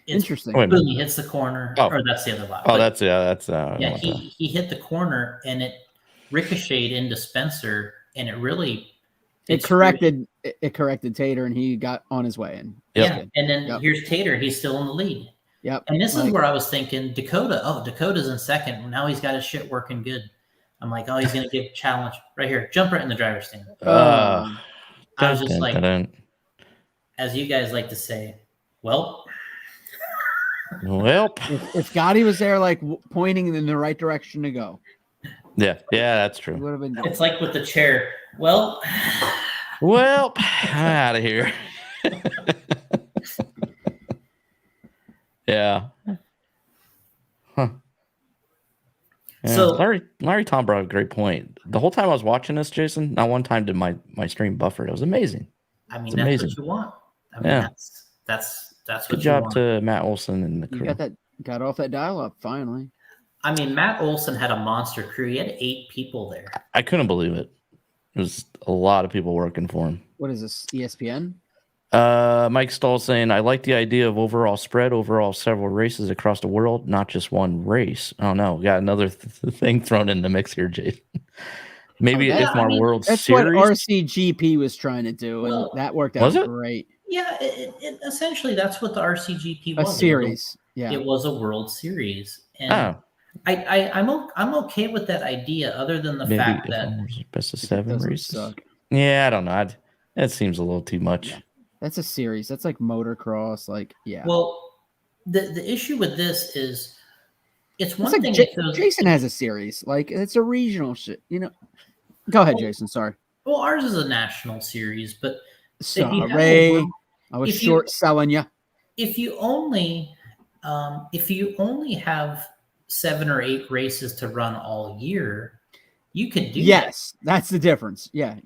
S3: interesting.
S1: Boom, he hits the corner. Or that's the other lap.
S2: Oh, that's
S1: he hit the corner and it ricocheted into Spencer, and it really
S3: it corrected Tater, and he got on his way in.
S1: Yeah, and then here's Tater. He's still in the lead.
S3: Yep.
S1: And this is where I was thinking Dakota. Oh, Dakota's in second. Now he's got his shit working good. I'm like, oh, he's gonna get challenged right here. Jump right in the driver's stand. I was just like, as you guys like to say, well.
S3: If Gotti was there, like pointing in the right direction to go.
S2: Yeah, that's true.
S3: Would have been good.
S1: It's like with the chair. Well,
S2: I'm out of here. Yeah. Huh. Yeah.
S1: So
S2: Larry Tom brought up a great point. The whole time I was watching this, Jason, not one time did my stream buffer. It was amazing.
S1: I mean, that's what you want. I mean, that's what
S2: good job to Matt Olson and the crew.
S3: You got off that dial up finally.
S1: I mean, Matt Olson had a monster crew. He had 8 people there.
S2: I couldn't believe it. There was a lot of people working for him.
S3: What is this, ESPN?
S2: Mike Stahl saying, I like the idea of overall spread, several races across the world, not just one race. Oh, no. We got another thing thrown in the mix here, Jason. Maybe if our World
S3: Series. That's what RCGP was trying to do, and that worked out great.
S1: Yeah, it essentially, that's what the RCGP was.
S3: A series.
S1: It was a World Series. And I'm okay with that idea, other than the fact that
S2: best of 7 races. Suck. Yeah, I don't know. That seems a little too much.
S3: Yeah. That's a series. That's like motocross.
S1: Well, the issue with this is it's one thing.
S3: Jason has a series. Like, it's a regional shit. Go ahead, Jason. Sorry.
S1: Well, ours is a national series, but
S3: sorry, I was short selling you.
S1: If you only have 7 or 8 races to run all year, you could do
S3: that's the difference. Yeah,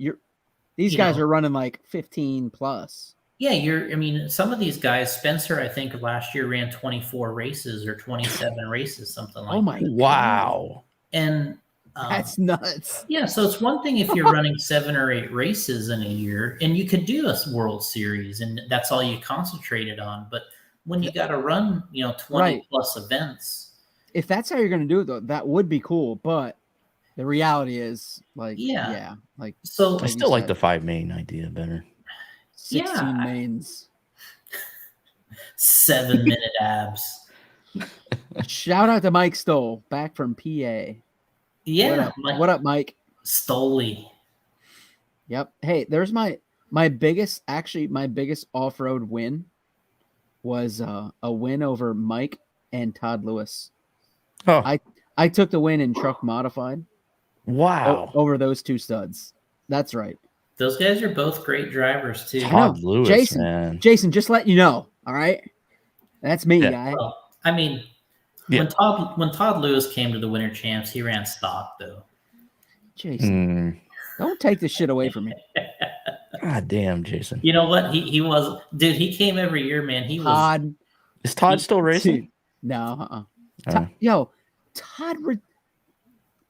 S3: these guys are running like 15 plus.
S1: Yeah, some of these guys, Spencer, I think last year ran 24 races or 27 races, something like that.
S3: Oh my God.
S2: Wow.
S1: And
S3: that's nuts.
S1: Yeah, so it's one thing if you're running 7 or 8 races in a year, and you could do a World Series, and that's all you concentrated on. But when you got to run, 20 plus events.
S3: If that's how you're going to do it, though, that would be cool. But the reality is,
S2: so I still like the 5 main idea better.
S3: 16 mains.
S1: 7-minute abs.
S3: Shout out to Mike Stoll, back from PA.
S1: Yeah.
S3: What up, Mike?
S1: Stoley.
S3: Yep. Hey, there's my biggest off-road win was a win over Mike and Todd Lewis.
S2: Oh.
S3: I took the win in truck modified.
S2: Wow.
S3: Over those 2 studs. That's right.
S1: Those guys are both great drivers too.
S2: Todd Lewis, man.
S3: Jason, just let you know. All right. That's me, guy.
S1: Well, when Todd Lewis came to the Winter Champs, he ran stock though.
S3: Jason, don't take this shit away from me.
S2: God damn, Jason.
S1: You know what? He was, dude. He came every year, man.
S3: Todd.
S2: Is Todd still racing?
S3: No. Todd, Todd.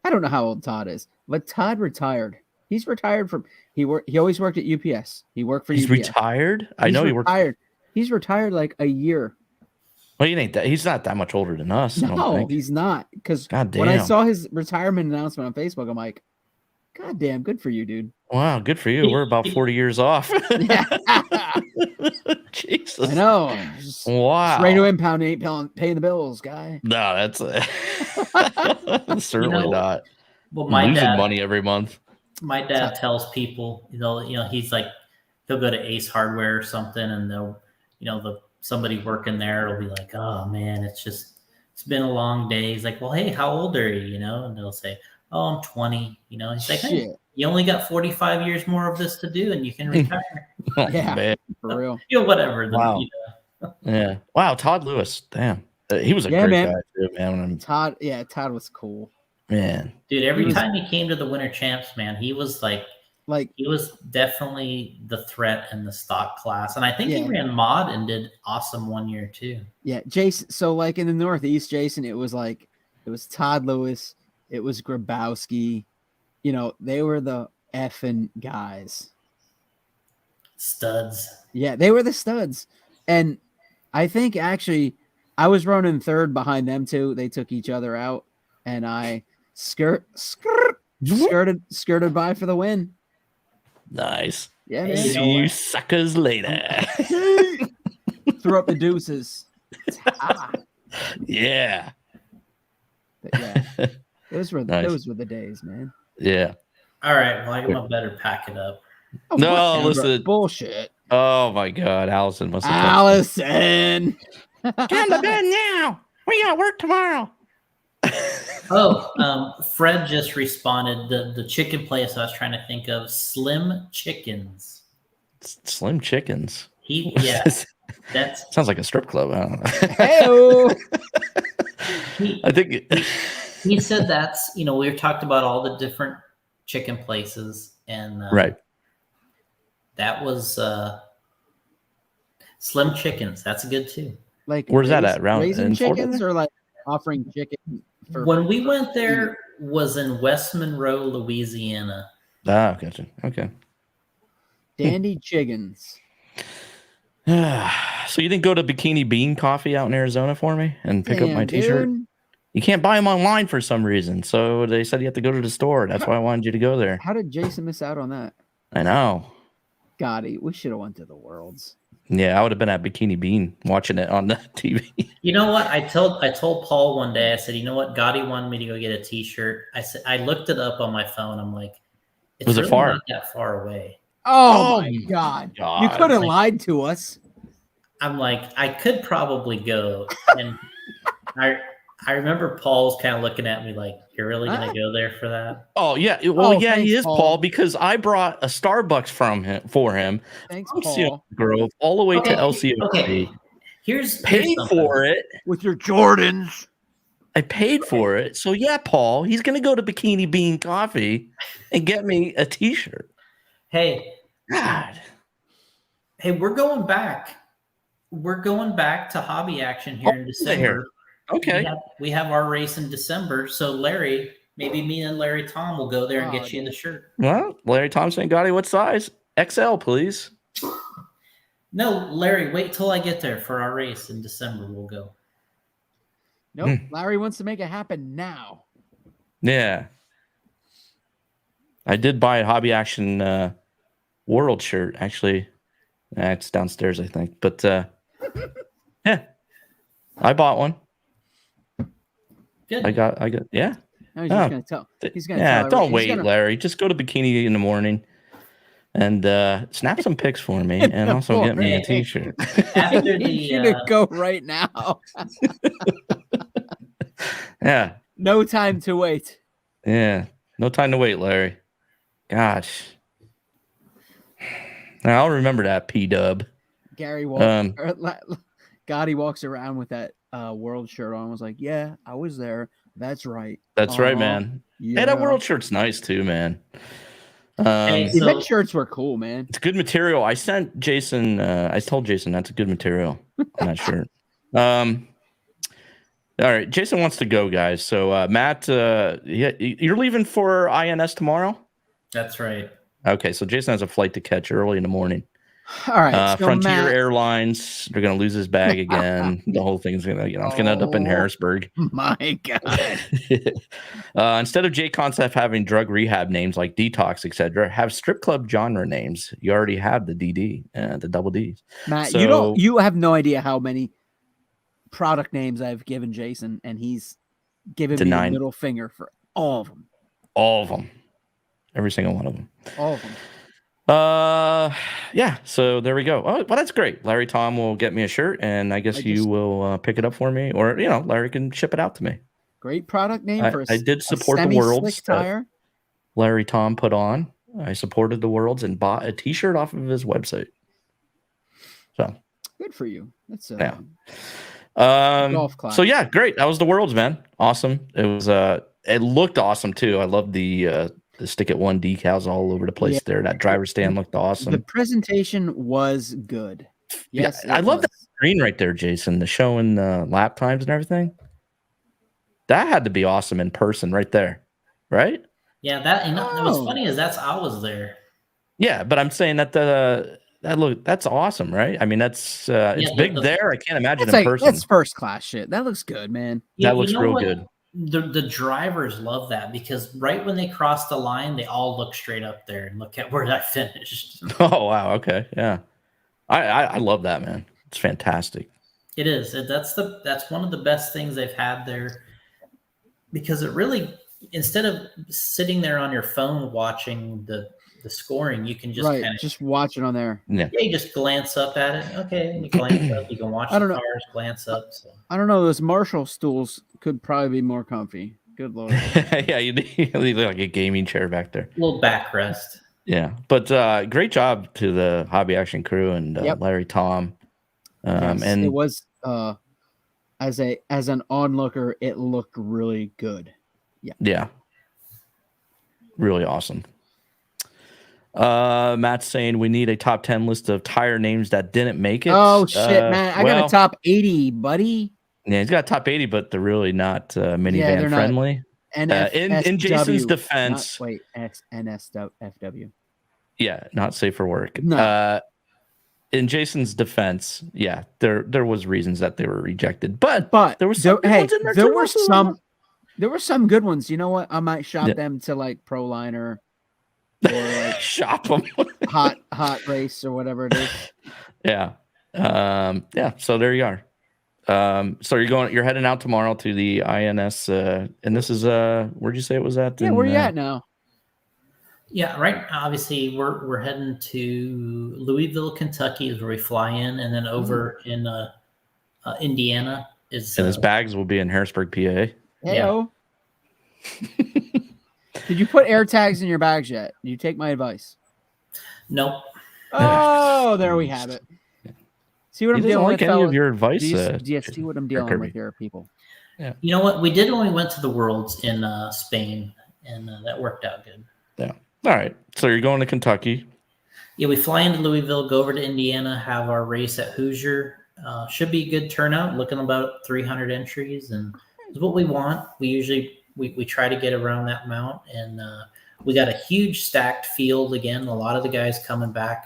S3: I don't know how old Todd is, but Todd retired. He's retired from. He always worked at UPS. He worked for UPS.
S2: He's retired. I know he worked.
S3: He's retired like a year.
S2: Well, he's not that much older than us.
S3: No, he's not. Because when I saw his retirement announcement on Facebook, I'm like, God damn, good for you, dude.
S2: Wow, good for you. We're about 40 years off. Jesus.
S3: I know.
S2: Wow.
S3: Straight to impound ain't paying the bills, guy.
S2: No, that's certainly not.
S1: Well, my
S2: losing
S1: dad,
S2: money every month.
S1: My dad tells people, he's like, he'll go to Ace Hardware or something, and somebody working there will be like, oh man, it's been a long day. He's like, well, hey, how old are you? And they'll say, oh, I'm 20. He's like, hey, you only got 45 years more of this to do, and you can retire.
S2: Oh,
S3: Yeah.
S2: man.
S3: For real.
S1: Whatever.
S2: Wow. Yeah. Wow. Todd Lewis. Damn. He was a great
S3: man.
S2: guy too, man.
S3: Todd was cool.
S2: Man.
S1: Dude, every time he came to the Winter Champs, man, he was he was definitely the threat in the stock class. And I think he ran mod and did awesome one year too.
S3: Yeah, Jason. So like in the Northeast, Jason, it was Todd Lewis, it was Grabowski. They were the effing guys.
S1: Studs.
S3: Yeah, they were the studs. And I think actually I was running third behind them too. They took each other out, and I skirted by for the win.
S2: Nice.
S3: Yeah, man.
S2: See you suckers later.
S3: Threw up the deuces.
S2: Yeah.
S3: But yeah. Those were the days, man.
S2: Yeah.
S1: All right. Well, I better pack it up.
S3: Oh,
S2: no, listen.
S3: Bullshit.
S2: Oh my God, Allison must have.
S3: Allison,
S2: come to bed now. We got work tomorrow.
S1: Fred just responded. The chicken place I was trying to think of, Slim Chickens.
S2: Slim Chickens.
S1: That
S2: sounds like a strip club. I don't know.
S3: Hey-o.
S2: I think
S1: he said that's we talked about all the different chicken places, and
S2: right.
S1: That was Slim Chickens. That's good too.
S3: Like,
S2: where's that at? Around
S3: raising chickens or like offering chicken?
S1: When we went there was in West Monroe, Louisiana.
S2: Ah, gotcha. Okay.
S3: Dandy Chickens.
S2: So you didn't go to Bikini Bean Coffee out in Arizona for me and pick up my T-shirt?
S3: Dude.
S2: You can't buy them online for some reason, so they said you have to go to the store. That's why I wanted you to go there.
S3: How did Jason miss out on that?
S2: I know.
S3: Gotti, we should have went to the Worlds.
S2: Yeah, I would have been at Bikini Bean watching it on the TV.
S1: You know what? I told Paul one day, I said, you know what? Gotti wanted me to go get a T-shirt. I said, I looked it up on my phone. I'm like, it's really far? Not that far away.
S3: Oh my God. You could have lied to us.
S1: I'm like, I could probably go. And I remember Paul's kind of looking at me like, you're really going to go there for that?
S2: Oh, yeah. Well, yeah,
S3: thanks,
S2: he is, Paul, because I brought a Starbucks for him.
S3: Thanks,
S2: from
S3: Paul.
S2: Grove all the way to LCOC.
S1: Okay. Here's
S2: paid for it.
S3: With your Jordans.
S2: I paid for it. So, yeah, Paul, he's going to go to Bikini Bean Coffee and get me a T-shirt.
S1: Hey.
S2: God.
S1: Hey, we're going back. We're going back to hobby action here in December.
S2: Okay.
S1: We have our race in December. So Larry, maybe me and Larry Tom will go there and get you the shirt.
S2: Well, Larry Thompson, Gotti, what size? XL, please.
S1: No, Larry, wait till I get there for our race in December. We'll go.
S3: Nope. Larry wants to make it happen now.
S2: Yeah. I did buy a Hobby Action World shirt, actually. It's downstairs, I think. But yeah, I bought one.
S1: Good.
S2: I got, yeah.
S3: No, he's just gonna tell. He's gonna tell
S2: don't wait, Larry. Just go to Bikini in the morning and snap some pics for me, and also get me a T-shirt.
S1: After
S3: you should go right now.
S2: Yeah.
S3: No time to wait.
S2: Yeah. No time to wait, Larry. Gosh. Now I'll remember that P-dub.
S3: Gary Gotti walks around with that world shirt on. Was like, yeah, I was there. That's right.
S2: That's right, man.
S3: Yeah.
S2: Hey, that world shirt's nice too, man.
S3: Event shirts were cool, man.
S2: It's good material. I sent Jason. I told Jason that's a good material on that shirt. All right, Jason wants to go, guys. So Matt, you're leaving for INS tomorrow?
S1: That's right.
S2: Okay, so Jason has a flight to catch early in the morning.
S3: All right, so
S2: Frontier Airlines, they're going to lose his bag again. The whole thing's going to, it's going to end up in Harrisburg.
S3: My God.
S2: Instead of J-Concept having drug rehab names like Detox, etc., have strip club genre names. You already have the DD, the double Ds.
S3: Matt, you have no idea how many product names I've given Jason, and he's given me the middle finger for all of them.
S2: All of them. Every single one of them.
S3: All of them.
S2: Yeah, so there we go. Oh, well, that's great. Larry Tom will get me a shirt, and I guess you will pick it up for me, or Larry can ship it out to me.
S3: Great product name for
S2: I did support the Worlds.
S3: Tire.
S2: Larry Tom put on. I supported the Worlds and bought a T-shirt off of his website. So
S3: Good for you. That's
S2: yeah.
S3: golf class.
S2: So yeah, great. That was the Worlds, man. Awesome. It was. It looked awesome too. I love the stick at one decals all over the place there. That driver stand looked awesome.
S3: The presentation was good. Yes,
S2: yeah, I love that screen right there, Jason. The showing the lap times and everything. That had to be awesome in person, right there, right?
S1: Yeah, what's funny is I was there.
S2: Yeah, but I'm saying that that's awesome, right? I mean, that's it's big there. I can't imagine in person.
S3: That's first class shit. That looks good, man.
S2: That looks real good.
S1: The drivers love that because right when they cross the line, they all look straight up there and look at where I finished.
S2: Oh wow, okay, yeah, I love that, man. It's fantastic.
S1: It is. That's one of the best things they've had there because it really, instead of sitting there on your phone watching the scoring, you can just
S3: just watch it on there.
S2: Yeah,
S1: you just glance up at it. Okay, you glance up. You can watch the cars, glance up. So.
S3: I don't know. Those Marshall stools could probably be more comfy. Good lord.
S2: Yeah, you need like a gaming chair back there.
S1: A little backrest.
S2: Yeah, but great job to the Hobby Action crew and Larry Tom.
S3: Yes,
S2: and
S3: it was as an onlooker, it looked really good.
S2: Yeah, really awesome. Matt's saying we need a top 10 list of tire names that didn't make it.
S3: Oh shit, man! I got a top 80, buddy.
S2: Yeah, he's got a top 80, but they're really not minivan friendly. In Jason's defense,
S3: NSFW.
S2: Yeah, not safe for work.
S3: No.
S2: In Jason's defense, yeah, there was reasons that they were rejected, but there was
S3: some there were some good ones. You know what? I might shop them to like ProLiner or like
S2: shop them
S3: hot race or whatever it is.
S2: Yeah. So there you are. So you're heading out tomorrow to the INS, and this is where'd you say it was at?
S3: Yeah, where you at now?
S1: Yeah, right. Obviously, we're heading to Louisville, Kentucky, is where we fly in, and then over in Indiana is.
S2: And his bags will be in Harrisburg, PA.
S3: Heyo. Did you put air tags in your bags yet? Did you take my advice?
S1: Nope.
S3: Oh, there we have it. See what I'm dealing with,
S2: any of your advice?
S3: Do you see what I'm dealing with here, people?
S1: Yeah. You know what? We did when we went to the Worlds in Spain, and that worked out good.
S2: Yeah. All right. So you're going to Kentucky.
S1: Yeah, we fly into Louisville, go over to Indiana, have our race at Hoosier. Should be a good turnout, looking about 300 entries, and it's what we want. We usually we try to get around that amount, and we got a huge stacked field again. A lot of the guys coming back.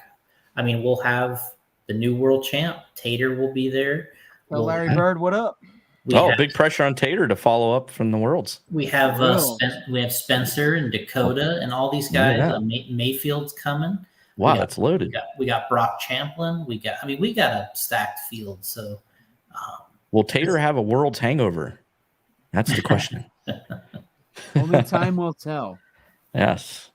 S1: I mean, we'll have the new world champ. Tater will be there.
S3: Larry Bird, what up?
S2: Big pressure on Tater to follow up from the Worlds.
S1: We have Spencer and Dakota and all these guys. Yeah. Mayfield's coming.
S2: Wow, that's loaded.
S1: We got Brock Champlin. We got a stacked field. So,
S2: will Tater have a Worlds hangover? That's the question.
S3: Only time will tell.
S2: Yes.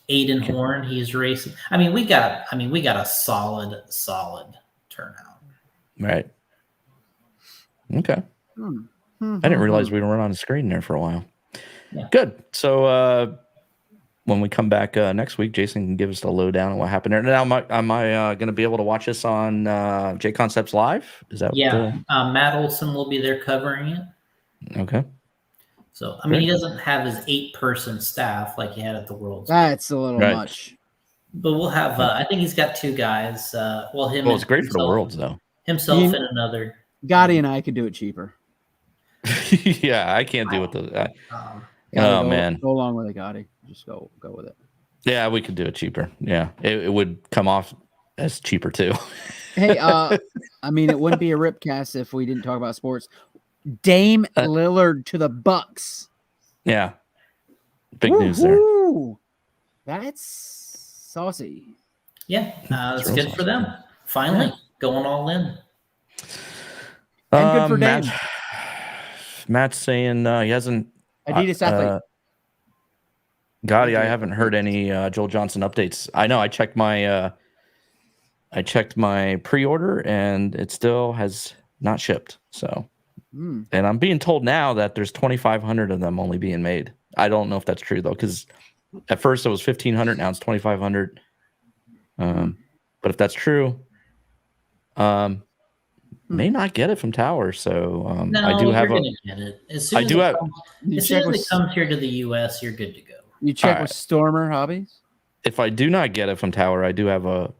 S1: Aiden Horn, he's racing. I mean, we got a solid turnout.
S2: Right. Okay. I didn't realize we were on the screen there for a while. Yeah. Good. So when we come back next week, Jason can give us the lowdown on what happened there. Now, am I going to be able to watch this on J Concepts Live? Is that
S1: Matt Olson will be there covering it.
S2: Okay.
S1: So, I mean, he doesn't have his 8-person staff like he had at the Worlds.
S3: That's a little much.
S1: But we'll have, I think he's got 2 guys.
S2: It's great for the Worlds, though.
S1: Himself and another.
S3: Gotti and I could do it cheaper.
S2: Yeah, I can't do it. Man.
S3: Go along with it, Gotti. Just go with it.
S2: Yeah, we could do it cheaper. Yeah, it would come off as cheaper, too.
S3: Hey, I mean, it wouldn't be a ripcast if we didn't talk about sports. Dame Lillard to the Bucks.
S2: Yeah. Big news there.
S3: That's saucy.
S1: Yeah, that's good for them. Finally, going all in.
S3: And good for Dame.
S2: Matt's saying he hasn't.
S3: Adidas athlete.
S2: Gotti, I haven't heard any Joel Johnson updates. I know I checked my pre-order and it still has not shipped. So. And I'm being told now that there's 2,500 of them only being made. I don't know if that's true though, because At first it was 1,500, now it's 2,500. But if that's true, may not get it from Tower. So
S1: No,
S2: I do have
S1: you're gonna get it. As soon
S2: I
S1: as
S2: do
S1: it
S2: have.
S1: comes,
S3: You
S1: as soon
S3: check
S1: as it
S3: with
S1: comes here to the US, you're good to go.
S3: you check
S2: All
S3: with
S2: right.
S3: Stormer Hobbies.
S2: If I do not get it from Tower, I do have a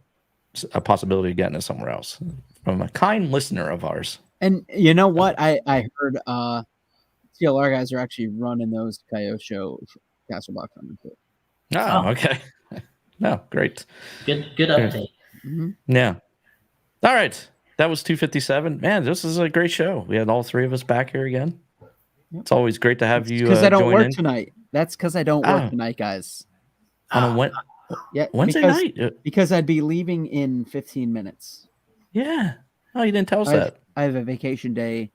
S2: possibility of getting it somewhere else from a kind listener of ours.
S3: And you know what? I heard TLR guys are actually running those Coyote Show Castle Box on too.
S2: Oh, okay. No, great.
S1: Good update.
S3: Mm-hmm.
S2: Yeah. All right. That was 257. Man, this is a great show. We had all three of us back here again.
S3: Yep.
S2: It's always great to have you
S3: Because I don't
S2: join
S3: work
S2: in
S3: tonight. That's because I don't work tonight, guys.
S2: on a
S3: Yeah,
S2: Wednesday night.
S3: because I'd be leaving in 15 minutes.
S2: Yeah. Oh, you didn't tell us that.
S3: I have a vacation day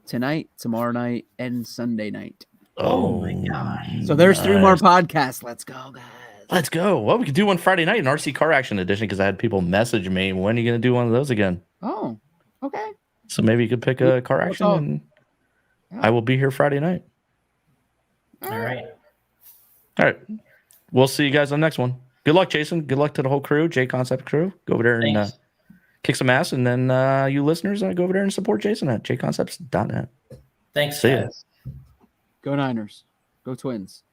S3: tonight, tomorrow night, and Sunday night.
S1: Oh my gosh.
S3: So there's 3 more podcasts. Let's go, guys.
S2: Let's go. Well, we could do one Friday night, an RC Car Action edition, because I had people message me, when are you going to do one of those again?
S3: Oh, okay.
S2: So maybe you could pick a car action, and I will be here Friday night.
S1: All right.
S2: All right. We'll see you guys on the next one. Good luck, Jason. Good luck to the whole crew, J Concept crew. Go over there and kick some ass. And then you listeners, go over there and support Jason at jconcepts.net.
S1: Thanks,
S2: See ya.
S1: guys.
S3: Go Niners. Go Twins.